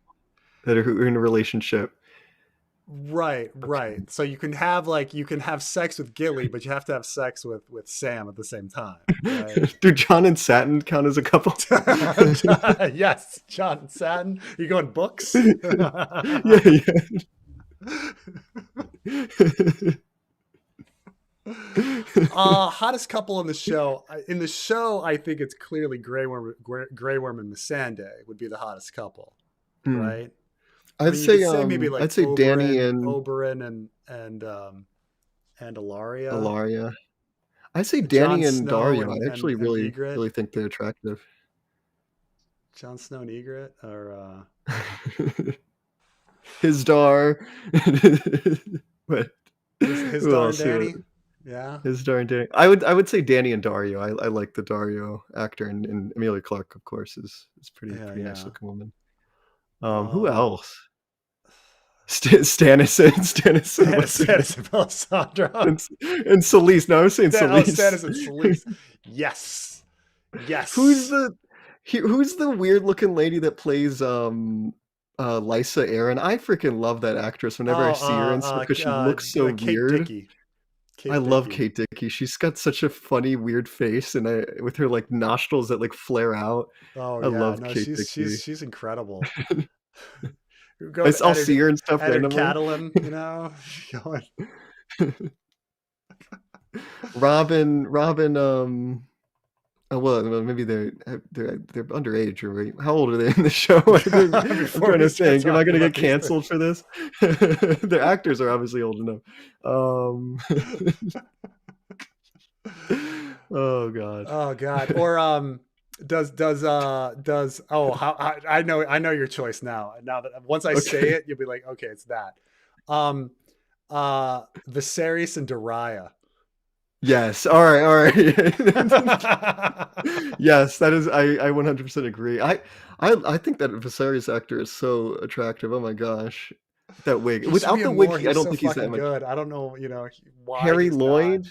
that are in a relationship. Right. So you can have sex with Gilly, but you have to have sex with Sam at the same time. Right? Do John and Satin count as a couple? Yes, John and Satin. You going books? Yeah. Hottest couple in the show. I think it's clearly Grey Worm and Missandei would be the hottest couple, right? I'd say maybe like I'd say Oberyn, Danny and Oberyn and Ellaria. Ellaria. I'd say Danny and Dario. I actually really think they're attractive. Jon Snow and Ygritte, or his Dar. But his Dar and Danny. Yeah, his Dar and Danny. I would say Danny and Dario. I like the Dario actor, and Emilia Clarke, of course, is pretty nice looking woman. Who else? Stannis and Melisandre and Selyse. No, I was saying Selyse. Stannis and Selyse. Yes. Who's the weird looking lady that plays Lysa Arryn? I freaking love that actress whenever I see her and stuff, because she looks so weird. I love Kate Dickie. She's got such a funny, weird face, and with her like nostrils that like flare out. I love Kate Dickie. She's incredible. I'll see her and stuff randomly. Catelyn, you know. Robin. Oh well, maybe they're underage, or how old are they in the show? I'm trying to think. Am I going to get canceled for this? Their actors are obviously old enough. Oh god. Or I know your choice now. Now that once I say it, you'll be like, okay, it's that. Viserys and Daria. Yes. All right. Yes, that is. I 100% agree. I think that Viserys actor is so attractive. Oh my gosh, that wig. Without the wig, I don't think he's that much good. I don't know. You know why. Harry Lloyd.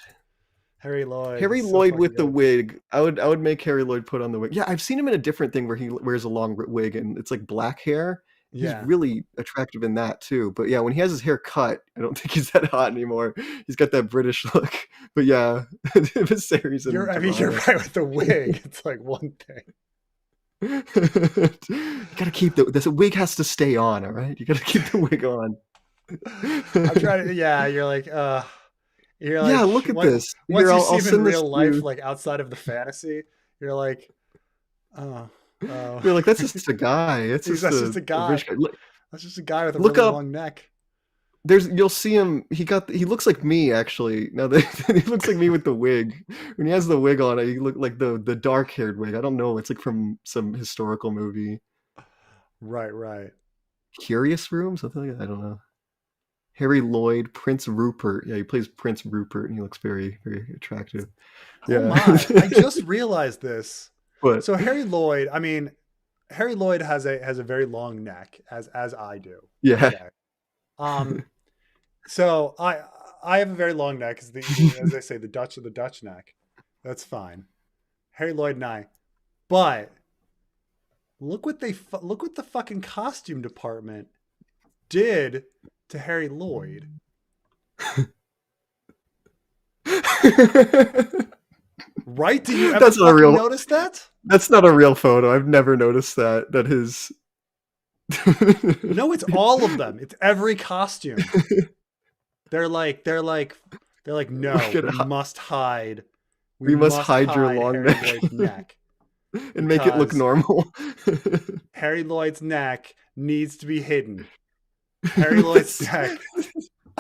Harry Lloyd, Harry he's so Lloyd fucking with the good. wig. I would make Harry Lloyd put on the wig. Yeah, I've seen him in a different thing where he wears a long wig and it's like black hair. He's Yeah. really attractive in that too. But yeah, when he has his hair cut, I don't think he's that hot anymore. He's got that British look. But yeah, Viserys and You're Javon. right with the wig. It's like one thing. You gotta keep the wig has to stay on, all right? You gotta keep the wig on. I'm trying to. Yeah, you're like. You're Yeah, like look at this. once Here, you I'll see him in send this real to you. life, like outside of the fantasy, you're like, oh, You're like, that's just a guy. It's that's just just a a guy. rich guy. That's just a guy with a Look really up. long neck. You'll see him. He looks like me actually. Now that he looks like me with the wig. When he has the wig on, he look like the dark haired wig. I don't know. It's like from some historical movie. Right. Curious Room, something like that. I don't know. Harry Lloyd, Prince Rupert. Yeah, he plays Prince Rupert, and he looks very, very attractive. Oh Yeah. my! I just realized this. What? So Harry Lloyd. I mean, Harry Lloyd has a very long neck, as I do. Yeah. Okay. So I have a very long neck, as they say, the Dutch neck. That's fine. Harry Lloyd and I, but look what the fucking costume department did to Harry Lloyd. Right? Do you ever notice that? That's not a real photo. I've never noticed that. That his. No, it's all of them. It's every costume. They're like, no, we must hide. We must hide your long Harry Lloyd's neck. And make it look normal. Harry Lloyd's neck needs to be hidden. Harry Lloyd's neck.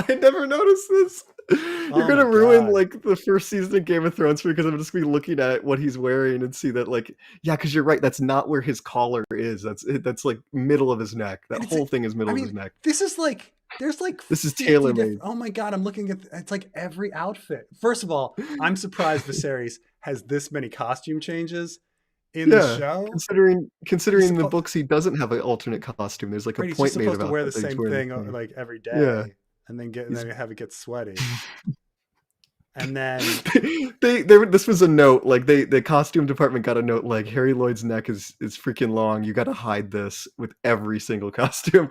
I never noticed this. You're gonna ruin like the first season of Game of Thrones because I'm just gonna be looking at what he's wearing and see that like because you're right, that's not where his collar is. That's like middle of his neck. That whole thing is middle of his neck. This is like this is tailor-made. Oh my god, I'm looking at it's like every outfit. First of all, I'm surprised Viserys has this many costume changes in the show. Considering the books, he doesn't have an alternate costume. There's like a point made about. He's supposed to wear the same thing like every day. Yeah. And then have it get sweaty. And then this was a note, like the costume department got a note like Harry Lloyd's neck is freaking long. You got to hide this with every single costume.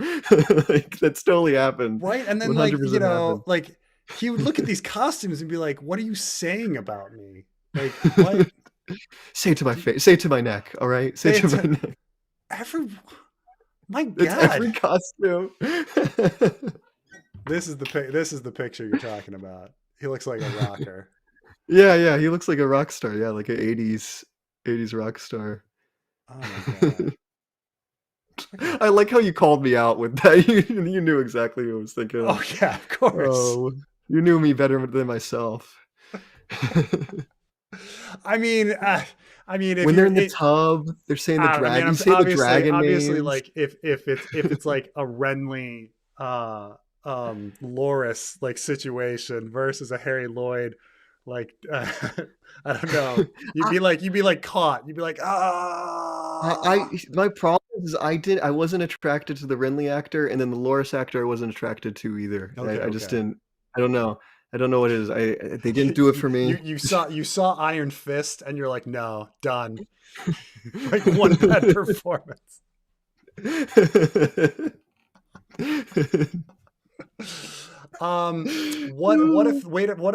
Like that's totally happened. Right. And then like, happened. Like he would look at these costumes and be like, what are you saying about me? Like what? Say it to my face. Say it to my neck. All right. Say it to my neck. My God. It's every costume. This is the picture you're talking about. He looks like a rocker. Yeah, he looks like a rock star. Yeah, like an 80s rock star. Oh my God. I like how you called me out with that. You knew exactly what I was thinking. Oh yeah, of course. Oh, you knew me better than myself. I mean, when they're in the tub, they're saying the dragon. You say the dragon obviously, names. like if it's like a Renly, Loras like situation versus a Harry Lloyd, like I don't know. You'd be like caught. You'd be like, my problem is I wasn't attracted to the Renly actor, and then the Loras actor I wasn't attracted to either. I just didn't. I don't know what it is. They didn't do it for me. You saw Iron Fist, and you're like, no, done. Like one bad performance. What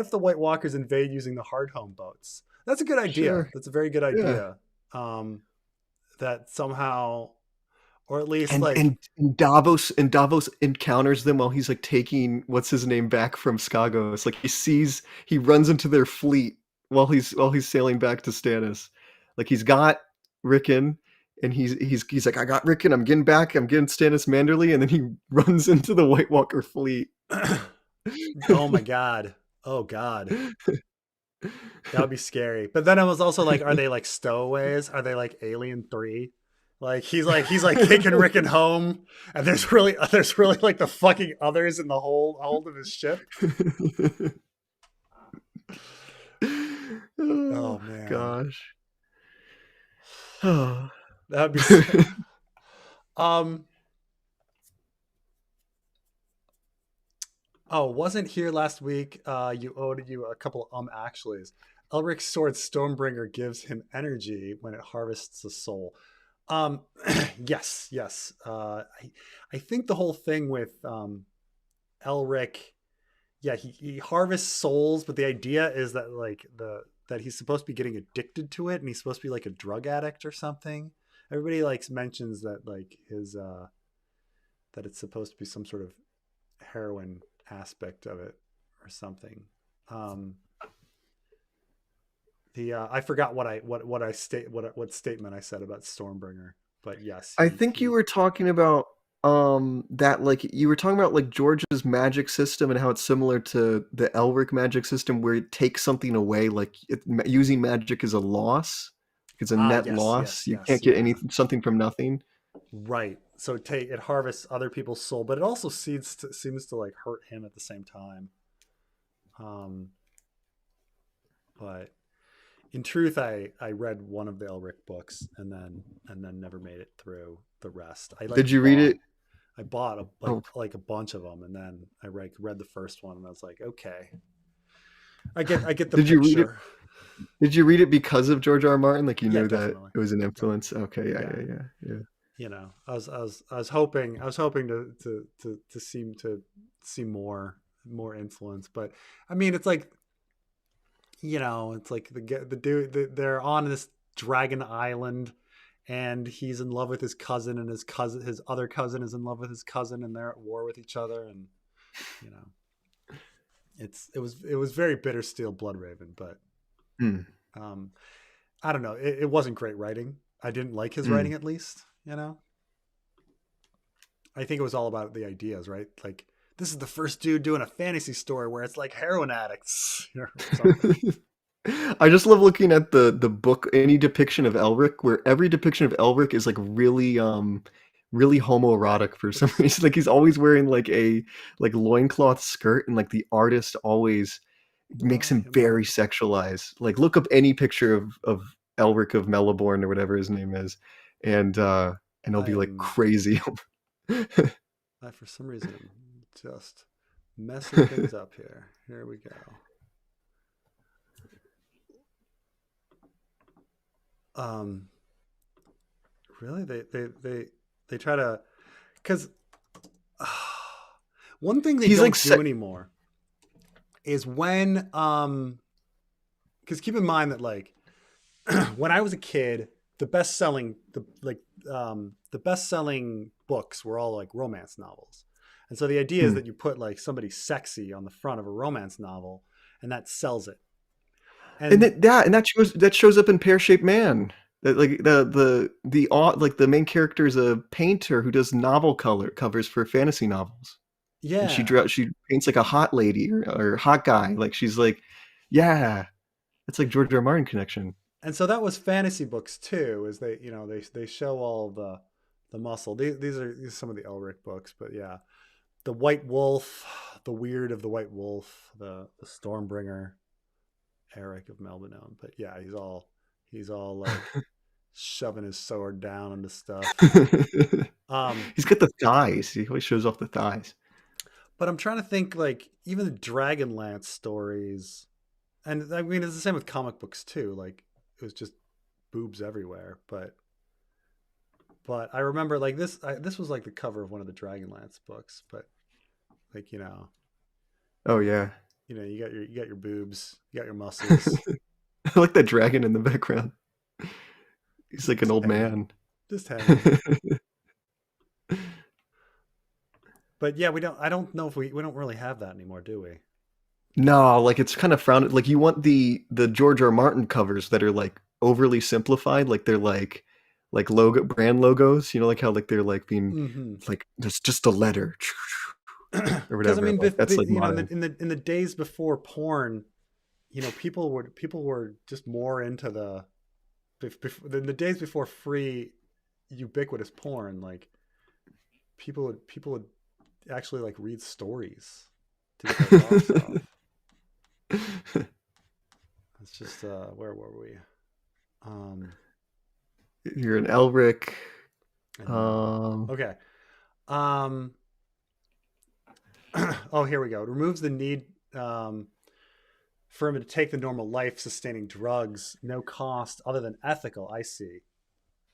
if the White Walkers invade using the Hardhome boats? That's a good idea. Sure. That's a very good idea. Yeah. That somehow, or at least and Davos encounters them while he's like taking what's his name back from Skagos. Like he runs into their fleet while he's sailing back to Stannis. Like he's got Rickon. And he's like, I got Rickon, I'm getting Stannis Manderley, and then he runs into the White Walker fleet. Oh my God. Oh God. That would be scary. But then I was also like, are they like stowaways? Are they like Alien 3? Like he's like taking Rickon home, and there's really like the fucking others in the hold of his ship. Oh man. Gosh. That'd be sick. Oh, wasn't here last week. You owed you a couple actuallys. Elric's sword Stonebringer gives him energy when it harvests a soul. Um, yes, yes. I think the whole thing with Elric, yeah, he harvests souls, but the idea is that like the that he's supposed to be getting addicted to it, and he's supposed to be like a drug addict or something. Everybody like mentions that like his that it's supposed to be some sort of heroin aspect of it or something. Um, the I forgot what I state what statement I said about Stormbringer, but yes, I think you he were talking about that like you were talking about like George's magic system and how it's similar to the Elric magic system where it takes something away, like using magic is a loss. It's a net yes, loss. yes, You yes, can't get yeah, anything something from nothing. right. So it harvests other people's soul, but it also seems to like hurt him at the same time. Um, but in truth, I read one of the Elric books and then never made it through the rest. Did you read it? I bought Oh, like a bunch of them, and then I read the first one, and I was like, okay, I get the did you read it? picture. Did you read it because of George R. R. Martin? Like you Yeah, knew that definitely. it was an Right. influence? Okay, yeah, Yeah. yeah, yeah, yeah. You know, I was hoping to seem to see more influence, but I mean, it's like it's like the dude they're on this dragon island, and he's in love with his cousin, and his other cousin is in love with his cousin, and they're at war with each other, and you know it was very bitter steel blood raven, but Hmm. um I don't know, it wasn't great writing. I didn't like his Hmm. writing, at least. I think it was all about the ideas, right? Like, this is the first dude doing a fantasy story where it's like heroin addicts, or something. I just love looking at the book, any depiction of Elric, where every depiction of Elric is like really homoerotic for some reason. Like he's always wearing like a like loincloth skirt, and like the artist always makes Oh, him him very wearing. sexualized. Like look up any picture of Elric of Meliborn or whatever his name is, and it'll I be like am. crazy. I, for some reason, am just messing things up here. Here we go. Um, really, they try to, because one thing they He's like don't do anymore is because keep in mind that like when I was a kid, the best selling books were all like romance novels. And so the idea is hmm. that you put like somebody sexy on the front of a romance novel, and that sells it. And And that shows up in Pear Shaped Man. That like like the main character is a painter who does novel color covers for fantasy novels, and yeah. she paints like a hot lady or hot guy. Like she's like, yeah, it's like George R. R. Martin connection. And so that was fantasy books too, is they show all the muscle. These are some of the Elric books, but yeah. The White Wolf, the Weird of the White Wolf, the Stormbringer, Eric of Melbourne. But yeah, he's all like shoving his sword down into stuff. Um, He's got the thighs. He always shows off the thighs. but I'm trying to think like even the Dragonlance stories, and I mean it's the same with comic books too. Like it was just boobs everywhere. But I remember like this was like the cover of one of the Dragonlance books. But like Oh yeah, you got your boobs, you got your muscles, I like that dragon in the background. He's like an just old hanging, man. just hanging. But yeah, we don't. I don't know if we don't really have that anymore, do we? No, like it's kind of frowned. Like you want the George R. R. Martin covers that are like overly simplified, like they're like logo brand logos. You know, like how like they're like being Mm-hmm. like there's just a letter or Because I whatever. mean, Like that's like modern. in the days before porn, people were just more into in the days before free ubiquitous porn. Like people would actually like read stories to get their rocks off. It's just where were we? Um, You're an Elric. I know. Um, Okay. Um, Oh, here we go. It removes the need um, for him to take the normal life sustaining drugs, no cost other than ethical. I see.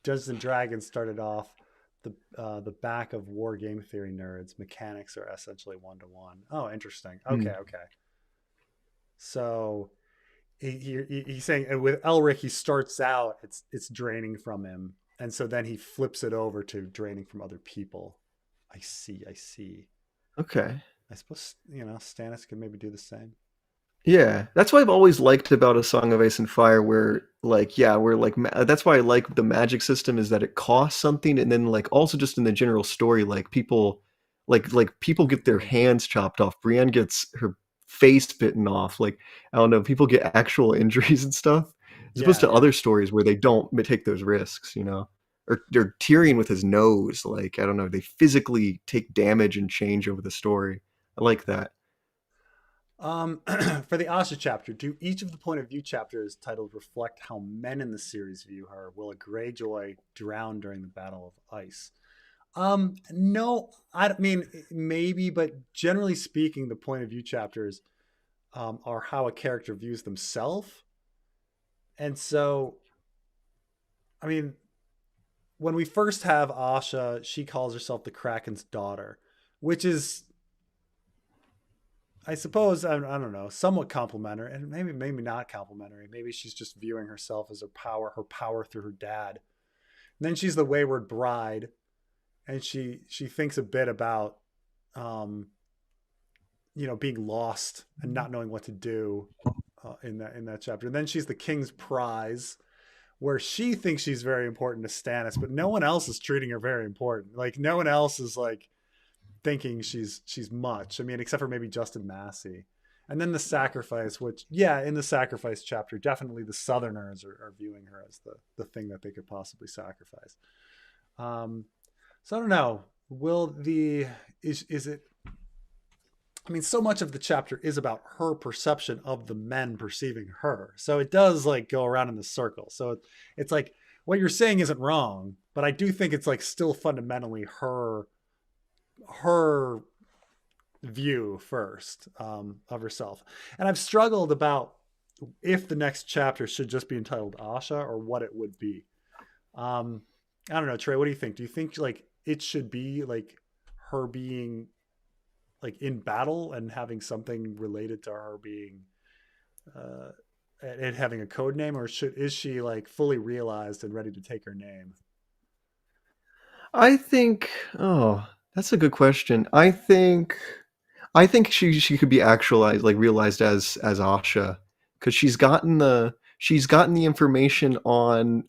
Dungeons and Dragons started off the back of war game theory nerds. Mechanics are essentially 1-to-1. Oh, interesting. Okay, Hmm. okay. So he's saying, and with Elric, he starts out it's draining from him, and so then he flips it over to draining from other people. I see. I see. Okay. I suppose Stannis could maybe do the same. Yeah, that's what I've always liked about A Song of Ice and Fire, where like, yeah, where like that's why I like the magic system is that it costs something, and then like also just in the general story, like people, like people get their hands chopped off. Brienne gets her face bitten off. Like I don't know, people get actual injuries and stuff, as opposed Yeah, to yeah. other stories where they don't take those risks, you know. Or Tyrion with his nose, like I don't know, they physically take damage and change over the story. I like that. For the Asha chapter, do each of the point of view chapters titled reflect how men in the series view her? Will a Greyjoy drown during the Battle of Ice? No, I mean maybe, but generally speaking, the point of view chapters are how a character views themselves. And so, I mean, when we first have Asha, she calls herself the Kraken's daughter, which is, I suppose, I don't know, somewhat complimentary, and maybe not complimentary. Maybe she's just viewing herself as her power through her dad. And then she's the wayward bride, and she thinks a bit about, um, being lost and not knowing what to do in that chapter. And then she's the king's prize, where she thinks she's very important to Stannis, but no one else is treating her very important. Like no one else is like thinking she's much. I mean, except for maybe Justin Massey. And then the sacrifice, which in the sacrifice chapter, definitely the Southerners are viewing her as the thing that they could possibly sacrifice. So I don't know. Is it? I mean, so much of the chapter is about her perception of the men perceiving her. So it does like go around in the circle. So it's like what you're saying isn't wrong, but I do think it's like still fundamentally her view first of herself. And I've struggled about if the next chapter should just be entitled Asha or what it would be. I don't know, Trey, what do you think? Do you think like it should be like her being like in battle and having something related to her being uh and having a code name, or is she like fully realized and ready to take her name? I think, oh, that's a good question. I think she could be actualized, like realized as Asha, because she's gotten the information on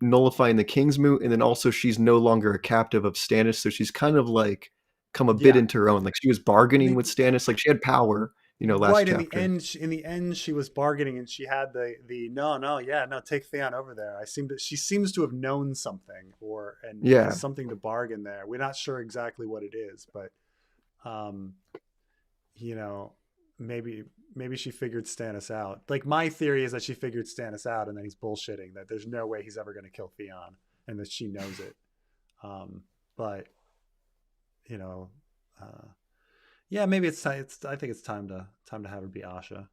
nullifying the King's Moot, and then also she's no longer a captive of Stannis, so she's kind of like come a bit Yeah. into her own. Like she was I bargaining mean, with Stannis, like she had power, last right in the chapter. end, she was bargaining, and she had the no, no, yeah, no, take Theon over there. She seems to have known something, or and has Yeah, something to bargain there. We're not sure exactly what it is, but um you know, maybe she figured Stannis out. Like my theory is that she figured Stannis out, and then he's bullshitting that there's no way he's ever going to kill Theon, and that she knows it. But you know, uh, yeah, maybe it's time. I think it's time to have her be Asha.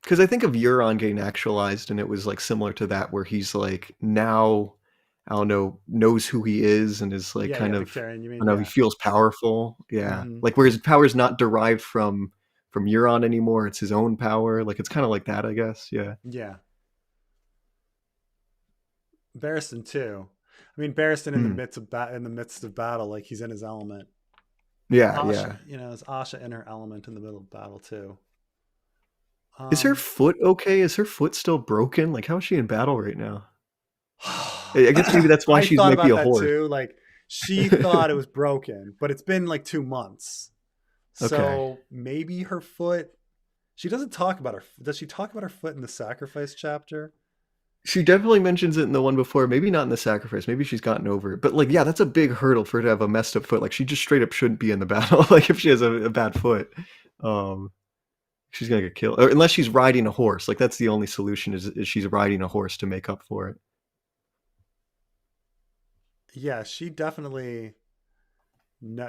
because I think of Euron getting actualized, and it was like similar to that, where he's like now, I don't know, knows who he is and is like Yeah, kind yeah, of, Victorian. You I mean don't know, he yeah? feels powerful. Yeah, Mm-hmm. like where his power is not derived from Euron anymore; it's his own power. Like it's kind of like that, I guess. Yeah, Yeah, Barriston too. I mean, Barriston Hmm. in the midst of battle, like he's in his element. Yeah, Asha, yeah. is Asha in her element in the middle of battle too? Is her Um, foot okay? Is her foot still broken? Like how is she in battle right now? I guess maybe that's why I she's thought maybe about a that horse. too. Like she thought it was broken, but it's been like 2 months. Okay. So maybe her foot. She doesn't talk about her. Does she talk about her foot in the sacrifice chapter? She definitely mentions it in the one before. Maybe not in the sacrifice. Maybe she's gotten over it. But like, yeah, that's a big hurdle for her to have a messed up foot. Like, she just straight up shouldn't be in the battle. Like, if she has a bad foot, um, she's gonna get killed. Or unless she's riding a horse. Like, that's the only solution is she's riding a horse to make up for it. Yeah, she definitely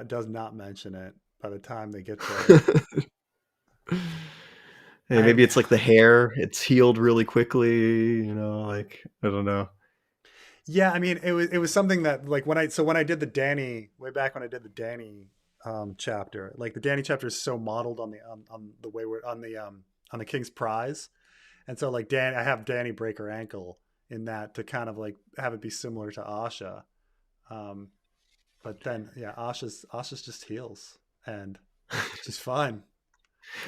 does not mention it. by the time they get to. Hey, maybe it's like the hair; it's healed really quickly. You know, like I don't know. Yeah, I mean, it was something that like when I did the Danny way back when I did the Danny chapter, like the Danny chapter is so modeled on the way we're on the King's Prize, and so like I have Danny break her ankle in that to kind of like have it be similar to Asha, but then yeah, Asha's just heals and she's fine.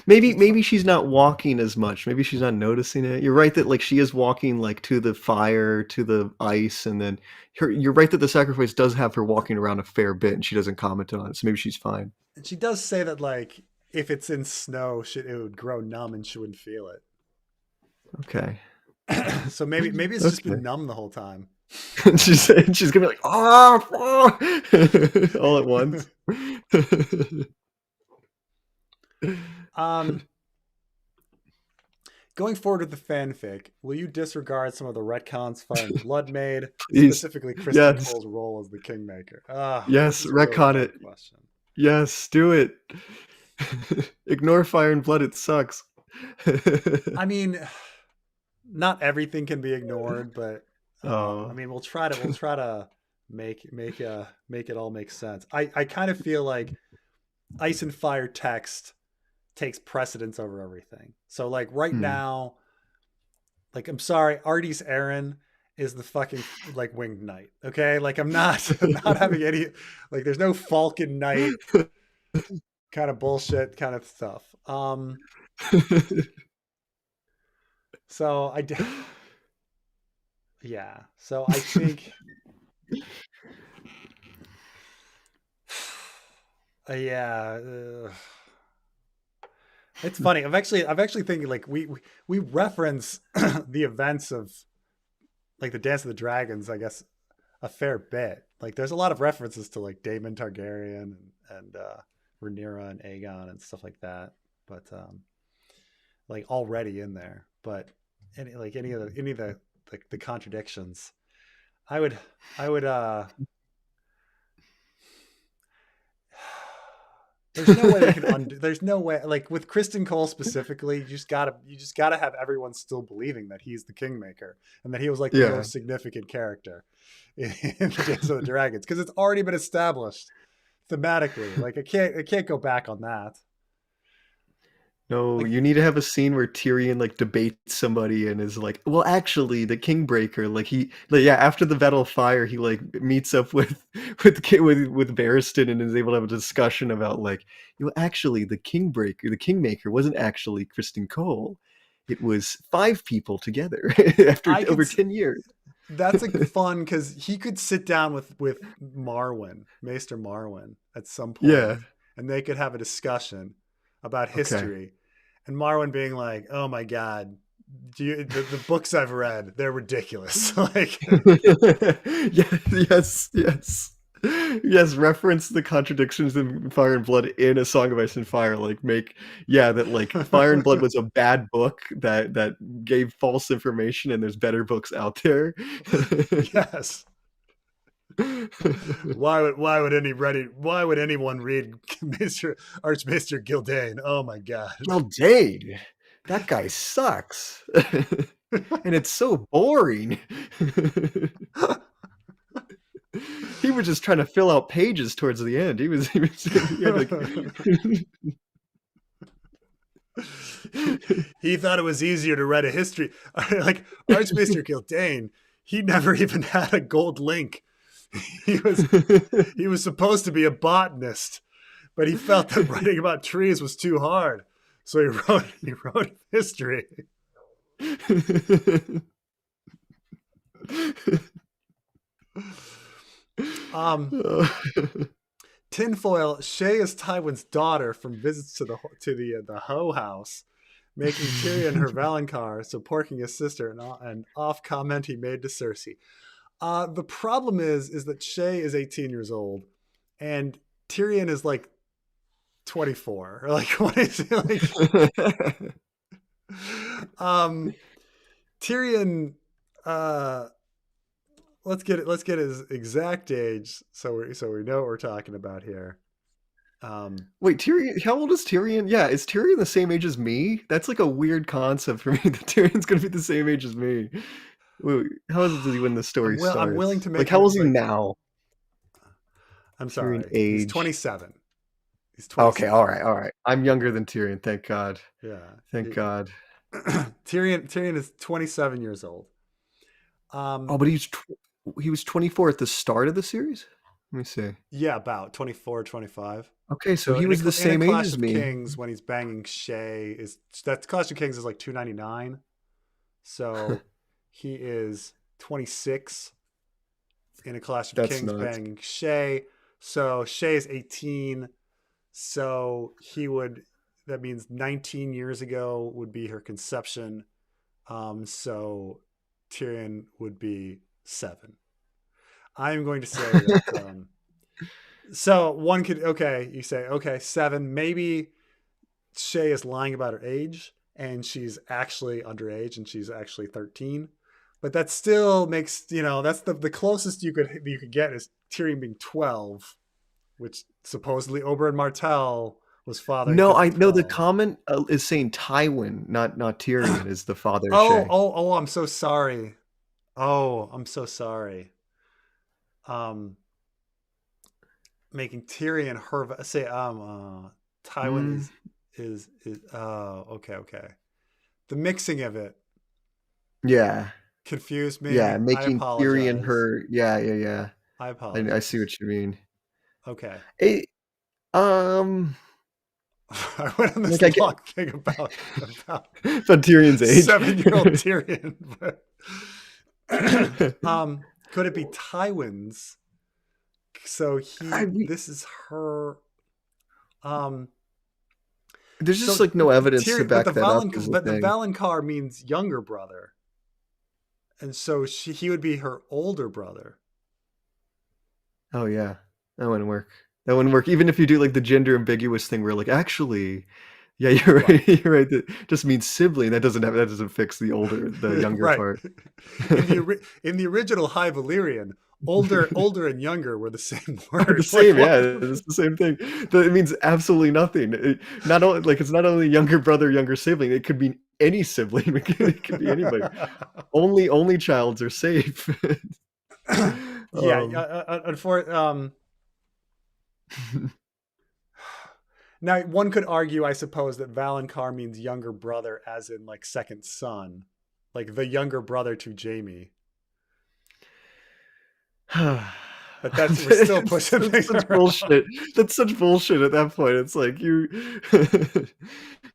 Maybe she's not walking as much. Maybe she's not noticing it. You're right that like she is walking like to the fire, to the ice, and then you're right that the sacrifice does have her walking around a fair bit, and she doesn't comment on it. So maybe she's fine. And she does say that like if it's in snow, it would grow numb and she wouldn't feel it. Okay. So maybe it's just been numb the whole time. she's gonna be like all at once. Going forward with the fanfic, will you disregard some of the retcons Fire and Blood made, specifically Kristen Cole's role as the Kingmaker? Yes, retcon it. Question. Yes, do it. Ignore Fire and Blood; it sucks. I mean, not everything can be ignored, but I mean, we'll try to make it all make sense. I kind of feel like Ice and Fire text takes precedence over everything. So like right now, like I'm sorry, Artie's Aaron is the fucking like winged knight. Okay, like I'm not having any like there's no Falcon Knight kind of bullshit kind of stuff. So yeah. So I think yeah. It's funny. I'm actually thinking like we reference the events of like the Dance of the Dragons, I guess, a fair bit. Like there's a lot of references to like Daemon Targaryen and Rhaenyra and Aegon and stuff like that. But like already in there. But any of the contradictions, I would there's no way they can undo. There's no way, like with Kristen Cole specifically, you just gotta have everyone still believing that he's the Kingmaker and that he was like the most significant character in Dance of the Dragons because it's already been established thematically. Like it can't go back on that. No, like, you need to have a scene where Tyrion like debates somebody and is like, well, actually, the Kingbreaker, after the Battle of Fire, he like meets up with Barriston and is able to have a discussion about like, actually, the Kingmaker wasn't actually Kristen Cole. It was 5 people together after over 10 years. That's like fun because he could sit down with Marwyn, Maester Marwyn, at some point, and they could have a discussion about history, and Marwyn being like, "Oh my god, the books I've read, they're ridiculous." Like, yes. Reference the contradictions in Fire and Blood in A Song of Ice and Fire. Like, that like Fire and Blood was a bad book that gave false information, and there's better books out there. Yes. Why would anyone read Archmaester Gildane? Oh my god. Gildane? That guy sucks. And it's so boring. He was just trying to fill out pages towards the end. He thought it was easier to write a history. Like Archmaester Gildane, he never even had a gold link. He was supposed to be a botanist, but he felt that writing about trees was too hard, so he wrote history. Tinfoil, Shaya is Tywin's daughter from visits to the Hoe house, making Tyrion her Valonqar, so porking his sister, and off comment he made to Cersei. The problem is that Shaya is 18 years old, and Tyrion is like 24. Or like what is it like? Tyrion. Let's get his exact age, so we know what we're talking about here. Wait, Tyrion, how old is Tyrion? Yeah, is Tyrion the same age as me? That's like a weird concept for me that Tyrion's gonna be the same age as me. Wait, how old is he when the story I'm willing starts? to Like, make how it old is he like now? I'm Tyrion sorry. He's age. 27. He's Okay, 27. all right, all right. I'm younger than Tyrion, thank God. Yeah. Thank God. Tyrion is 27 years old. Oh, but he was 24 at the start of the series? Let me see. Yeah, about 24, 25. Okay, so So he was the in a same age Clash as of me. Kings, when he's banging Shay, that Clash of Kings is like 299. So he is 26 in a Clash of That's Kings nuts. banging Shay. So Shay is 18. So that means 19 years ago would be her conception. So Tyrion would be 7. I'm going to say that. So one could, you say, 7. Maybe Shay is lying about her age and she's actually underage and she's actually 13. But that still makes, that's the closest you could get is Tyrion being 12, which supposedly Oberyn Martell was fathering No, kids I at know the 12. comment is saying Tywin, not Tyrion, is the father of Shay. I'm so sorry. Oh, I'm so sorry. Making Tyrion her say Tywin is okay. The mixing of it Yeah. confused me. Yeah, I making Tyrion apologize. her. Yeah. I I see apologize. what you mean. Okay. Hey, I went on this like I get long thing about about Tyrion's age. 7-year-old Tyrion. Could it be Tywin's? So this is her. There's just like no evidence to back that up. Is the but the thing. Valonqar means younger brother, and so he would be her older brother. Oh yeah, that wouldn't work. That wouldn't work. Even if you do like the gender ambiguous thing, where like actually, yeah, you're right. You're right. That just means sibling. That doesn't fix the younger Right. part. in the original High Valyrian, older and younger were the same word. The same, yeah, it's the same thing. It means absolutely nothing. It's not only younger brother, younger sibling. It could mean any sibling. It could be anybody. Only childs are safe. Unfortunately. Now, one could argue, I suppose, that Valonqar means younger brother, as in like second son, like the younger brother to Jaime. But we're still pushing things such bullshit. That's such bullshit at that point. It's like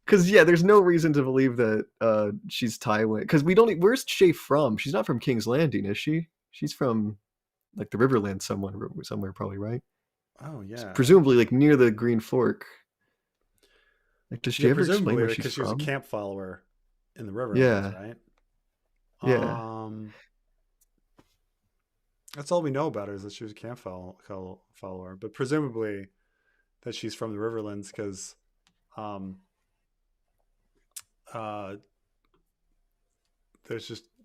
because there's no reason to believe that she's Tywin. Because where's Shay from? She's not from King's Landing, is she? She's from like the Riverlands somewhere probably, right? Oh yeah. Presumably like near the Green Fork. Like, does she ever explain where she's because she was a camp follower in the Riverlands, right? Yeah. That's all we know about her, is that she was a camp follower, but presumably that she's from the Riverlands because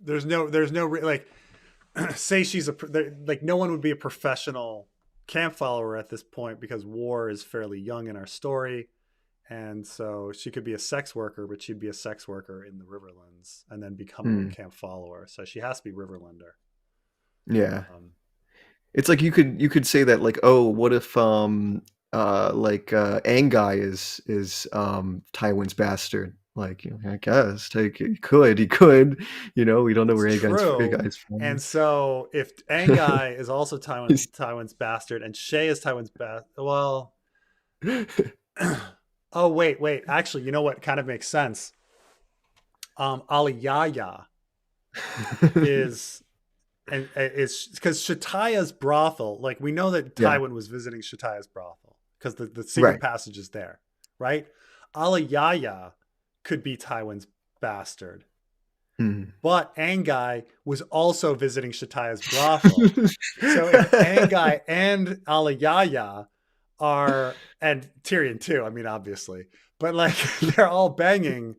there's no like say she's like no one would be a professional camp follower at this point because war is fairly young in our story. And so she could be a sex worker, but she'd be a sex worker in the Riverlands and then become a camp follower. So she has to be Riverlander. Yeah. It's like you could say that like, oh, what if Angai is Tywin's bastard? Like, I guess he could, we don't know where Angai's from. And so if Angai is also Tywin's bastard and Shay is Tywin's bastard, well, oh wait, actually, you know what kind of makes sense? Aliyaya is because Shataya's brothel, like we know that Tywin was visiting Shataya's brothel because the secret passage is there, right? Aliyaya could be Tywin's bastard. But Angai was also visiting Shataya's brothel. So if Angai and Aliyaya and Tyrion too, I mean, obviously, but like they're all banging,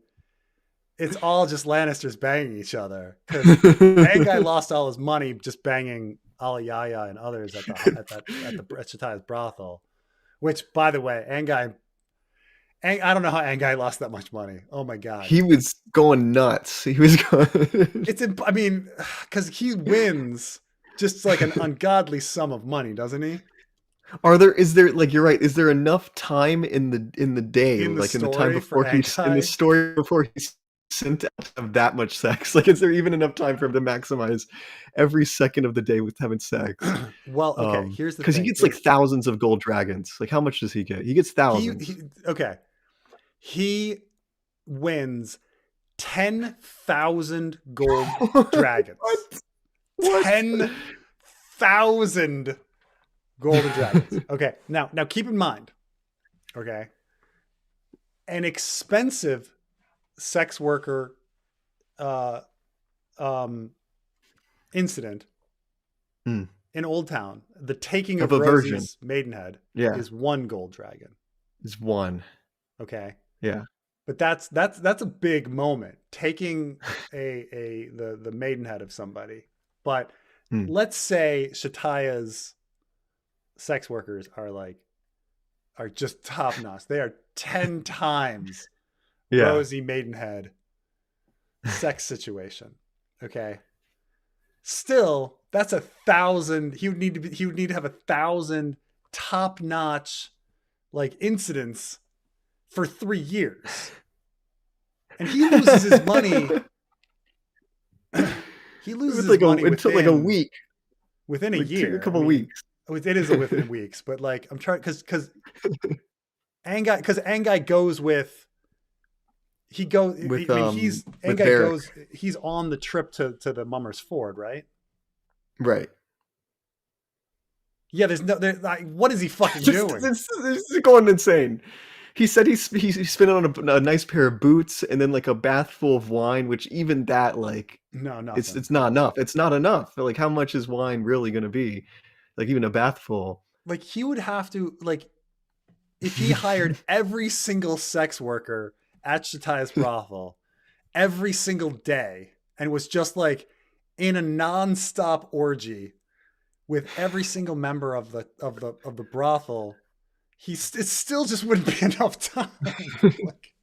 it's all just Lannisters banging each other because Angai lost all his money just banging Aliyaya and others at Shataya's brothel, Which, by the way, I don't know how Angai lost that much money. Oh my god. He was going nuts. He was going. I mean, because he wins just like an ungodly sum of money, doesn't he? Is there like, you're right, is there enough time in the day, In the like in the time story for before in the Angai? story before he's sent out to have that much sex? Like, is there even enough time for him to maximize every second of the day with having sex? Well, okay, here's the Because he thing. gets like thousands of gold dragons. Like, how much does he get? He gets thousands. Okay. He wins 10,000 gold dragons. What? 10,000 golden dragons. Okay. Now keep in mind, okay, an expensive sex worker incident in Old Town, the taking of Rosie's maidenhead, is 1 gold dragon. Is 1. Okay. Yeah. But that's a big moment, taking the maidenhead of somebody. But let's say Shataya's sex workers are just top notch. They are 10 times Rosie Maidenhead sex situation. Okay. Still, that's 1,000. He would need to have 1,000 top notch like incidents for 3 years. And he loses his money. He loses his money until like a week. Within a year. A couple weeks. It is within weeks, but like I'm trying because Angai goes with he's on the trip to the Mummer's Ford, right? Right. Yeah, what is he fucking doing? This is going insane. He said he spent on a nice pair of boots and then like a bath full of wine, which even that, like, no, it's not enough. It's not enough. Like, how much is wine really going to be? Like, even a bath full. Like, he would have to, like, if he hired every single sex worker at Shataya's brothel every single day and was just like in a nonstop orgy with every single member of the brothel, it still just wouldn't be enough time. Like,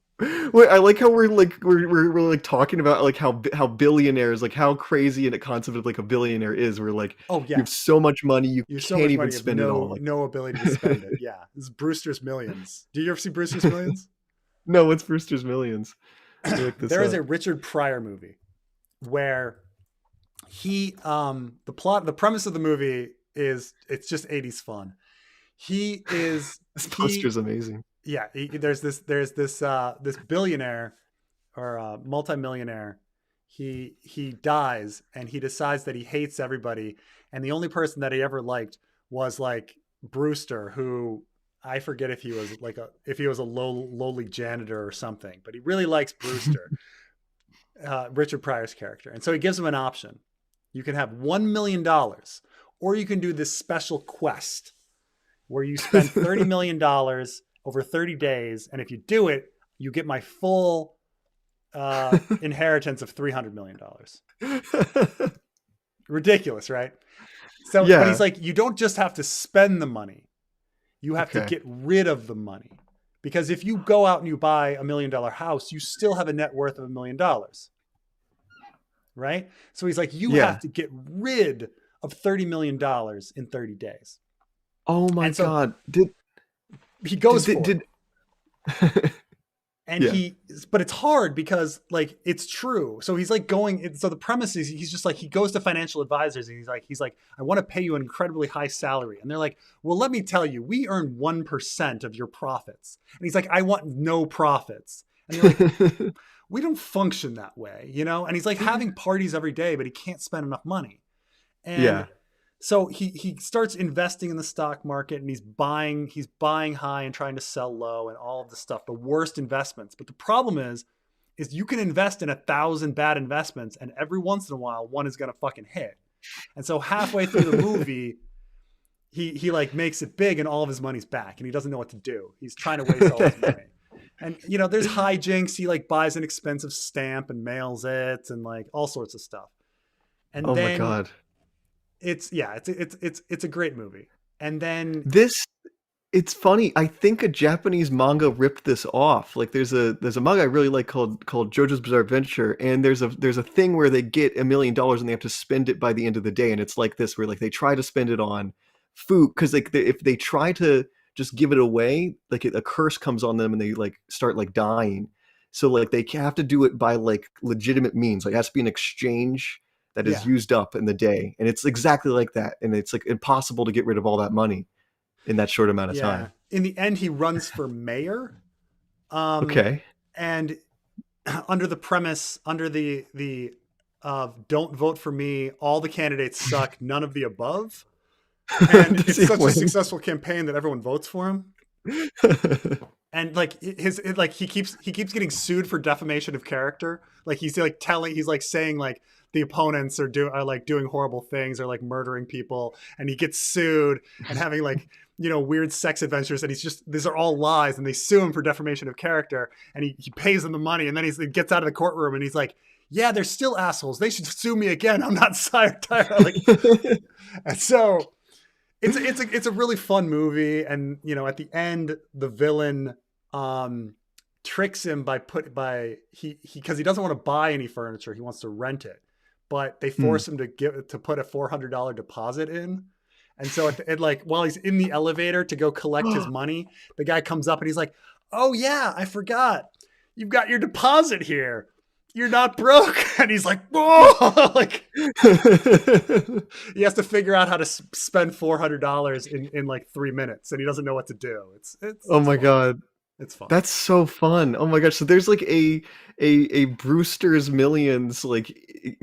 wait, I like how we're like talking about like how billionaires, like how crazy in a concept of like a billionaire is. We're like, oh yeah, you have so much money, you can't even spend it all. Like, no ability to spend it. Yeah, this is Brewster's Millions. Do you ever see Brewster's Millions? No, what's Brewster's Millions? There is a Richard Pryor movie where the premise of the movie is it's just 80s fun. This poster's amazing. Yeah, there's this billionaire or multimillionaire. He dies and he decides that he hates everybody, and the only person that he ever liked was like Brewster, who I forget if he was a lowly janitor or something, but he really likes Brewster, Richard Pryor's character, and so he gives him an option. You can have $1 million, or you can do this special quest where you spend $30 million over 30 days. And if you do it, you get my full inheritance of $300 million. Ridiculous, right? So But he's like, you don't just have to spend the money. You have to get rid of the money. Because if you go out and you buy $1 million house, you still have a net worth of $1 million. Right? So he's like, you have to get rid of $30 million in 30 days. Oh my God. He goes for it. And but it's hard because like, it's true. So he's like so the premise is he's just like, he goes to financial advisors and he's like, I want to pay you an incredibly high salary. And they're like, well, let me tell you, we earn 1% of your profits. And he's like, I want no profits. And they're like, we don't function that way, you know? And he's like having parties every day, but he can't spend enough money. And so he starts investing in the stock market, and he's buying high and trying to sell low and all of the stuff, the worst investments. But the problem is you can invest in 1,000 bad investments, and every once in a while, one is going to fucking hit. And so halfway through the movie, he like makes it big and all of his money's back, and he doesn't know what to do. He's trying to waste all his money. And, you know, there's hijinks. He like buys an expensive stamp and mails it and like all sorts of stuff. And then, my God. It's a great movie. And then It's funny. I think a Japanese manga ripped this off. Like there's a manga I really like called JoJo's Bizarre Adventure, and there's a thing where they get $1 million and they have to spend it by the end of the day, and it's like this where like they try to spend it on food because like if they try to just give it away, like a curse comes on them and they like start like dying. So like they have to do it by like legitimate means. Like it has to be an exchange that is Yeah. used up in the day, and it's exactly like that. And it's like impossible to get rid of all that money in that short amount of Yeah. time. In the end, he runs for mayor. Okay. And under the premise, under the don't vote for me, all the candidates suck, none of the above. And Does it's he such a win? successful campaign that everyone votes for him. And like he keeps getting sued for defamation of character. Like he's like saying like the opponents are like doing horrible things or like murdering people, and he gets sued and having like, you know, weird sex adventures, and these are all lies, and they sue him for defamation of character, and he pays them the money, and then he gets out of the courtroom and he's like, yeah, they're still assholes, they should sue me again, I'm not tired. Like, and so it's a really fun movie, and you know, at the end, the villain tricks him because he doesn't want to buy any furniture, he wants to rent it, but they force him to put a $400 deposit in. And so like while he's in the elevator to go collect his money, the guy comes up and he's like, oh yeah, I forgot, you've got your deposit here, you're not broke. And he's like, whoa. Like he has to figure out how to spend $400 in like 3 minutes, and he doesn't know what to do. Oh It's my fun. god. It's fun. That's so fun. Oh my gosh. So there's like a Brewster's Millions like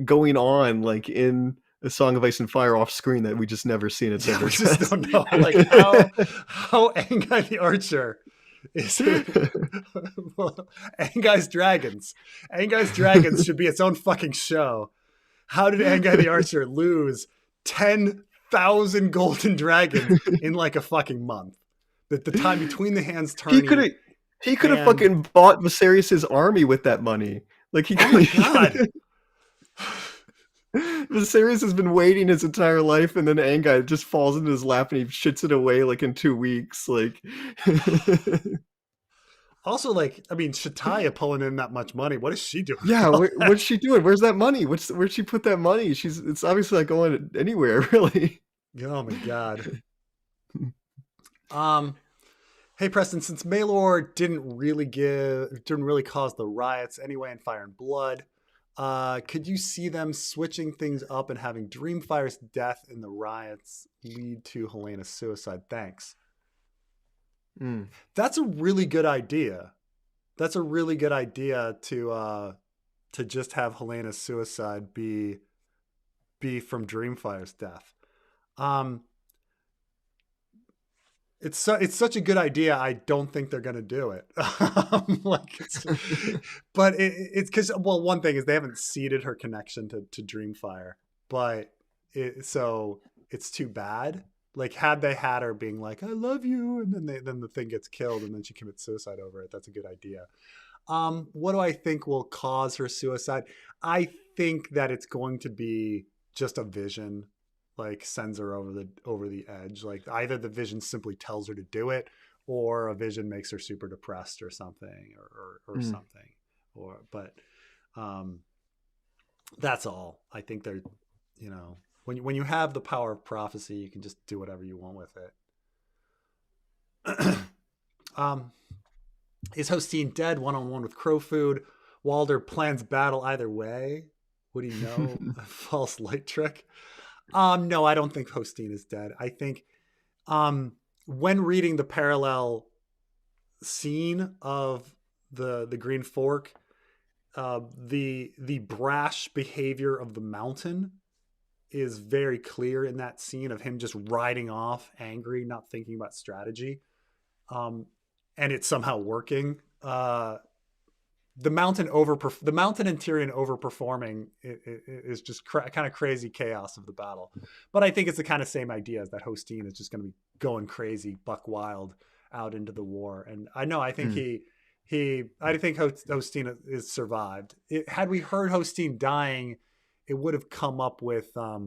going on like in A Song of Ice and Fire off screen that we just never see, and it's Yeah, never we just addressed. don't know like how Angai the Archer is. Well, Angai's Dragons should be its own fucking show. How did Angai the Archer lose 10,000 golden dragons in like a fucking month? That the time between the hands He turning. could have he could have And fucking bought Viserys' army with that money. Like he oh my could god. Viserys has been waiting his entire life, and then Angai just falls into his lap and he shits it away like in 2 weeks. Like Also, like, I mean, Shaya pulling in that much money. What is she doing? yeah, what's she doing? Where's that money? Where'd she put that money? It's obviously not going anywhere, really. Oh my god. Hey Preston, since Maelor didn't really cause the riots anyway in Fire and Blood, could you see them switching things up and having Dreamfire's death in the riots lead to Helena's suicide? Thanks. That's a really good idea. That's a really good idea to just have Helena's suicide be from Dreamfire's death. It's such a good idea. I don't think they're gonna do it. But it's because, well, one thing is they haven't seeded her connection to Dreamfire, but so it's too bad. Like had they had her being like, "I love you," and then the thing gets killed, and then she commits suicide over it. That's a good idea. What do I think will cause her suicide? I think that it's going to be just a vision, like sends her over the edge. Like either the vision simply tells her to do it, or a vision makes her super depressed or something, or something. But that's all. I think they're, you know, when you have the power of prophecy, you can just do whatever you want with it. Is Hostin dead? 1-on-1 with Crowfood. Walder plans battle either way. Would he know a false light trick? No, I don't think Hostin is dead. I think when reading the parallel scene of the Green Fork, the brash behavior of the Mountain is very clear in that scene of him just riding off angry, not thinking about strategy. And it's somehow working. The Mountain and Tyrion overperforming is just kind of crazy chaos of the battle. But I think it's the kind of same idea as that Hostin is just going to be going crazy, buck wild out into the war. And I think I think Hostin is survived. Had we heard Hostin dying, it would have come up with at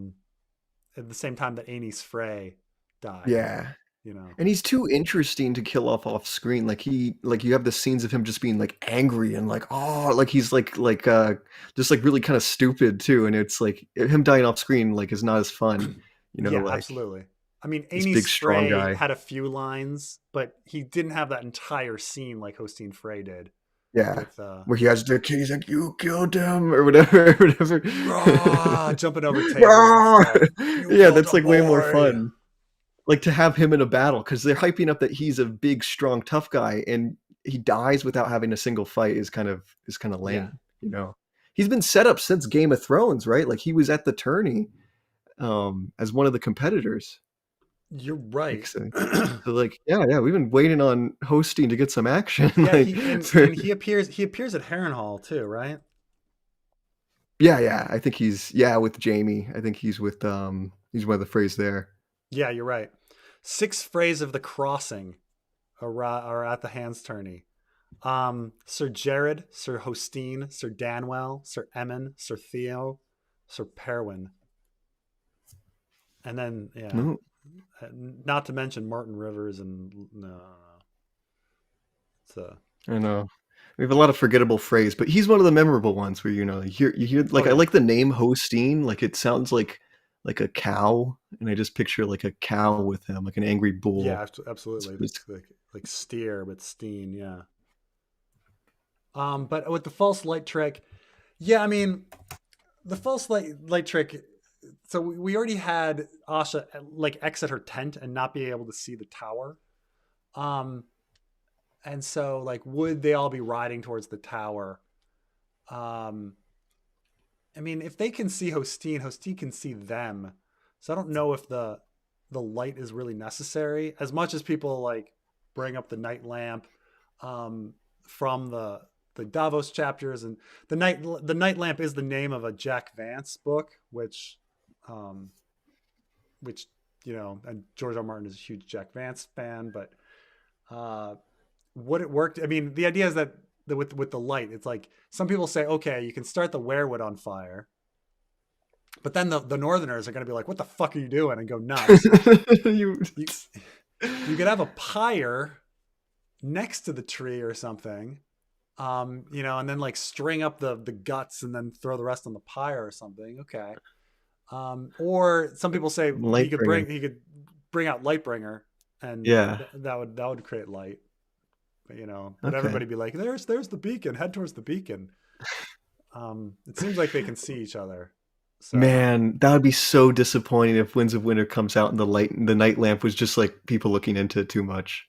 the same time that Aenys Frey died. Yeah. you know. And he's too interesting to kill off screen. Like you have the scenes of him just being like angry and like, oh, like he's just like really kind of stupid too. And it's like him dying off screen like is not as fun, Yeah, like absolutely. I mean, this big Aenys strong Frey guy. had a few lines, but he didn't have that entire scene like Hostin Frey did Yeah. with Where he has the kid, he's like, you killed him or whatever, whatever. rah, jumping over tables and stuff. You Yeah, killed that's a like way more boy. fun. Like to have him in a battle because they're hyping up that he's a big, strong, tough guy, and he dies without having a single fight is kind of Yeah, lame. He's been set up since Game of Thrones, right? Like he was at the tourney as one of the competitors. you're Like right. so like yeah, we've been waiting on hosting to get some action. Yeah, like and he appears at Harrenhal too, right? yeah, I think he's with Jamie. I think he's with he's one of the Freys there. Yeah, you're right. 6 Freys of the Crossing are at the hands tourney. Sir Jared, Sir Hostine, Sir Danwell, Sir Emmon, Sir Theo, Sir Perwyn. And then, yeah, No, not to mention Martin Rivers and no. It's I know. We have a lot of forgettable phrase, but he's one of the memorable ones where you hear oh like I yeah, like the name Hosteen, like it sounds like a cow, and I just picture like a cow with him, like an angry yeah, bull. absolutely. It's Like steer, but Steen, yeah. But with the false light trick, yeah, I mean, the false light trick. So we already had Asha like exit her tent and not be able to see the tower. Um, and so like, would they all be riding towards the tower? Um, I mean, if they can see Hostine can see them. So I don't know if the light is really necessary as much as people like bring up the night lamp from the Davos chapters, and the night lamp is the name of a Jack Vance book, um, which and George R. R. Martin is a huge Jack Vance fan, but uh, what it worked. I mean, the idea is that with the light, it's like some people say, okay, you can start the werewood on fire, but then the Northerners are going to be like, what the fuck are you doing, and go nuts. you You you could have a pyre next to the tree or something, and then like string up the guts and then throw the rest on the pyre or something. Okay. Or some people say Lightbringer. he could bring out Lightbringer, and Yeah. that would create light. But Okay. everybody be like, there's the beacon, head towards the beacon. It seems like they can see each other. So Man, that would be so disappointing if Winds of Winter comes out and the night lamp was just like people looking into it too much.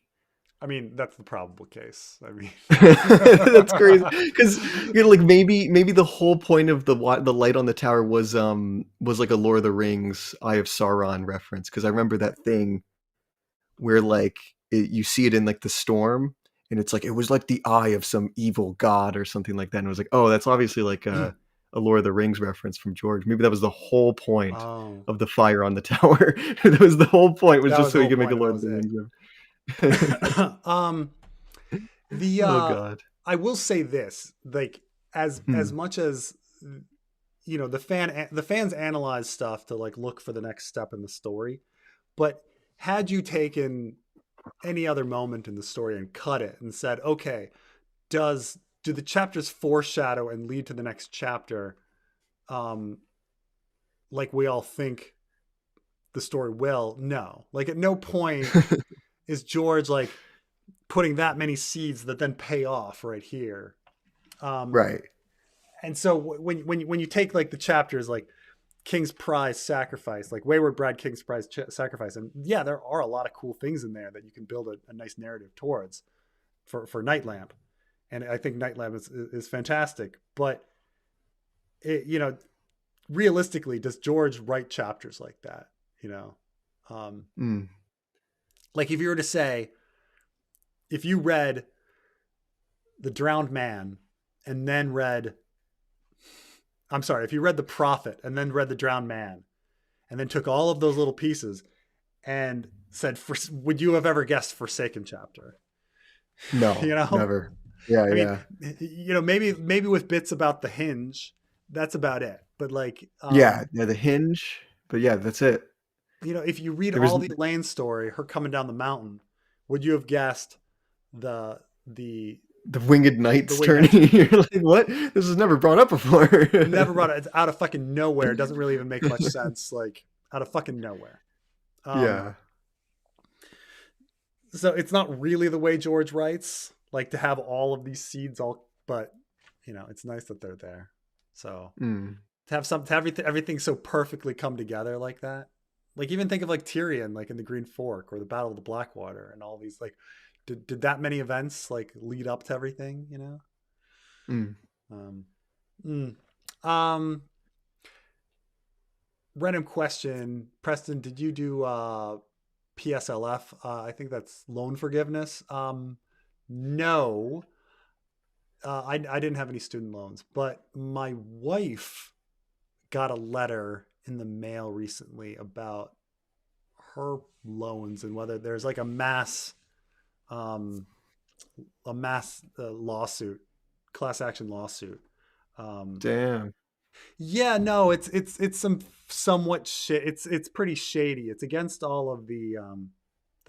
I mean, that's the probable case. I mean, That's crazy because like maybe the whole point of the light on the tower was like a Lord of the Rings Eye of Sauron reference because I remember that thing where like you see it in like the storm and it's like it was like the eye of some evil god or something like that, and it was like, oh, that's obviously like a Lord of the Rings reference from George. Maybe that was the whole point oh, of the fire on the tower. That was the whole point, was that just was so the you whole could make a point, and that Lord of was the it. Rings reference. The Oh god. I will say this, like as Hmm. much as the fans analyze stuff to like look for the next step in the story, but had you taken any other moment in the story and cut it and said, okay, do the chapters foreshadow and lead to the next chapter, um like we all think the story will? No, like at no point is George like putting that many seeds that then pay off right here. Um, Right. and so when you take like the chapters like King's Prize Sacrifice, like Wayward Bride King's Prize Sacrifice, and yeah, there are a lot of cool things in there that you can build a nice narrative towards for Night Lamp, and I think Night Lamp is fantastic. But realistically, does George write chapters like that? Um, Mm. like if you were to say, if you read The Drowned Man and then read, I'm sorry, if you read The Prophet and then read The Drowned Man and then took all of those little pieces and said, would you have ever guessed Forsaken chapter? you No, know, never. Yeah, I mean, yeah. maybe with bits about the Hinge, that's about it. But like, Yeah, the hinge. But yeah, that's it. if you read There was all the Elaine story, her coming down the mountain, would you have guessed the winged knights winged turning. knights? You're like, what? This was never brought up before. Never brought it. It's out of fucking nowhere. It doesn't really even make much sense. Like out of fucking nowhere. Yeah. So it's not really the way George writes, like to have all of these seeds but it's nice that they're there. So to have everything so perfectly come together like that. Like even think of like Tyrion, like in the Green Fork or the Battle of the Blackwater and all these, like, did that many events like lead up to everything, Random question. Preston, did you do PSLF? I think that's loan forgiveness. No, I didn't have any student loans, but my wife got a letter in the mail recently about her loans and whether there's like a mass lawsuit, class action lawsuit. Damn. Yeah, no, it's somewhat shit. It's pretty shady. It's against all of the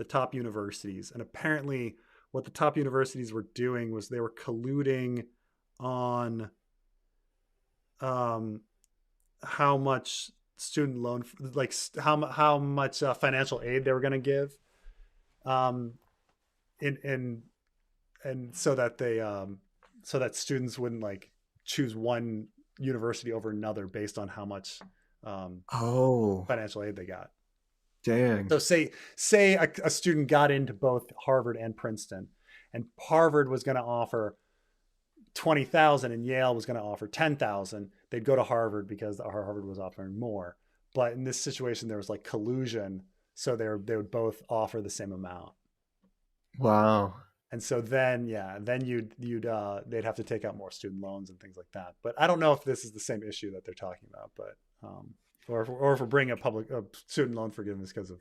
top universities, and apparently what the top universities were doing was they were colluding on how much student loan, like how much financial aid they were going to give, and so that they so that students wouldn't like choose one university over another based on how much financial aid they got. Dang. So say a student got into both Harvard and Princeton, and Harvard was going to offer 20,000 and Yale was going to offer 10,000. They'd go to Harvard because Harvard was offering more. But in this situation, there was like collusion, so they would both offer the same amount. Wow. And so then they'd have to take out more student loans and things like that. But I don't know if this is the same issue that they're talking about, but or if we're bringing a student loan forgiveness because of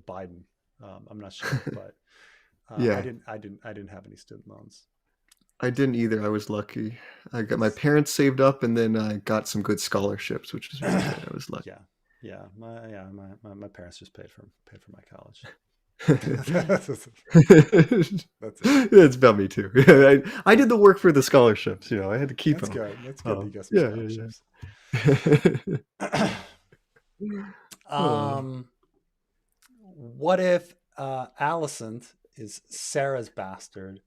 Biden. I'm not sure, but yeah, I didn't have any student loans. I didn't either. I was lucky. I got my parents saved up, and then I got some good scholarships, which was really good. I was lucky. Yeah. My parents just paid for my college. That's it. That's about me too. I did the work for the scholarships. I had to keep them. That's good. You got some scholarships. What if Alicent is Sarah's bastard?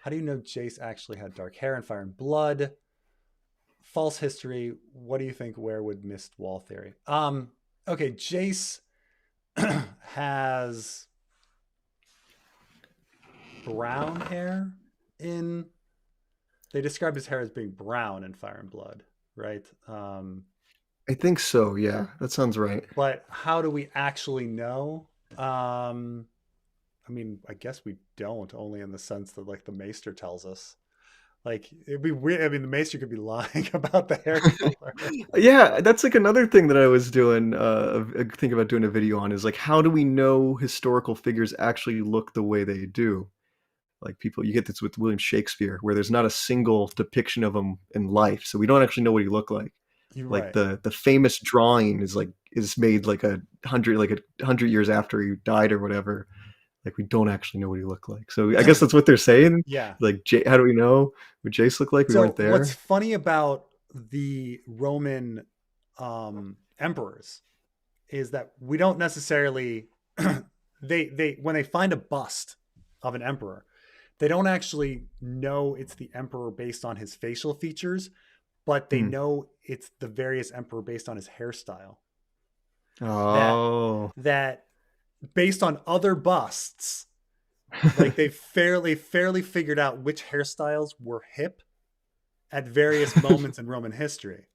How do you know Jace actually had dark hair and fire and blood? False history. What do you think? Where would missed wall theory? Okay, Jace has brown hair they described his hair as being brown in Fire and Blood, right? I think so. Yeah, that sounds right. But how do we actually know? I mean, I guess we don't, only in the sense that like the Maester tells us. Like it'd be weird. I mean, the Maester could be lying about the hair color. Yeah, that's like another thing that I was doing. Thinking about doing a video on is like, how do we know historical figures actually look the way they do? Like you get this with William Shakespeare, where there's not a single depiction of him in life, so we don't actually know what he looked like. You're like right. the famous drawing is made like a hundred years after he died or whatever. Like we don't actually know what he looked like. So I guess that's what they're saying. Yeah. Like, how do we know what Jace looked like? We weren't there. What's funny about the Roman emperors is that we don't necessarily they when they find a bust of an emperor, they don't actually know it's the emperor based on his facial features, but they know it's the various emperor based on his hairstyle. Oh, that based on other busts, like they fairly figured out which hairstyles were hip at various moments in Roman history.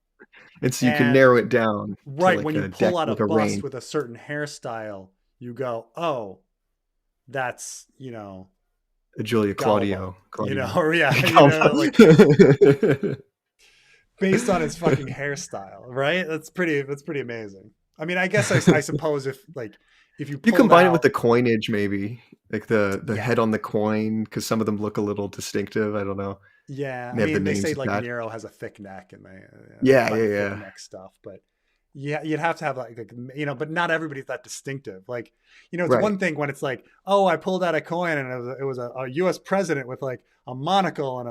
And so you can narrow it down. Right. When you pull out a bust with a certain hairstyle, you go, oh, that's, a Julia Claudio. Or based on his fucking hairstyle, right? That's pretty amazing. I mean, I guess I suppose if you combine it with the coinage, maybe like the head on the coin, because some of them look a little distinctive. I don't know. Yeah, I mean, they say like Nero has a thick neck, and they yeah neck stuff, but yeah, you'd have to have like, you know, but not everybody's that distinctive. Like, you know, it's Right. one thing when it's like, oh, I pulled out a coin and it was a U.S. president with like a monocle and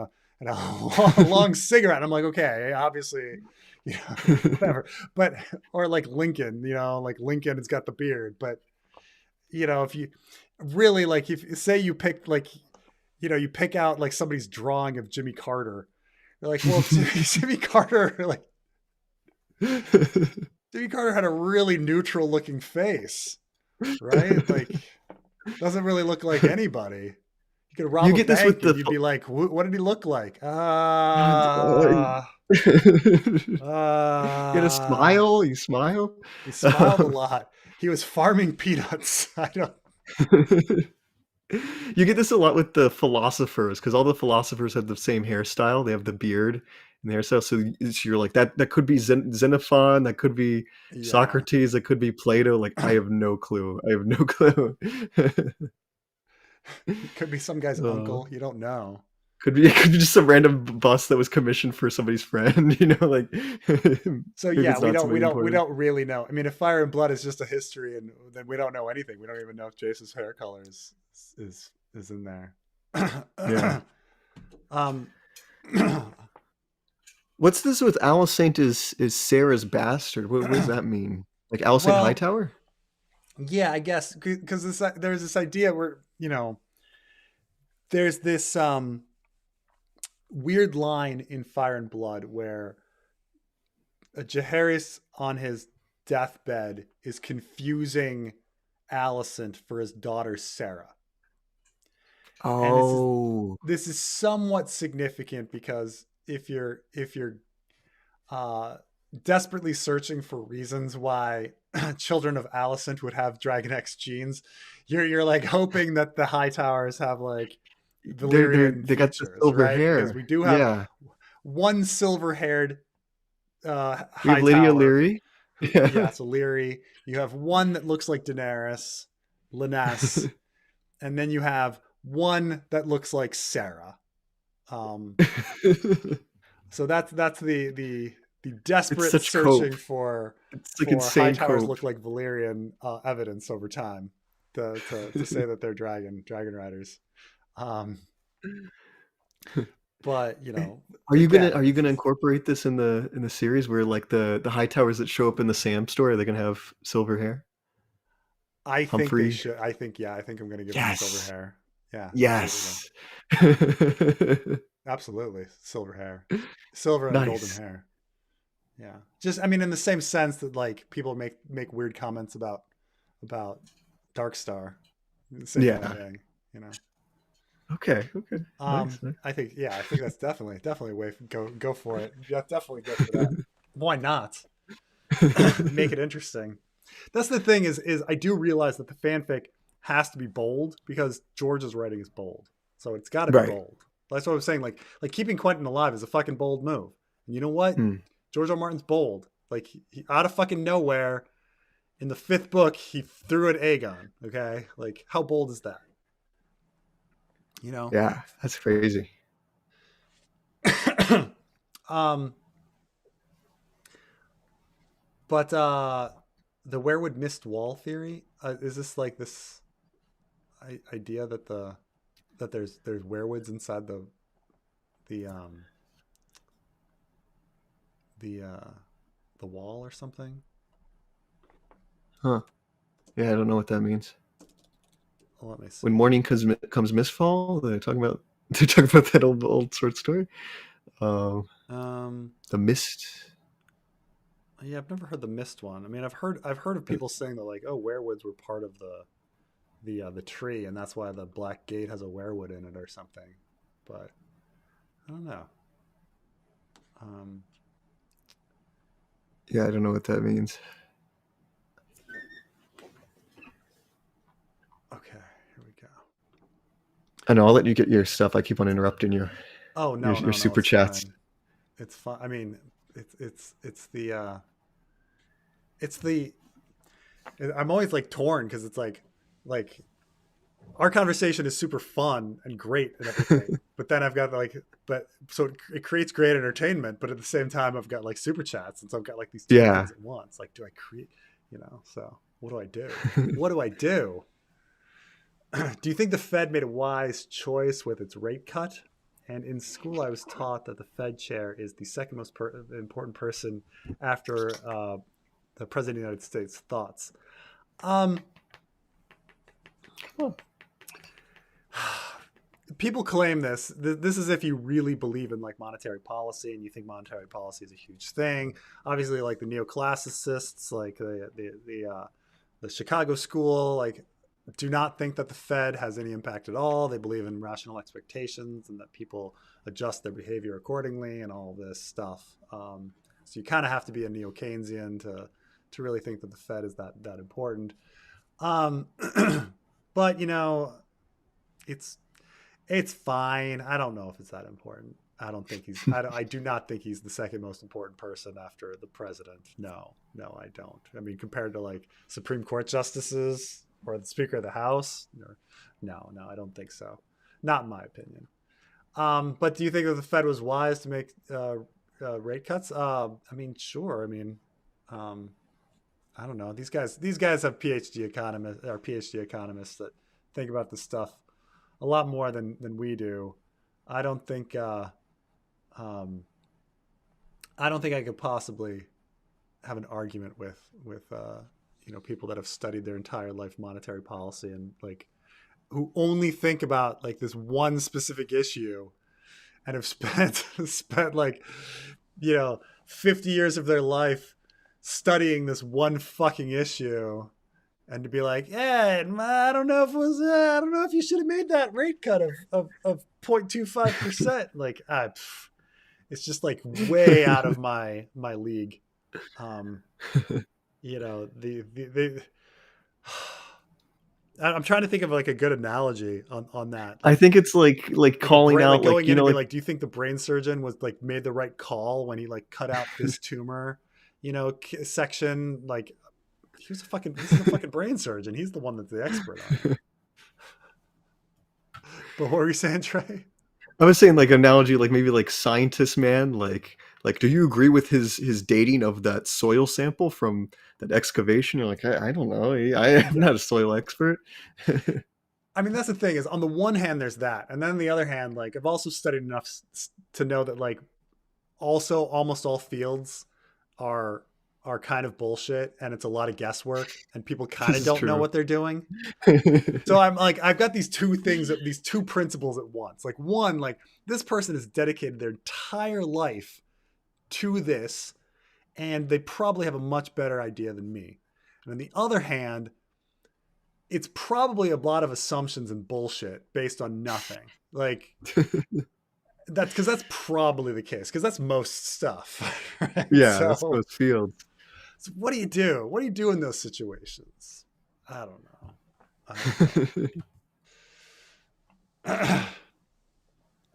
a long cigarette. And I'm like, okay, obviously, you know, whatever. But or like Lincoln, you know, like Lincoln has got the beard. But you know, if you really like, if say you pick like, you know, you pick out like somebody's drawing of Jimmy Carter, you're like, well, Jimmy Carter, like Jimmy Carter had a really neutral looking face, right? Like, doesn't really look like anybody. You could rob You a get this with bank and the you'd be like, what did he look like? You gotta smile. You smile. He smiled a lot. He was farming peanuts. I don't. You get this a lot with the philosophers because all the philosophers have the same hairstyle. They have the beard and the hairstyle. So you're like that could be Xenophon, that could be Yeah. Socrates, that could be Plato. Like I have no clue. I have no clue. It could be some guy's uh, uncle. You don't know. it could be just some random bus that was commissioned for somebody's friend. You know, like So maybe yeah, it's not somebody we important. don't really know. I mean, if Fire and Blood is just a history, and then we don't know anything. We don't even know if Jace's hair color is in there. Yeah. um, What's this with Alicent is Sarah's bastard? What does that mean? Like Alicent well, Hightower? yeah, I guess because there's this idea where, you know, there's this weird line in Fire and Blood where Jaehaerys on his deathbed is confusing Alicent for his daughter Sarah. And Oh, this is somewhat significant because if you're uh, desperately searching for reasons why children of Alicent would have Dragon X genes, you're like hoping that the Hightowers have like Valyrian they got the features, silver right? Because hair. we do have Yeah. one silver-haired We have Lady Hightower O'Leary. who, Yeah. yeah, it's Illyri. You have one that looks like Daenerys, Liness, and then you have one that looks like Sarah. Um, so that's the It's desperate such cope. searching for It's like insane Hightowers cope. look like Valyrian evidence over time to say that they're dragon riders. Um, but you know, again, Are you gonna incorporate this in the series where like the high towers that show up in the Sam story, are they gonna have silver hair? I think they Humphrey. should. I think yeah. I think I'm going to give them silver Yes. hair. Yeah, absolutely, Yes. absolutely, silver hair, silver and golden Nice. hair. Yeah, just I mean, in the same sense that like people make weird comments about Darkstar, the same kind of Yeah. thing, you know. Okay. Okay. Nice. Nice. I think yeah, I think that's definitely a way go for it. Yeah, definitely go for that. Why not make it interesting? That's the thing is I do realize that the fanfic has to be bold because George's writing is bold, so it's got to be Right. bold. That's what I was saying. Like keeping Quentin alive is a fucking bold move. And you know what? Hmm. George R. R. Martin's bold. Like he out of fucking nowhere in the fifth book, he threw at Aegon. Okay, like how bold is that? You know. Yeah, that's crazy. um, but the Werewood Mist Wall theory is this like this idea that there's werewoods inside the um the uh the wall or something. Huh. Yeah, I don't know what that means. Well, let me see. When morning comes mistfall, they're talking about that old short story. The mist. Yeah, I've never heard the mist one. I mean, I've heard of people saying that like, oh, werewoods were part of the tree, and that's why the Black Gate has a werewood in it or something. But I don't know. Um, Yeah, I don't know what that means. okay, here we go. I know. I'll let you get your stuff. I keep on interrupting you. Oh no, Your no, super it's chats. fine. It's fine. I mean, it's the it's the I'm always like torn because it's like our conversation is super fun and great and everything. But then I've got like, so it creates great entertainment, but at the same time, I've got like super chats. And so I've got like these two things at once. Like, do I create, so what do I do? What do I do? Do you think the Fed made a wise choice with its rate cut? And in school, I was taught that the Fed chair is the second most important person after the President of the United States. Thoughts? People claim this. This is if you really believe in like monetary policy and you think monetary policy is a huge thing. Obviously, like the neoclassicists, like the Chicago school, like do not think that the Fed has any impact at all. They believe in rational expectations and that people adjust their behavior accordingly and all this stuff. So you kind of have to be a neo-Keynesian to really think that the Fed is that important. But it's fine. I don't know if it's that important. I don't think I do not think he's the second most important person after the president. No, I don't. I mean, compared to like Supreme Court justices or the Speaker of the House, no, I don't think so. Not in my opinion. But do you think that the Fed was wise to make rate cuts? I mean, sure. I mean, I don't know. These guys have PhD economists that think about this stuff a lot more than we do. I don't think I could possibly have an argument with people that have studied their entire life monetary policy and like who only think about like this one specific issue and have spent like 50 years of their life studying this one fucking issue. And to be like, yeah, I don't know if you should have made that rate cut of 0.25%. Like, it's just like way out of my league. I'm trying to think of like a good analogy on that. I think it's like calling out, like, going in and be like, do you think the brain surgeon was like made the right call when he like cut out this tumor, section, like. He's a fucking brain surgeon. He's the one that's the expert on it. But what were you saying, Trey? I was saying like analogy, like maybe like scientist man, like do you agree with his dating of that soil sample from that excavation? You're like, I don't know. I'm not a soil expert. I mean, that's the thing is on the one hand, there's that. And then on the other hand, like I've also studied enough to know that like also almost all fields are kind of bullshit and it's a lot of guesswork and people kind of don't know what they're doing. So I'm like, I've got these two principles at once. Like one, like this person has dedicated their entire life to this and they probably have a much better idea than me. And on the other hand, it's probably a lot of assumptions and bullshit based on nothing. Like that's probably the case because that's most stuff. Right? Yeah, that's most fields. So what do you do? What do you do in those situations? I don't know.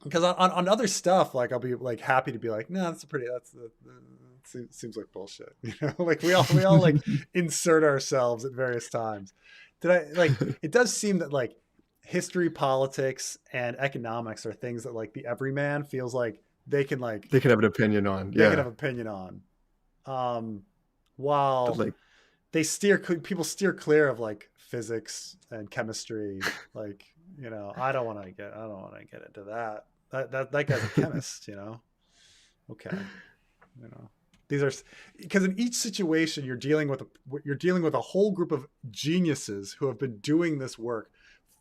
Because on other stuff, like I'll be like happy to be like, no, seems like bullshit. Like we all like insert ourselves at various times. It does seem that like history, politics, and economics are things that like the everyman feels like they can have an opinion on. They can have an opinion on. While like, people steer clear of like physics and chemistry. Like, I don't want to get into that. That guy's a chemist, Okay. These are because in each situation you're dealing with a whole group of geniuses who have been doing this work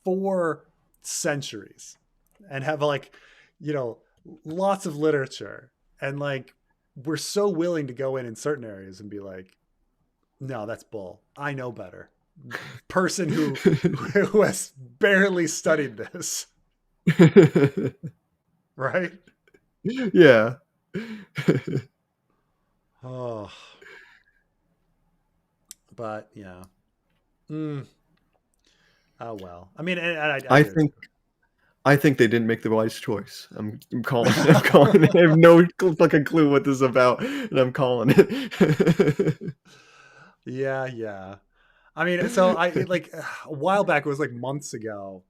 for centuries and have like, lots of literature and like we're so willing to go in certain areas and be like, no, that's bull. I know better. Person who has barely studied this. Right? Yeah. Oh. But yeah. Oh well. I mean, I think they didn't make the wise choice. I'm calling it. I have no fucking clue what this is about, and I'm calling it. Yeah. I mean, so like a while back, it was like months ago.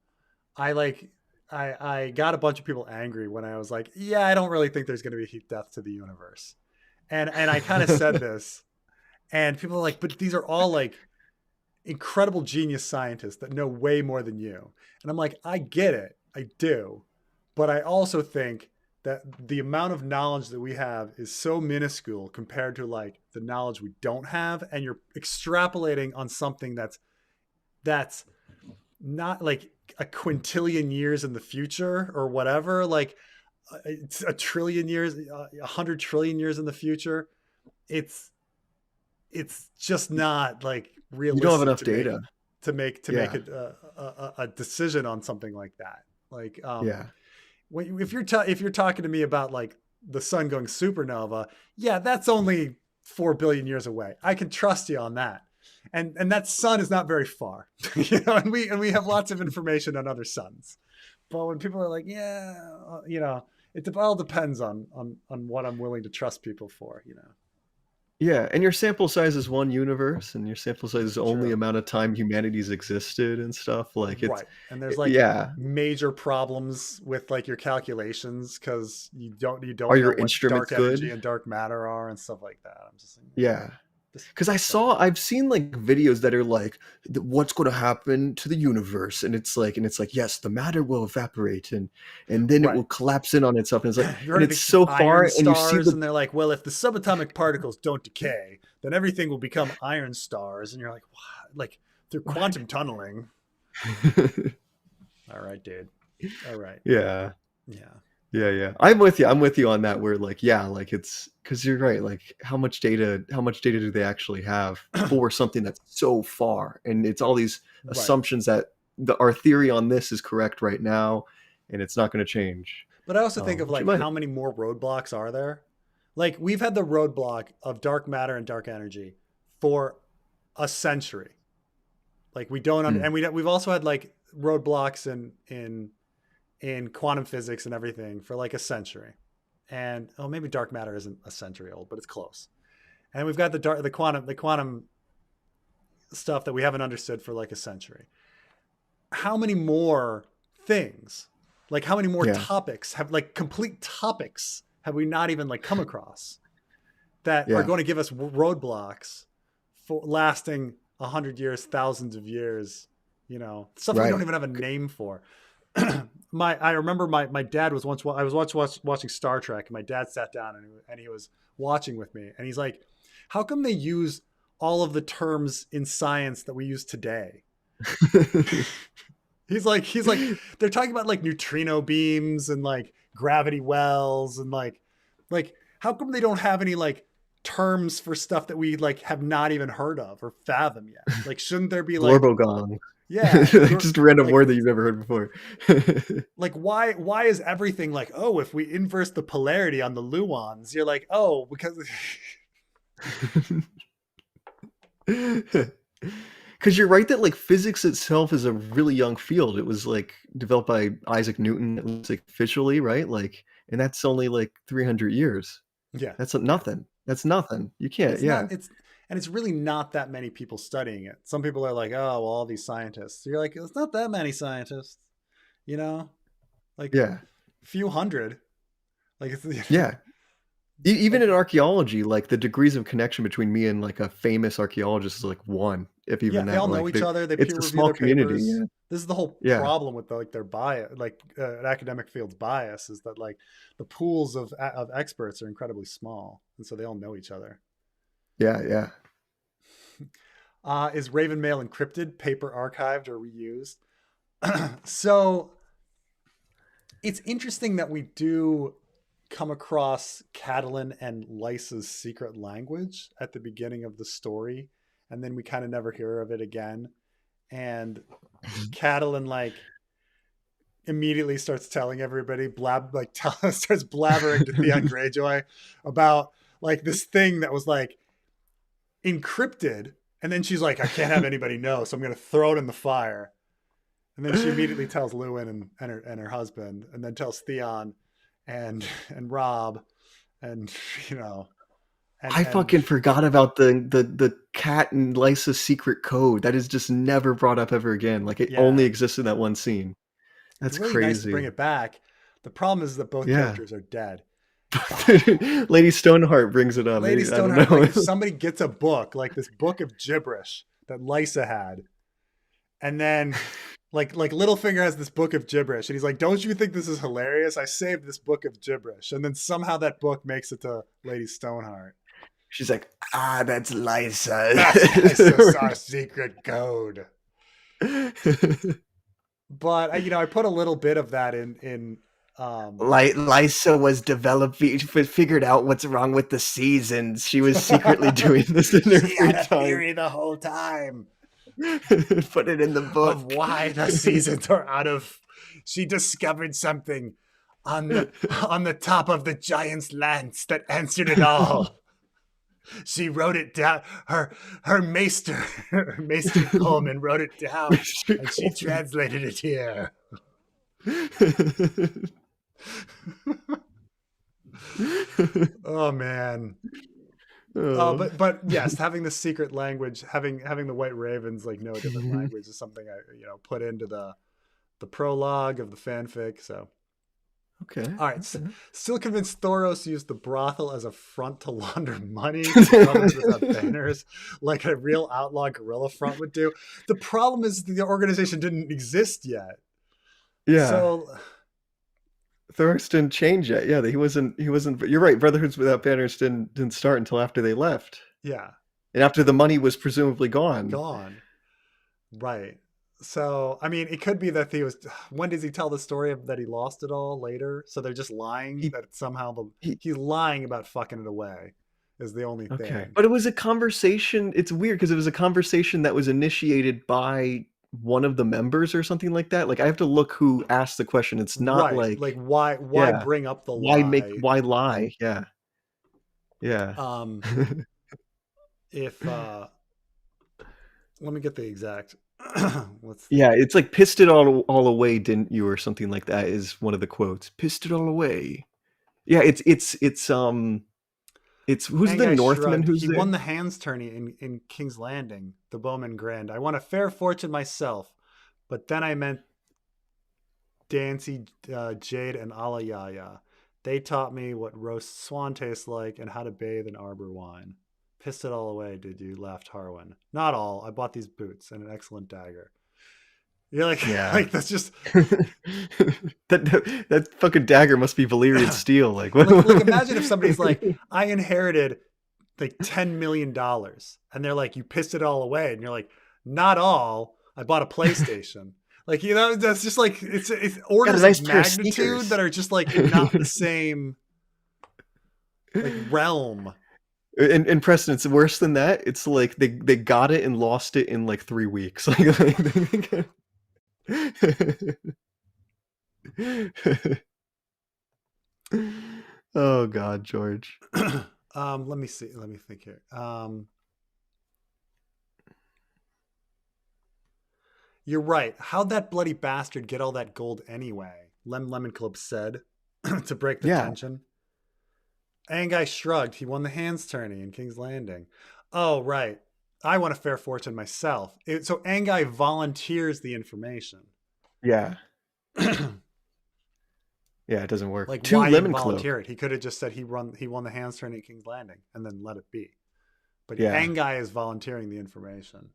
I like I got a bunch of people angry when I was like, yeah, I don't really think there's going to be a heat death to the universe, and I kind of said this, and people are like, but these are all like incredible genius scientists that know way more than you, and I'm like, I get it, I do, but I also think that the amount of knowledge that we have is so minuscule compared to like the knowledge we don't have, and you're extrapolating on something that's not like a quintillion years in the future or whatever, like it's a trillion years, 100 trillion years in the future. it's it's just not like You don't have realistic enough data. to make Yeah. a decision on something like that. Like Yeah. if you're talking to me about like the sun going supernova, yeah, that's only 4 billion years away. I can trust you on that. And that sun is not very far, and we have lots of information on other suns. But when people are like, yeah, it all depends on what I'm willing to trust people for. Yeah, and your sample size is one universe, and your sample size is only True. amount of time humanity's existed and stuff. Like Right. And there's like yeah. major problems with like your calculations because you Are don't know your what instruments dark energy good? and dark matter are and stuff like that. I'm just like, Yeah. just Because shut up. I've seen like videos that are like, what's going to happen to the universe, and it's like, yes, the matter will evaporate, and then it Right. will collapse in on itself, and it's like, You and heard of it's the so iron far, and you see stars, the and they're like, well, if the subatomic particles don't decay, then everything will become iron stars. And you're like, what? Like through what? quantum tunneling. All right, dude. All right. Yeah. Yeah. Yeah, yeah. I'm with you. I'm with you on that. Where like, yeah, like it's because you're right. Like, how much data do they actually have for something that's so far? And it's all these Right. assumptions that our theory on this is correct right now, and it's not going to change. But I also think of Which you like might. how many more roadblocks are there? Like we've had the roadblock of dark matter and dark energy for a century. Like we don't under, Hmm. and we've also had like roadblocks in quantum physics and everything for like a century. And oh, maybe dark matter isn't a century old, but it's close. And we've got the quantum stuff that we haven't understood for like a century. How many more things, like how many more Yeah. topics have like complete topics have we not even like come across that are Yeah. going to give us roadblocks for lasting 100 years, thousands of years, stuff that we don't Right. even have a name for. I remember my dad was once, I was watching Star Trek, and my dad sat down and he was watching with me, and he's like, how come they use all of the terms in science that we use today? He's like they're talking about like neutrino beams and like gravity wells and like how come they don't have any like terms for stuff that we like have not even heard of or fathom yet? Like shouldn't there be like, Glorbogong. yeah, Just a random like word that you've never heard before. why is everything like, oh, if we inverse the polarity on the Luons, you're like, oh, because Because you're right that like physics itself is a really young field. It was like developed by Isaac Newton, at least like, officially, right? Like, and that's only like 300 years. yeah, That's yeah. nothing. That's nothing. You can't. It's not Yeah, it's really not that many people studying it. Some people are like, oh, well, all these scientists. You're like, it's not that many scientists, you know, like yeah, a few hundred. Like it's yeah. Even like, in archaeology, like the degrees of connection between me and like a famous archaeologist is like one, if yeah, even they that. all know Like each other. They it's peer a review small their community. papers. Yeah, This is the whole yeah, problem with like their bias, like an academic field's bias, is that like the pools of experts are incredibly small, and so they all know each other. yeah, yeah. Is Raven Mail encrypted, paper archived, or reused? So it's interesting that we do come across Catelyn and Lysa's secret language at the beginning of the story, and then we kind of never hear of it again. And Catelyn like immediately starts telling everybody, starts blabbering to Theon Greyjoy about like this thing that was like encrypted, and then she's like, I can't have anybody know, so I'm going to throw it in the fire. And then she immediately tells Lewin and her husband, and then tells Theon and Rob, and you know, I fucking forgot about the Cat and Lysa secret code. That is just never brought up ever again. Like it only exists in that one scene. That's really crazy. Nice to bring it back. The problem is that both characters are dead. Lady Stoneheart brings it up. Lady Stoneheart, like if somebody gets a book, like this book of gibberish that Lysa had, and then like Littlefinger has this book of gibberish, and he's like, "Don't you think this is hilarious? I saved this book of gibberish," and then somehow that book makes it to Lady Stoneheart. She's like, that's Lysa. That's Lysa's our secret code. But I put a little bit of that in. Lysa was figured out what's wrong with the seasons. She was secretly doing this in her free time. Theory the whole time. Put it in the book of why the seasons are out of. She discovered something on the top of the giant's lance that answered it all. She wrote it down. Her maester Coleman wrote it down, and she translated it here. Oh man. But yes, having the secret language, having the White Ravens like know a different language is something I put into the prologue of the fanfic. So okay. All right. Still convinced Thoros used the brothel as a front to launder money without banners, like a real outlaw guerrilla front would do. The problem is the organization didn't exist yet. Yeah. So Thoros didn't change yet. Yeah, he wasn't. You're right. Brotherhoods Without Banners didn't start until after they left. Yeah. And after the money was presumably gone. Right. So, I mean, it could be that when does he tell the story of that he lost it all later? So they're just lying that somehow he's lying about fucking it away is the only thing. But it was a conversation. It's weird because it was a conversation that was initiated by one of the members or something like that. Like I have to look who asked the question. It's not like why bring up the lie? Why lie? Yeah. If let me get the exact it's like pissed it all away, didn't you, or something like that is one of the quotes. Pissed it all away. Yeah, it's who's Angai the Northman shrugged. He won the hands tourney in King's Landing, the Bowman Grand. I won a fair fortune myself, but then I meant Dancy, Jade, and Alayaya. They taught me what roast swan tastes like and how to bathe in arbor wine. Pissed it all away, did you? Laughed Harwin. Not all. I bought these boots and an excellent dagger. You're like, like that's just that fucking dagger must be Valyrian steel. Like imagine if somebody's like, I inherited like $10 million, and they're like, you pissed it all away, and you're like, not all. I bought a PlayStation. Like that's just like it's orders of magnitude that are just like not the same like realm. And Preston, it's worse than that. It's like they got it and lost it in like 3 weeks. Oh God, George. Let me see. Let me think here. You're right. How'd that bloody bastard get all that gold anyway? Lemon Club said to break the tension. Angai shrugged. He won the hands tourney in King's Landing. Oh, right. I won a fair fortune myself. So Angai volunteers the information. Yeah. Yeah, it doesn't work. Like, why did he volunteer it? He could have just said he won the hands tourney at King's Landing and then let it be. But Angai is volunteering the information.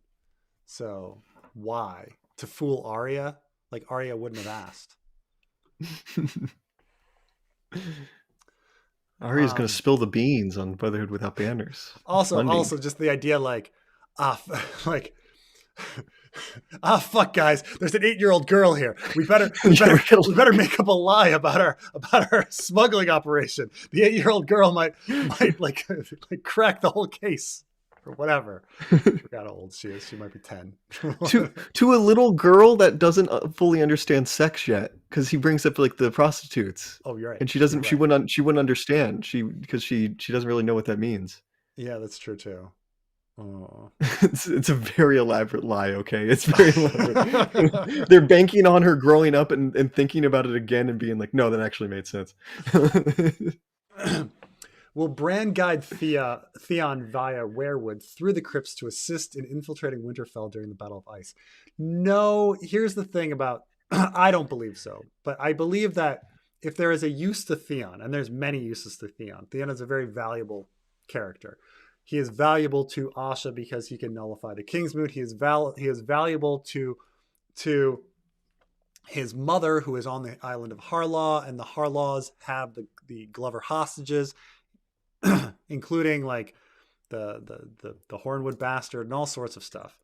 So why? To fool Arya? Like Arya wouldn't have asked. Arya's going to spill the beans on Brotherhood Without Banners. Also just the idea fuck guys, there's an 8-year-old girl here. We better make up a lie about our smuggling operation. The 8-year-old girl might like crack the whole case or whatever. I forgot how old she is. She might be 10. to a little girl that doesn't fully understand sex yet, because he brings up like the prostitutes. Oh, you're right. And she doesn't. Right. She wouldn't understand. Because she doesn't really know what that means. Yeah, that's true too. Oh. It's a very elaborate lie. Okay, it's very elaborate. They're banking on her growing up and thinking about it again and being like, no, that actually made sense. Will Bran guide Theon via Weirwood through the crypts to assist in infiltrating Winterfell during the Battle of Ice? No, here's the thing about I don't believe so, but I believe that if there is a use to Theon, and there's many uses to Theon, Theon is a very valuable character. He is valuable to Asha because he can nullify the Kingsmoot. He is valuable to his mother, who is on the island of Harlaw, and the Harlaws have the Glover hostages, including like the Hornwood bastard and all sorts of stuff.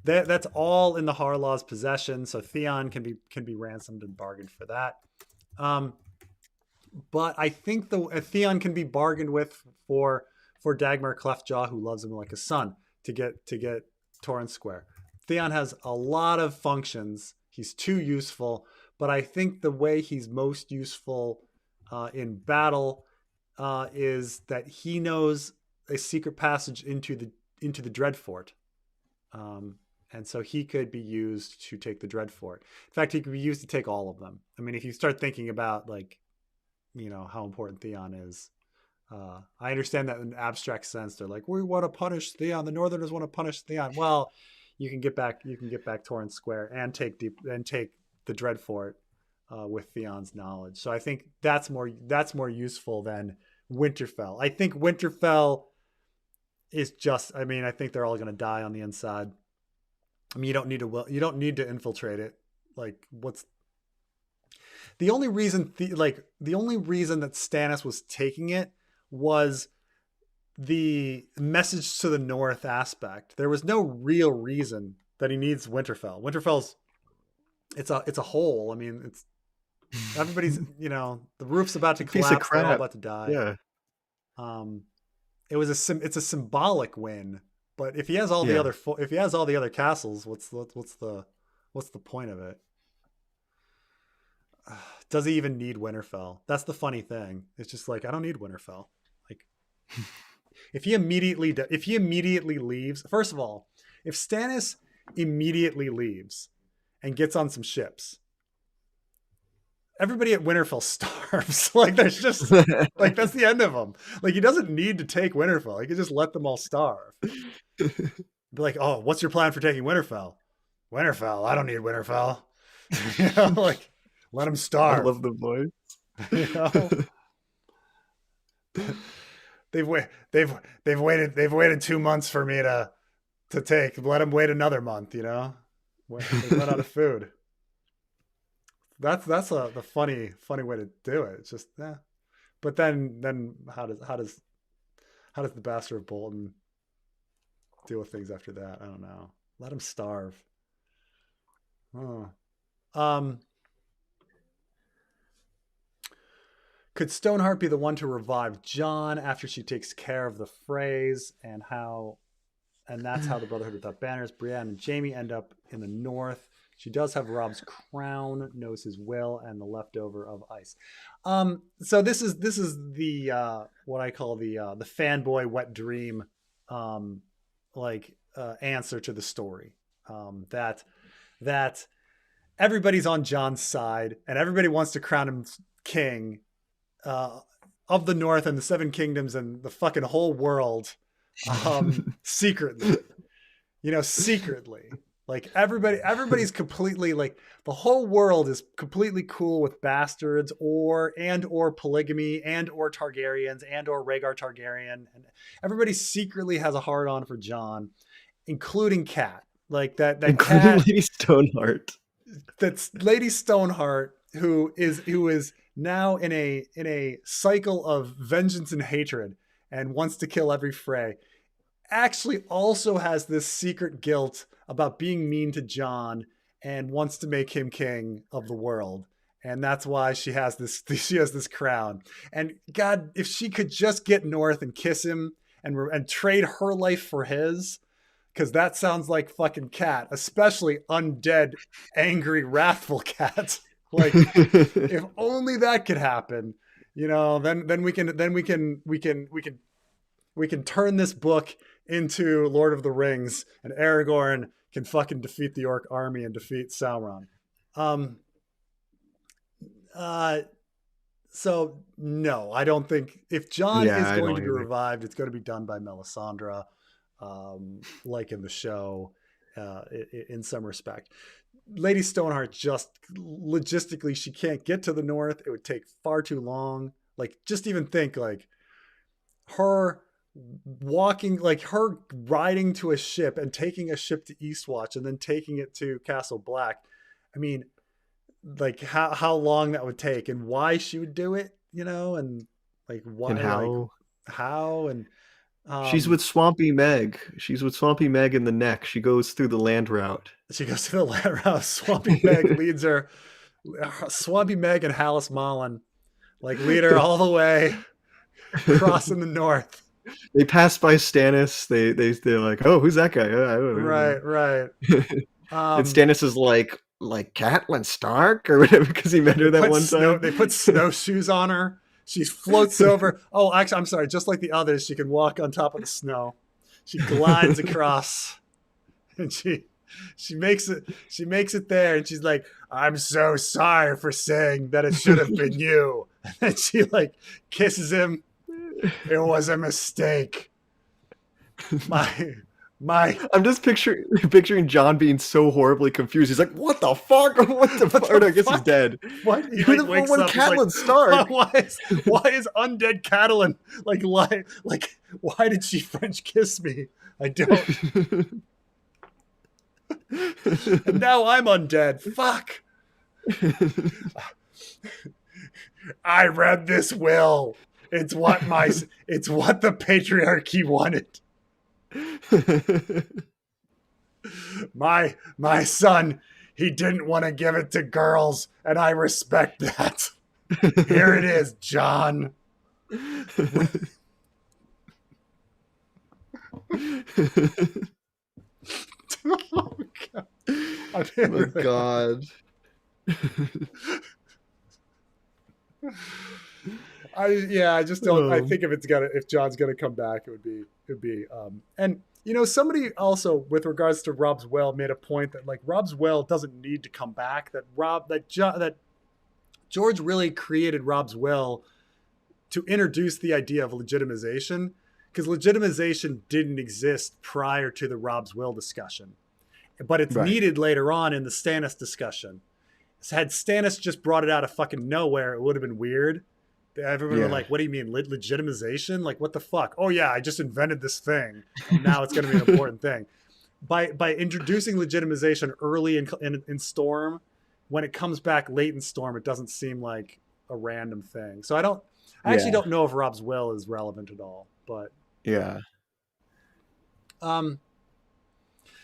That's all in the Harlaw's possession, so Theon can be ransomed and bargained for that. But I think Theon can be bargained with for Dagmar Cleftjaw, who loves him like a son, to get Torrance Square. Theon has a lot of functions. He's too useful, but I think the way he's most useful in battle is that he knows a secret passage into the Dreadfort. And so he could be used to take the Dreadfort. In fact, he could be used to take all of them. I mean, if you start thinking about like, you know, how important Theon is, I understand that in an abstract sense. They're like, we want to punish Theon. The Northerners want to punish Theon. Well, you can get back Torrance Square and take the Dreadfort with Theon's knowledge. So I think that's more useful than Winterfell. I think Winterfell is just. I mean, I think they're all going to die on the inside. I mean, you don't need to infiltrate it. Like, what's the only reason? The only reason that Stannis was taking it was the message to the north aspect. There was no real reason that he needs Winterfell. Winterfell's it's a hole. I mean, it's everybody's, you know, the roof's about to collapse. They're all about to die. Yeah. It's a symbolic win. But if he has all the other castles, what's the point of it? Does he even need Winterfell? That's the funny thing. It's just like, I don't need Winterfell. Like, if he immediately leaves, first of all, if Stannis immediately leaves and gets on some ships, everybody at Winterfell starves. Like, there's just like, that's the end of him. Like, he doesn't need to take Winterfell. He can just let them all starve. Be like, oh, what's your plan for taking Winterfell? Winterfell? I don't need Winterfell. You know, like, let him starve. I love the voice. You know? They've waited 2 months for me to take. Let them wait another month. You know, they run out of food. That's the funny way to do it. It's just, yeah. But then how does the Bastard of Bolton deal with things after that? I don't know. Let him starve. Oh. Could Stoneheart be the one to revive Jon after she takes care of the Freys, and that's how the Brotherhood without banners, Brienne and Jaime, end up in the north? She does have Robb's crown, knows his will, and the leftover of ice. So this is the what I call the fanboy wet dream answer to the story. That everybody's on Jon's side and everybody wants to crown him king of the North and the Seven Kingdoms and the fucking whole world, secretly. You know, secretly. Like, everybody's completely, like, the whole world is completely cool with bastards or polygamy or Targaryens or Rhaegar Targaryen, and everybody secretly has a hard on for Jon, including Cat. Like that including Cat, Lady Stoneheart. That's Lady Stoneheart, who is now in a cycle of vengeance and hatred and wants to kill every Frey. Actually also has this secret guilt about being mean to Jon and wants to make him king of the world. And that's why she has this crown. And God, if she could just get north and kiss him and trade her life for his, because that sounds like fucking Cat, especially undead, angry, wrathful Cat. Like, if only that could happen, you know, then we can turn this book into Lord of the Rings, and Aragorn can fucking defeat the Orc army and defeat Sauron. So no, I don't think if Jon Yeah, is I going don't to be either. revived, it's going to be done by Melisandre, like in the show, in some respect. Lady Stoneheart just logistically she can't get to the north. It would take far too long. Like just even think like her walking, like her riding to a ship and taking a ship to Eastwatch and then taking it to Castle Black. I mean, like how long that would take and why she would do it, and like And why, like how how and she's um with Swampy Meg. She's with Swampy Meg in the neck. She goes through the land route. she goes to the land route. Swampy Meg leads her. Swampy Meg and Hallis Mullen like lead her all the way crossing the north. They pass by Stannis. They're like, oh, who's that guy? I don't know. Right. And Stannis is like Catelyn Stark or whatever because he met her that one time. They put snowshoes on her. She floats over. Oh, actually, I'm sorry. Just like the others, she can walk on top of the snow. She glides across, and she makes it. She makes it there, and she's like, "I'm so sorry for saying that it should have been you." And then she like kisses him. It was a mistake. I'm just picturing Jon being so horribly confused. He's like, "What the fuck? What the fuck?" I guess he's dead. What? He You're like, the wakes one up. Catelyn Like, Stark. why is undead Catelyn like why did she French kiss me? I don't. And now I'm undead. Fuck. I read this will. It's what the patriarchy wanted. My son, he didn't want to give it to girls, and I respect that. Here it is, Jon. Oh god. Oh god. I just don't. I think if Jon's gonna come back, it would be. And somebody also with regards to Robb's well made a point that like Robb's well doesn't need to come back. That George really created Robb's well to introduce the idea of legitimization, because legitimization didn't exist prior to the Robb's will discussion, but it's needed later on in the Stannis discussion. So had Stannis just brought it out of fucking nowhere, it would have been weird. Everyone were like, what do you mean legitimization? Like, what the fuck? Oh yeah, I just invented this thing, and now it's going to be an important thing. By introducing legitimization early in Storm, when it comes back late in Storm, it doesn't seem like a random thing. So I actually don't know if Robb's will is relevant at all. But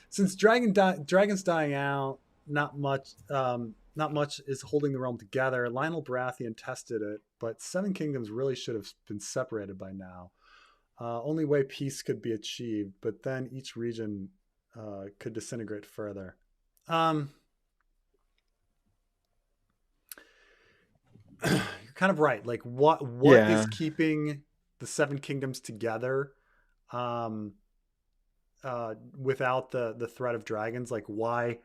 since Dragon's dying out, not much is holding the realm together. Lionel Baratheon tested it, but Seven Kingdoms really should have been separated by now. Only way peace could be achieved, but then each region could disintegrate further. You're kind of right. Like what is keeping the Seven Kingdoms together without the threat of dragons? Like why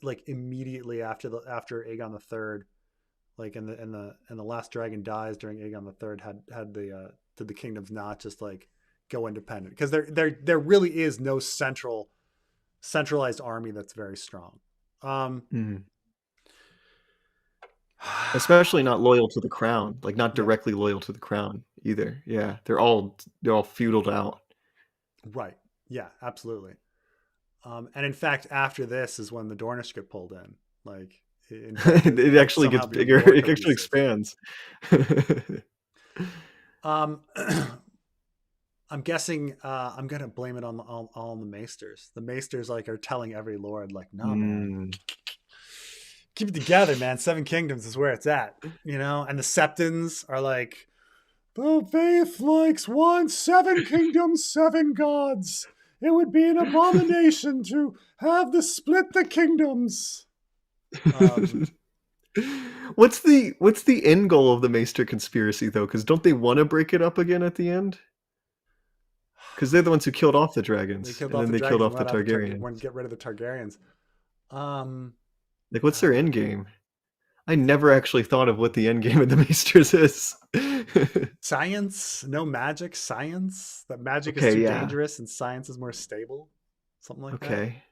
like immediately after Aegon the Third, like and the last dragon dies during Aegon the Third, did the kingdoms not just like go independent? Because there really is no centralized army that's very strong. Especially not loyal to the crown, like not directly loyal to the crown either. Yeah, they're all feudaled out. Right. Yeah, absolutely. And in fact, after this is when the Dornish get pulled in. Like, it actually gets bigger. It actually expands. I'm guessing I'm gonna blame it on all the Maesters. The Maesters like are telling every lord like, no, man, keep it together, man. Seven Kingdoms is where it's at, And the Septons are like, the faith likes one, Seven Kingdoms, seven gods. It would be an abomination to have split the kingdoms. What's the end goal of the Maester conspiracy though? Because don't they want to break it up again at the end? Because they're the ones who killed off the dragons, killed off the Targaryens. Want to get rid of the Targaryens. Like, what's their end game? I never actually thought of what the end game of the Maesters is. Science, no magic, science. That magic is Okay, too yeah. dangerous and science is more stable. Something like that. Okay.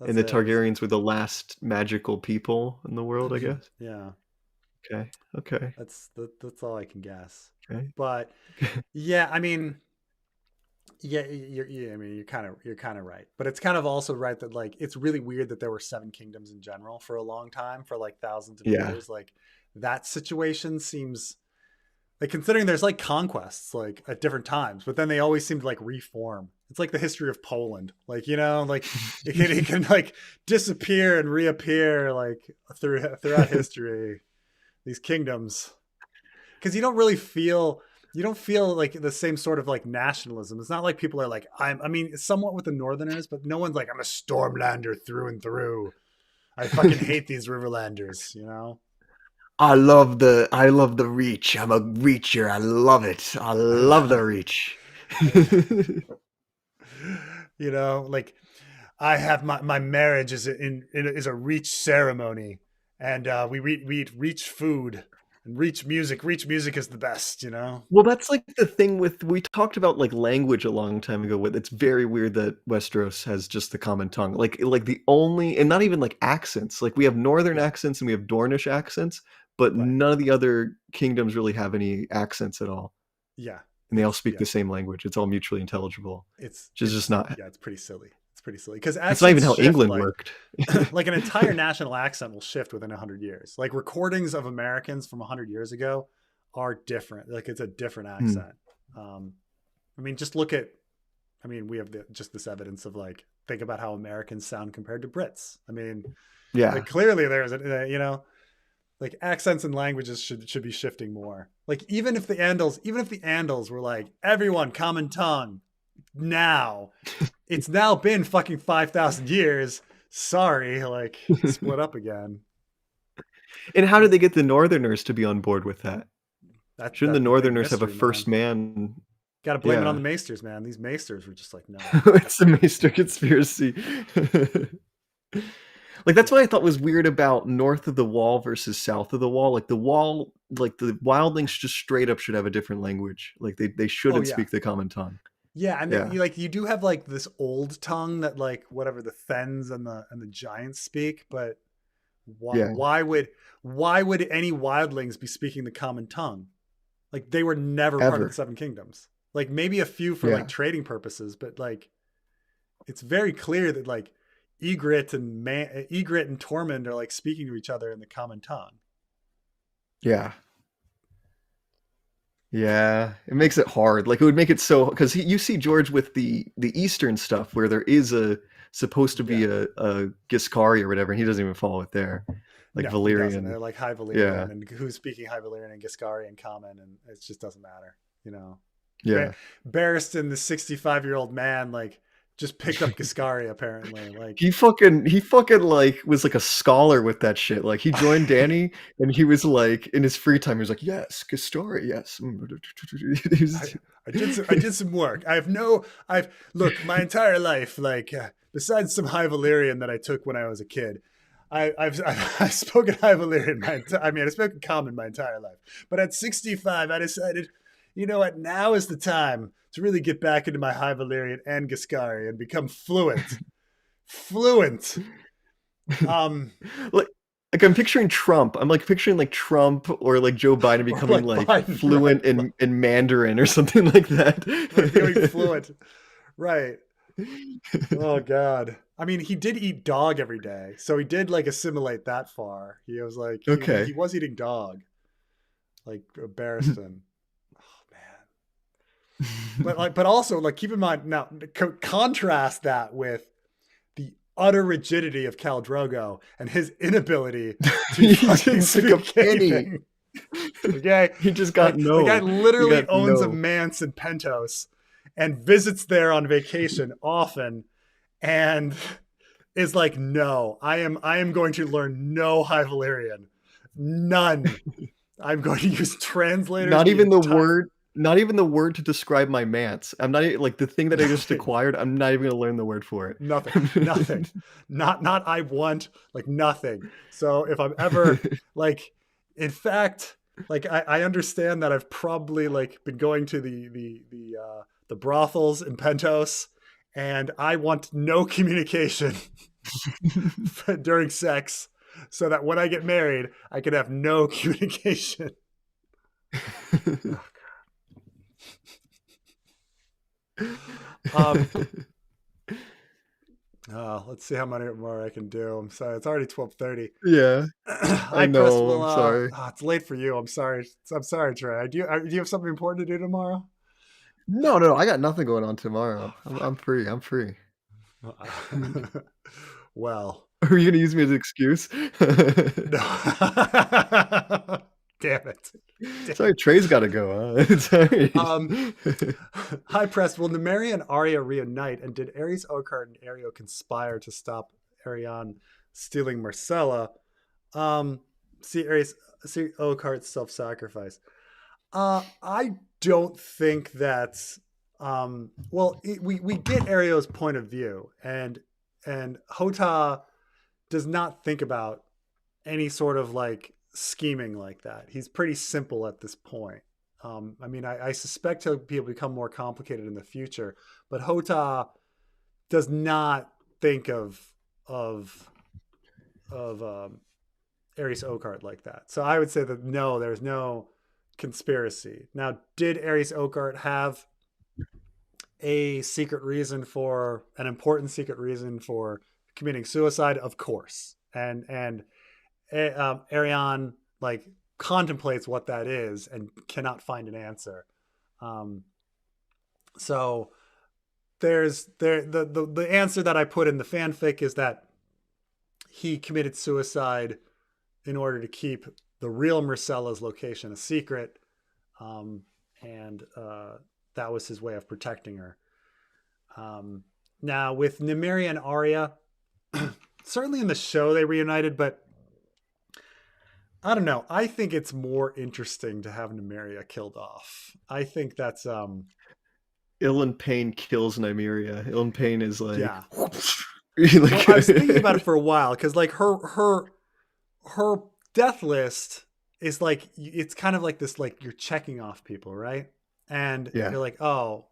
And That's the it. Targaryens were the last magical people in the world, I guess. Yeah. Okay. Okay. That's all I can guess. Okay. But yeah, I mean, yeah, I mean, you're kind of right. But it's kind of also right that like it's really weird that there were seven kingdoms in general for a long time, for like thousands of Yeah. years. Like that situation seems like, considering there's like conquests like at different times, but then they always seem to like reform. It's like the history of Poland. Like, you know, like it can like disappear and reappear like throughout history, these kingdoms. Because you don't feel like the same sort of like nationalism. It's not like people are like, I mean, somewhat with the Northerners, but no one's like, I'm a Stormlander through and through. I fucking hate these Riverlanders, you know? I love the Reach. I'm a Reacher. I love it. I love the Reach. You know, like I have my marriage is is a Reach ceremony, and we eat Reach food and Reach music. Reach music is the best, you know. Well, that's like the thing with we talked about like language a long time ago. With it's very weird that Westeros has just the common tongue, like the only, and not even like accents. Like we have Northern Yeah, accents and we have Dornish accents, but right. none of the other kingdoms really have any accents at all, Yeah, and they all speak yeah. the same language. It's all mutually intelligible, which is just It's not. yeah, it's pretty silly. It's pretty silly because That's not even accents how shift England like worked. like an entire national accent will shift within 100 years. Like recordings of Americans from 100 years ago are different. Like it's a different Hmm. accent. Um, I mean, just look at. I mean, we have just this evidence of like think about how Americans sound compared to Brits. I mean, Yeah, like clearly there's a you know like accents and languages should be shifting more. Like even if the Andals were like everyone common tongue now, it's now been fucking 5,000 years. Sorry, like split up again. and how did they get the Northerners to be on board with that? Shouldn't the That's the big Northerners have a mystery, first man. man? Got to blame it on Yeah. the Maesters, man. These Maesters were just like, no. It's a Maester conspiracy. Like that's what Yeah, I thought was weird about north of the wall versus south of the wall. Like the wall, like the wildlings just straight up should have a different language. Like they oh shouldn't yeah, speak the common tongue. yeah. And Yeah. like you do have like this old tongue that like whatever the Thens and the Giants speak, but why Yeah. why would why would any wildlings be speaking the common tongue? Like they were never part of the Ever. Seven Kingdoms. Like maybe a few for like Yeah. trading purposes, but like it's very clear that like Egret and Tormund are like speaking to each other in the common tongue. Yeah. Yeah. It makes it hard. Like it would make it so because you see George with the Eastern stuff where there is a supposed to be Yeah. a Giscari or whatever, and he doesn't even follow it there. Like No, he doesn't. Valerian. They're like High Yeah. Valyrian and who's speaking High Valyrian and Giscari in common, and it just doesn't matter, you know. Yeah. Barriston, the 65-year-old man, like just picked up Giscari apparently. Like He fucking like was like a scholar with that shit. Like he joined Danny and he was like in his free time he was like, yes, good story, yes. He was- I did some work. I've look my entire life like besides some High Valyrian that I took when I was a kid. I've spoken High Valyrian I've spoken Common my entire life. But at 65 I decided, you know what, now is the time to really get back into my High Valyrian and Giscari and become fluent. Fluent. like I'm picturing Trump. I'm like picturing like Trump or like Joe Biden becoming like Biden, fluent right, in Mandarin or something like that. becoming fluent. Right. Oh God. I mean, he did eat dog every day, so he did like assimilate that far. He was like, he Okay. was eating dog, like Barriston. Oh man. But also like keep in mind now, contrast that with the utter rigidity of Khal Drogo and his inability to He fucking didn't pick up speak any. anything. Okay, He just got like no. the guy literally He got owns a no. manse in Pentos and visits there on vacation often, and is like, no, I am going to learn no High Valyrian, none. I'm going to use translators. Not even the word Not even the word to describe my manse. I'm not like the thing that I just Nothing. acquired. I'm not even gonna learn the word for it. Nothing. Not I want, like nothing. So if I'm ever like, in fact, like I understand that I've probably like been going to the brothels in Pentos, and I want no communication during sex, so that when I get married, I can have no communication. Oh, let's see how many more I can do. I'm sorry, it's already 12:30. Yeah, I Hi, Preston. know. Well, I'm sorry. it's late for you. I'm sorry. I'm sorry, Trey. Do you have something important to do tomorrow? No, I got nothing going on tomorrow. Oh, I'm free. I'm free. Well, Are you gonna use me as an excuse? no. Damn it. Sorry, Trey's got to go. Huh? Sorry. Hi, Press. Will Nymeria and Arya reunite? And did Aerys Oakheart and Aeryo conspire to stop Arianne stealing Marcella? See Oakheart's self-sacrifice. I don't think that's we get Aryo's point of view, and Hota does not think about any sort of like scheming like that. He's pretty simple at this point. I mean, I suspect he'll become more complicated in the future, but Hota does not think of Aerys Oakheart like that. So I would say that no, there's no conspiracy. Now, did Aerys Oakheart have an important secret reason for committing suicide? Of course. And Arianne like contemplates what that is and cannot find an answer. So there's the answer that I put in the fanfic is that he committed suicide in order to keep the real Marcella's location a secret, and that was his way of protecting her. Now with Nymeria and Arya, certainly in the show they reunited, but I don't know. I think it's more interesting to have Nymeria killed off. I think that's Ilyn Payne kills Nymeria. Ilyn Payne is like, yeah. like Well, I was thinking about it for a while because like her death list is like, it's kind of like this, like you're checking off people, right? And yeah. you're like, oh,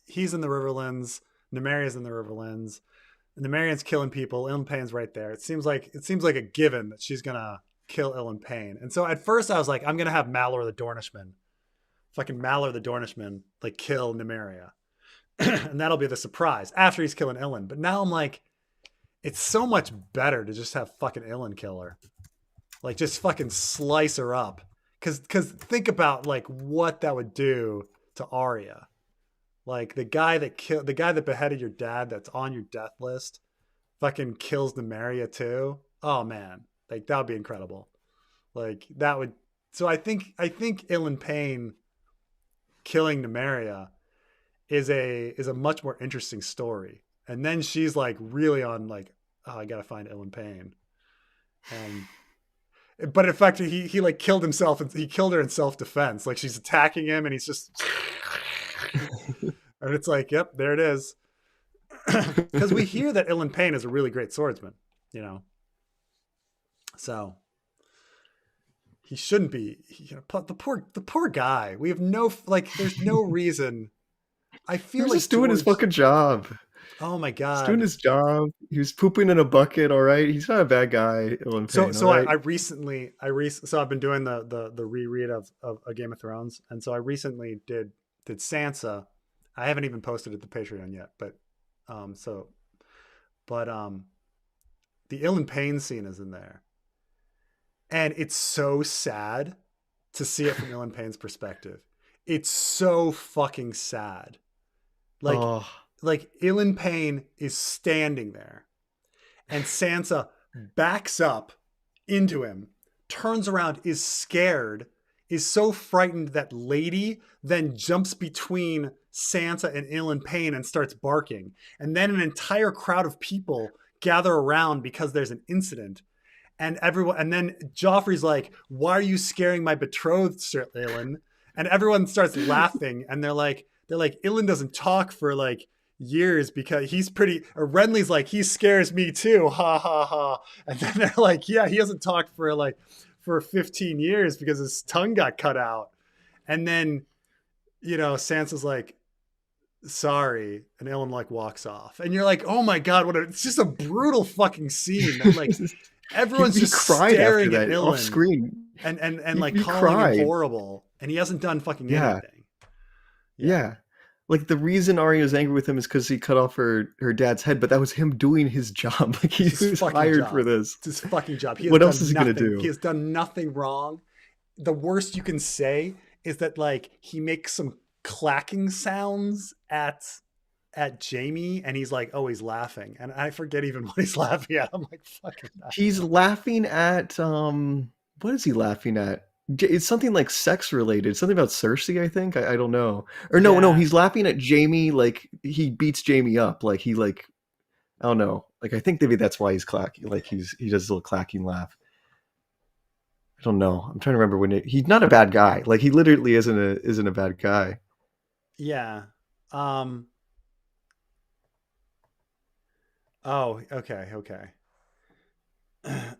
he's in the Riverlands, Nymeria's in the Riverlands, and Nymeria's killing people. Ilyn Payne's right there. It seems like a given that she's gonna kill Ilyn Payne. And so at first I was like, I'm gonna have Malor the Dornishman, like kill Nymeria, and that'll be the surprise after he's killing Ilyn. But now I'm like, it's so much better to just have fucking Ilyn kill her, like just fucking slice her up. Because think about like what that would do to Arya. Like the guy that beheaded your dad, that's on your death list, fucking kills Nymeria too. Oh man, like that would be incredible. Like that would. So I think Ilyn Payne killing Nymeria is a much more interesting story. And then she's like really on like, oh, I gotta find Ilyn Payne. But in fact, he like killed himself, and he killed her in self-defense. Like she's attacking him, and he's just, and it's like, yep, there it is. Because we hear that Ilyn Payne is a really great swordsman, you know. So he shouldn't be. The poor guy. We have no like. There's no reason. I feel he was like just doing his fucking job. Oh my god, he's doing his job. He was pooping in a bucket. All right, he's not a bad guy. Ilyn Payne, so right? I recently so I've been doing the reread of A Game of Thrones, and so I recently did Sansa. I haven't even posted it to Patreon yet, but the Ilyn Payne scene is in there, and it's so sad to see it from Ilyn Payne's perspective. It's so fucking sad. Like Ilyn Payne is standing there, and Sansa backs up into him, turns around, is scared, is so frightened that Lady then jumps between Sansa and Ilyn Payne and starts barking. And then an entire crowd of people gather around because there's an incident. And then Joffrey's like, why are you scaring my betrothed, Sir Ilyn? And everyone starts laughing, and they're like, Ilyn doesn't talk for like years because he's pretty. Or Renly's like, he scares me too, ha ha ha. And then they're like, yeah, he hasn't talked for 15 years because his tongue got cut out. And then, Sansa's like, sorry, and Ilyn like walks off, and you're like, oh my god, it's just a brutal fucking scene. Like everyone's just staring at Ilyn off screen, and like calling him horrible, and he hasn't done fucking anything. Yeah. Like the reason Arya's angry with him is because he cut off her dad's head, but that was him doing his job. Like he was hired for this. It's his fucking job. What else is he gonna do? He has done nothing wrong. The worst you can say is that like he makes some clacking sounds at Jaime, and he's like, oh, he's laughing, and I forget even what he's laughing at. I'm like, fucking. He's laughing at what is he laughing at? It's something like sex related, something about Cersei, I think. I don't know. Or no, he's laughing at Jaime, like he beats Jaime up, like he like, I don't know. Like I think maybe that's why he's clacking, like he does a little clacking laugh. I don't know. I'm trying to remember when he's not a bad guy. Like he literally isn't a bad guy. Yeah. Oh, okay.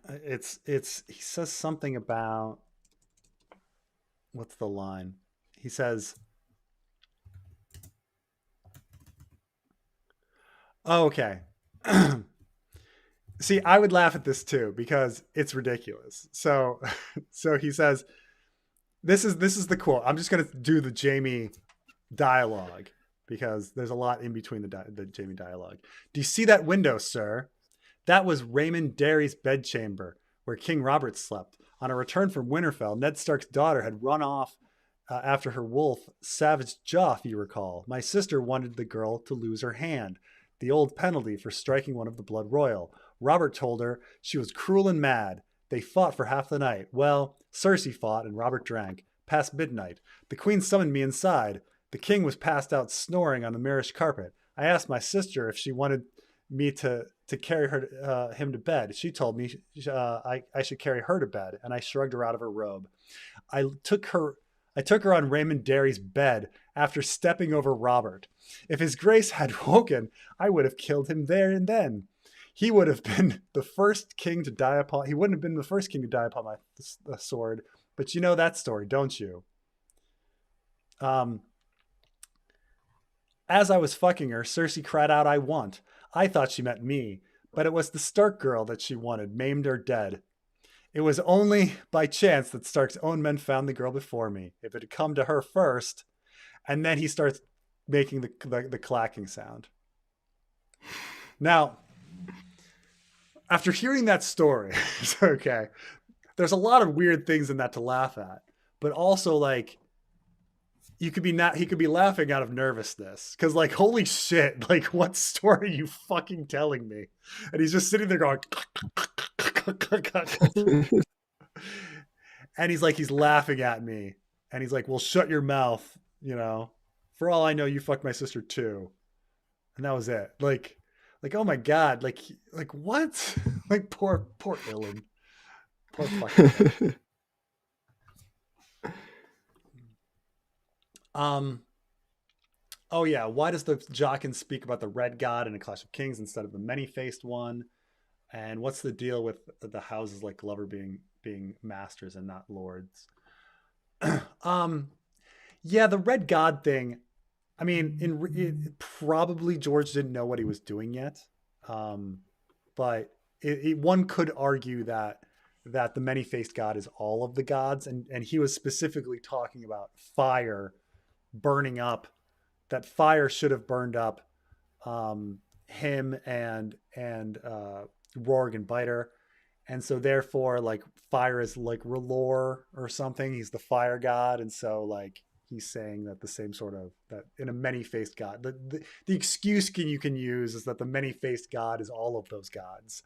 It's he says something about, what's the line? He says, oh, okay. See, I would laugh at this too because it's ridiculous. So he says, this is the quote. I'm just going to do the Jaime dialogue because there's a lot in between the Jaime dialogue. Do you see that window, sir? That was Raymond Derry's bedchamber where King Robert slept. On a return from Winterfell, Ned Stark's daughter had run off after her wolf savaged Joff, you recall. My sister wanted the girl to lose her hand, the old penalty for striking one of the blood royal. Robert told her she was cruel and mad. They fought for half the night. Well, Cersei fought and Robert drank. Past midnight. The queen summoned me inside. The king was passed out snoring on the marish carpet. I asked my sister if she wanted me to carry him to bed. She told me I should carry her to bed, and I shrugged her out of her robe. I took her on Raymond Derry's bed after stepping over Robert. If his grace had woken, I would have killed him there and then. He would have been the first king to die upon. He wouldn't have been the first king to die upon my sword, but you know that story, don't you? As I was fucking her, Cersei cried out, I want. I thought she meant me, but it was the Stark girl that she wanted, maimed or dead. It was only by chance that Stark's own men found the girl before me. If it had come to her first, and then he starts making the clacking sound. Now, after hearing that story, it's okay, there's a lot of weird things in that to laugh at, but also like, he could be laughing out of nervousness because like, holy shit, like what story are you fucking telling me? And he's just sitting there going and he's laughing at me, and he's like, well, shut your mouth, for all I know you fucked my sister too. And that was it. Like oh my god, like what? Like poor Ilyn, poor fucking Ilyn. Oh yeah, why does the Jaqen speak about the Red God in A Clash of Kings instead of the many-faced one? And what's the deal with the houses like Glover being masters and not lords? Yeah, the Red God thing. I mean, probably George didn't know what he was doing yet. But one could argue that the many-faced God is all of the gods, and he was specifically talking about fire burning up, that fire should have burned up him and Rorg and Biter, and so therefore like fire is like R'hllor or something. He's the fire god, and so like he's saying that the same sort of, that in a many-faced god, the excuse you can use is that the many-faced god is all of those gods,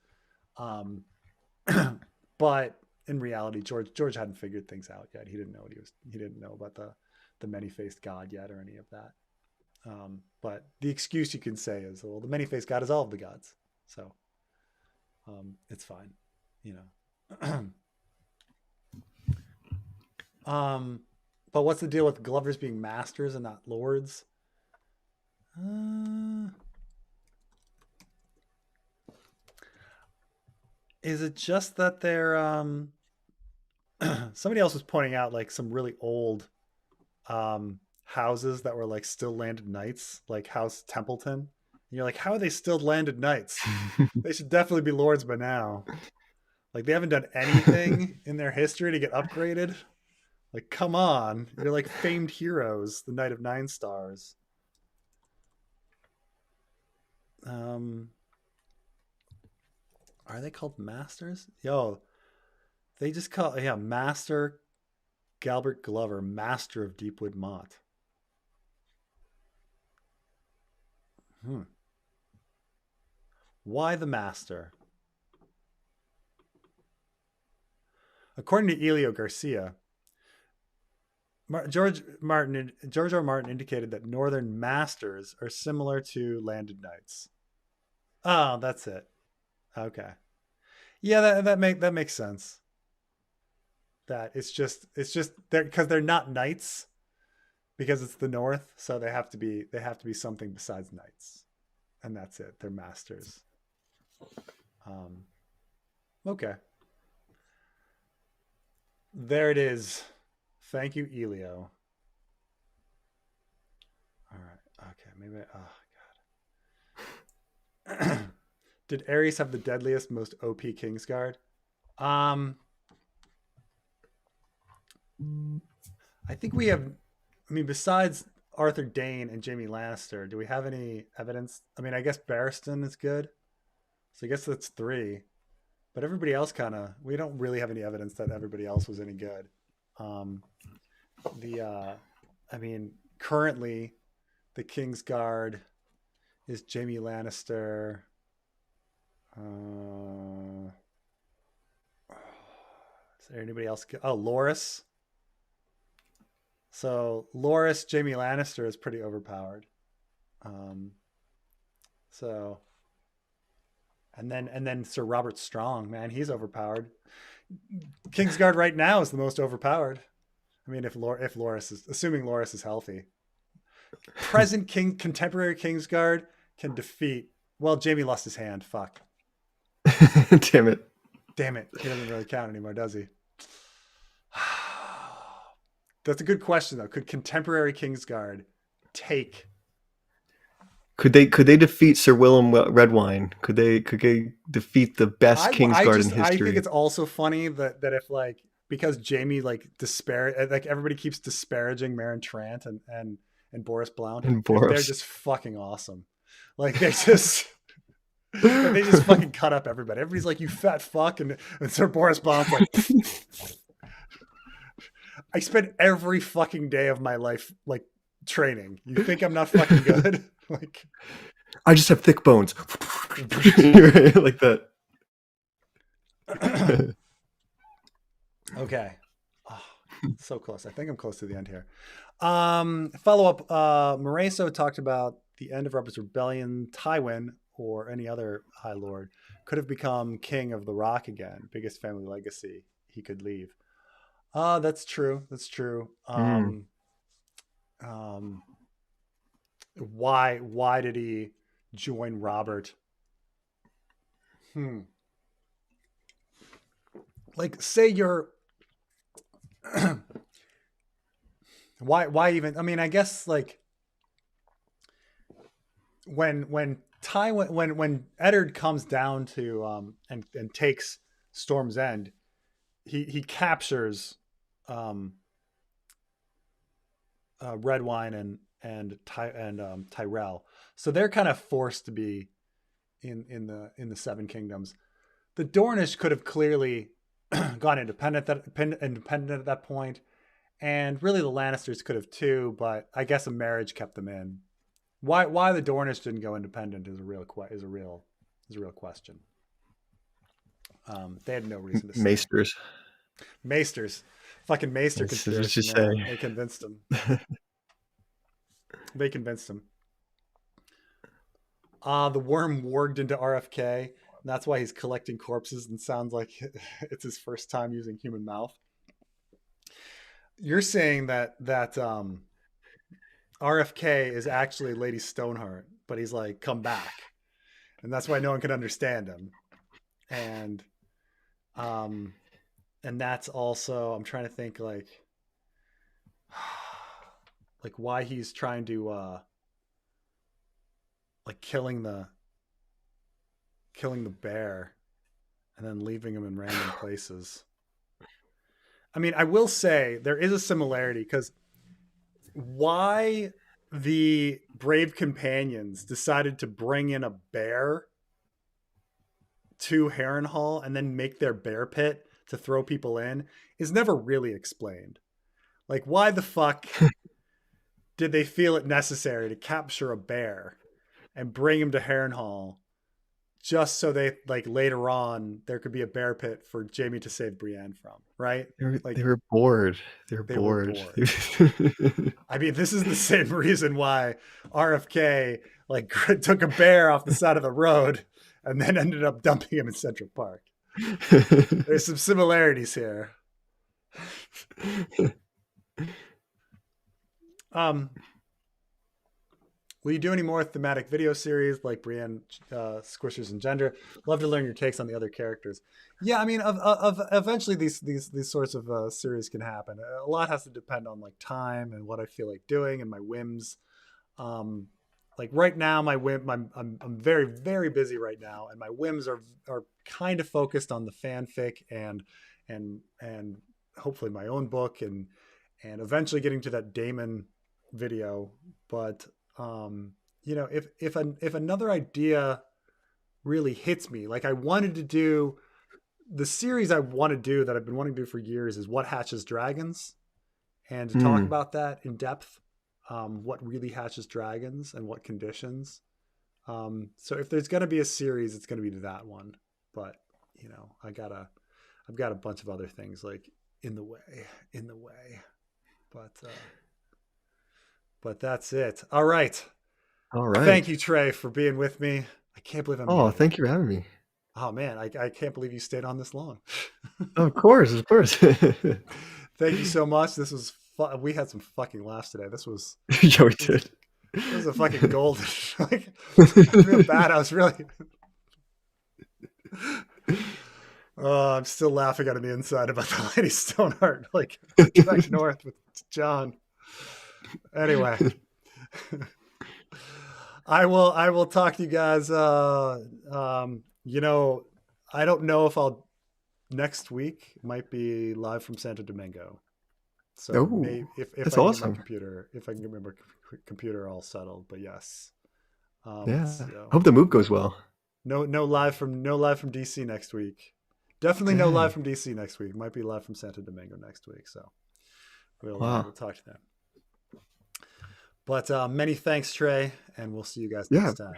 but in reality George hadn't figured things out yet. He didn't know about the many-faced god yet or any of that. But the excuse you can say is, well, the many-faced god is all of the gods, so it's fine, But what's the deal with Glovers being masters and not lords? Is it just that they're somebody else was pointing out like some really old houses that were like still landed knights, like House Templeton. And you're like, how are they still landed knights? They should definitely be lords by now. Like they haven't done anything in their history to get upgraded. Like, come on. You're like famed heroes, the Knight of Nine Stars. Are they called masters? Yo, they just call Master Galbert Glover, Master of Deepwood Mott. Why the Master? According to Elio Garcia, George R. Martin indicated that Northern Masters are similar to Landed Knights. Oh, that's it. Okay. Yeah, that makes sense. That it's just because they're not knights, because it's the North, so they have to be something besides knights, and that's it. They're masters. Okay. There it is. Thank you, Elio. All right. Okay. Maybe. Oh God. Did Ares have the deadliest, most OP Kingsguard? I think we have. I mean, besides Arthur Dayne and Jaime Lannister, do we have any evidence? I mean, I guess Barriston is good, so I guess that's 3. But everybody else we don't really have any evidence that everybody else was any good. I mean, currently, the Kingsguard is Jaime Lannister. Is there anybody else? Oh, Loras. So Loras, Jaime Lannister is pretty overpowered. So, and then Sir Robert Strong, man, he's overpowered. Kingsguard right now is the most overpowered. I mean, if Loras is, assuming Loras is healthy, present contemporary Kingsguard can defeat. Well, Jaime lost his hand. Fuck. Damn it. He doesn't really count anymore, does he? That's a good question, though. Could contemporary Kingsguard take? Could they defeat Sir Willem Redwine? Could they defeat the best Kingsguard in history? I think it's also funny that if like, because Jaime like everybody keeps disparaging Maren Trant and Boris Blount, and they're just fucking awesome. Like they just fucking cut up everybody. Everybody's like, you fat fuck, and Sir Boris Blount's like, I spent every fucking day of my life like training. You think I'm not fucking good? Like, I just have thick bones. Like that. Okay. Oh, so close. I think I'm close to the end here. Follow up. Moreso talked about the end of Robert's rebellion. Tywin or any other High Lord could have become king of the Rock again. Biggest family legacy he could leave. That's true. That's true. Why did he join Robert? Like, say you're why even? I mean, I guess like when Tywin when Eddard comes down to and takes Storm's End, he captures Redwine and Tyrell, so they're kind of forced to be in the Seven Kingdoms. The Dornish could have clearly gone independent at that point, and really the Lannisters could have too. But I guess a marriage kept them in. Why the Dornish didn't go independent is a real question. They had no reason to. Maesters, fucking Maester conspiracy. They convinced them. They convinced him. The worm warged into RFK. And that's why he's collecting corpses and sounds like it's his first time using human mouth. you're saying that RFK is actually Lady Stoneheart, but he's like come back, and that's why no one can understand him. And um, and that's also I'm trying to think like why he's trying to like killing the bear and then leaving him in random places. I mean, I will say there is a similarity because why the brave companions decided to bring in a bear to Harrenhal and then make their bear pit to throw people in is never really explained. Like, why the fuck did they feel it necessary to capture a bear and bring him to Harrenhal just so they like later on there could be a bear pit for Jaime to save Brienne from, right? They Like were bored. They were they were bored. bored. I mean, this is the same reason why RFK like took a bear off the side of the road and then ended up dumping him in Central Park. There's some similarities here. Will you do any more thematic video series like Brienne, Squishers, and Gender? Love to learn your takes on the other characters. Yeah, I mean, eventually these sorts of series can happen. A lot has to depend on like time and what I feel like doing and my whims. Um, like right now, my whim, I'm very very busy right now, and my whims are kind of focused on the fanfic and hopefully my own book and eventually getting to that Damon video. But you know, if another idea really hits me, like I wanted to do the series I want to do that I've been wanting to do for years is What Hatches Dragons, and to talk about that in depth, what really hatches dragons and what conditions. So if there's going to be a series, it's going to be that one. But you know, I've got a bunch of other things like in the way. But that's it. All right. All right. Thank you, Trey, for being with me. I can't believe I'm Oh, muted. thank you for having me. Oh man, I can't believe you stayed on this long. Of course, of course. Thank you so much. This was fun. We had some fucking laughs today. Yeah, we did. This was a fucking golden. Like, I feel bad. I was really. I'm still laughing out of the inside about the Lady Stoneheart, like back north with John. Anyway, I will talk to you guys. You know, I don't know if I'll next week might be live from Santo Domingo. So Oh, maybe if that's I can get my awesome. computer, if I can get my computer all settled, but yes. Yeah. So Hope the move goes well. no live from DC next week. Definitely no live Dang. from DC next week. Might be live from Santo Domingo next week. So we'll Wow. talk to them. But many thanks, Trey, and we'll see you guys Yeah. next time.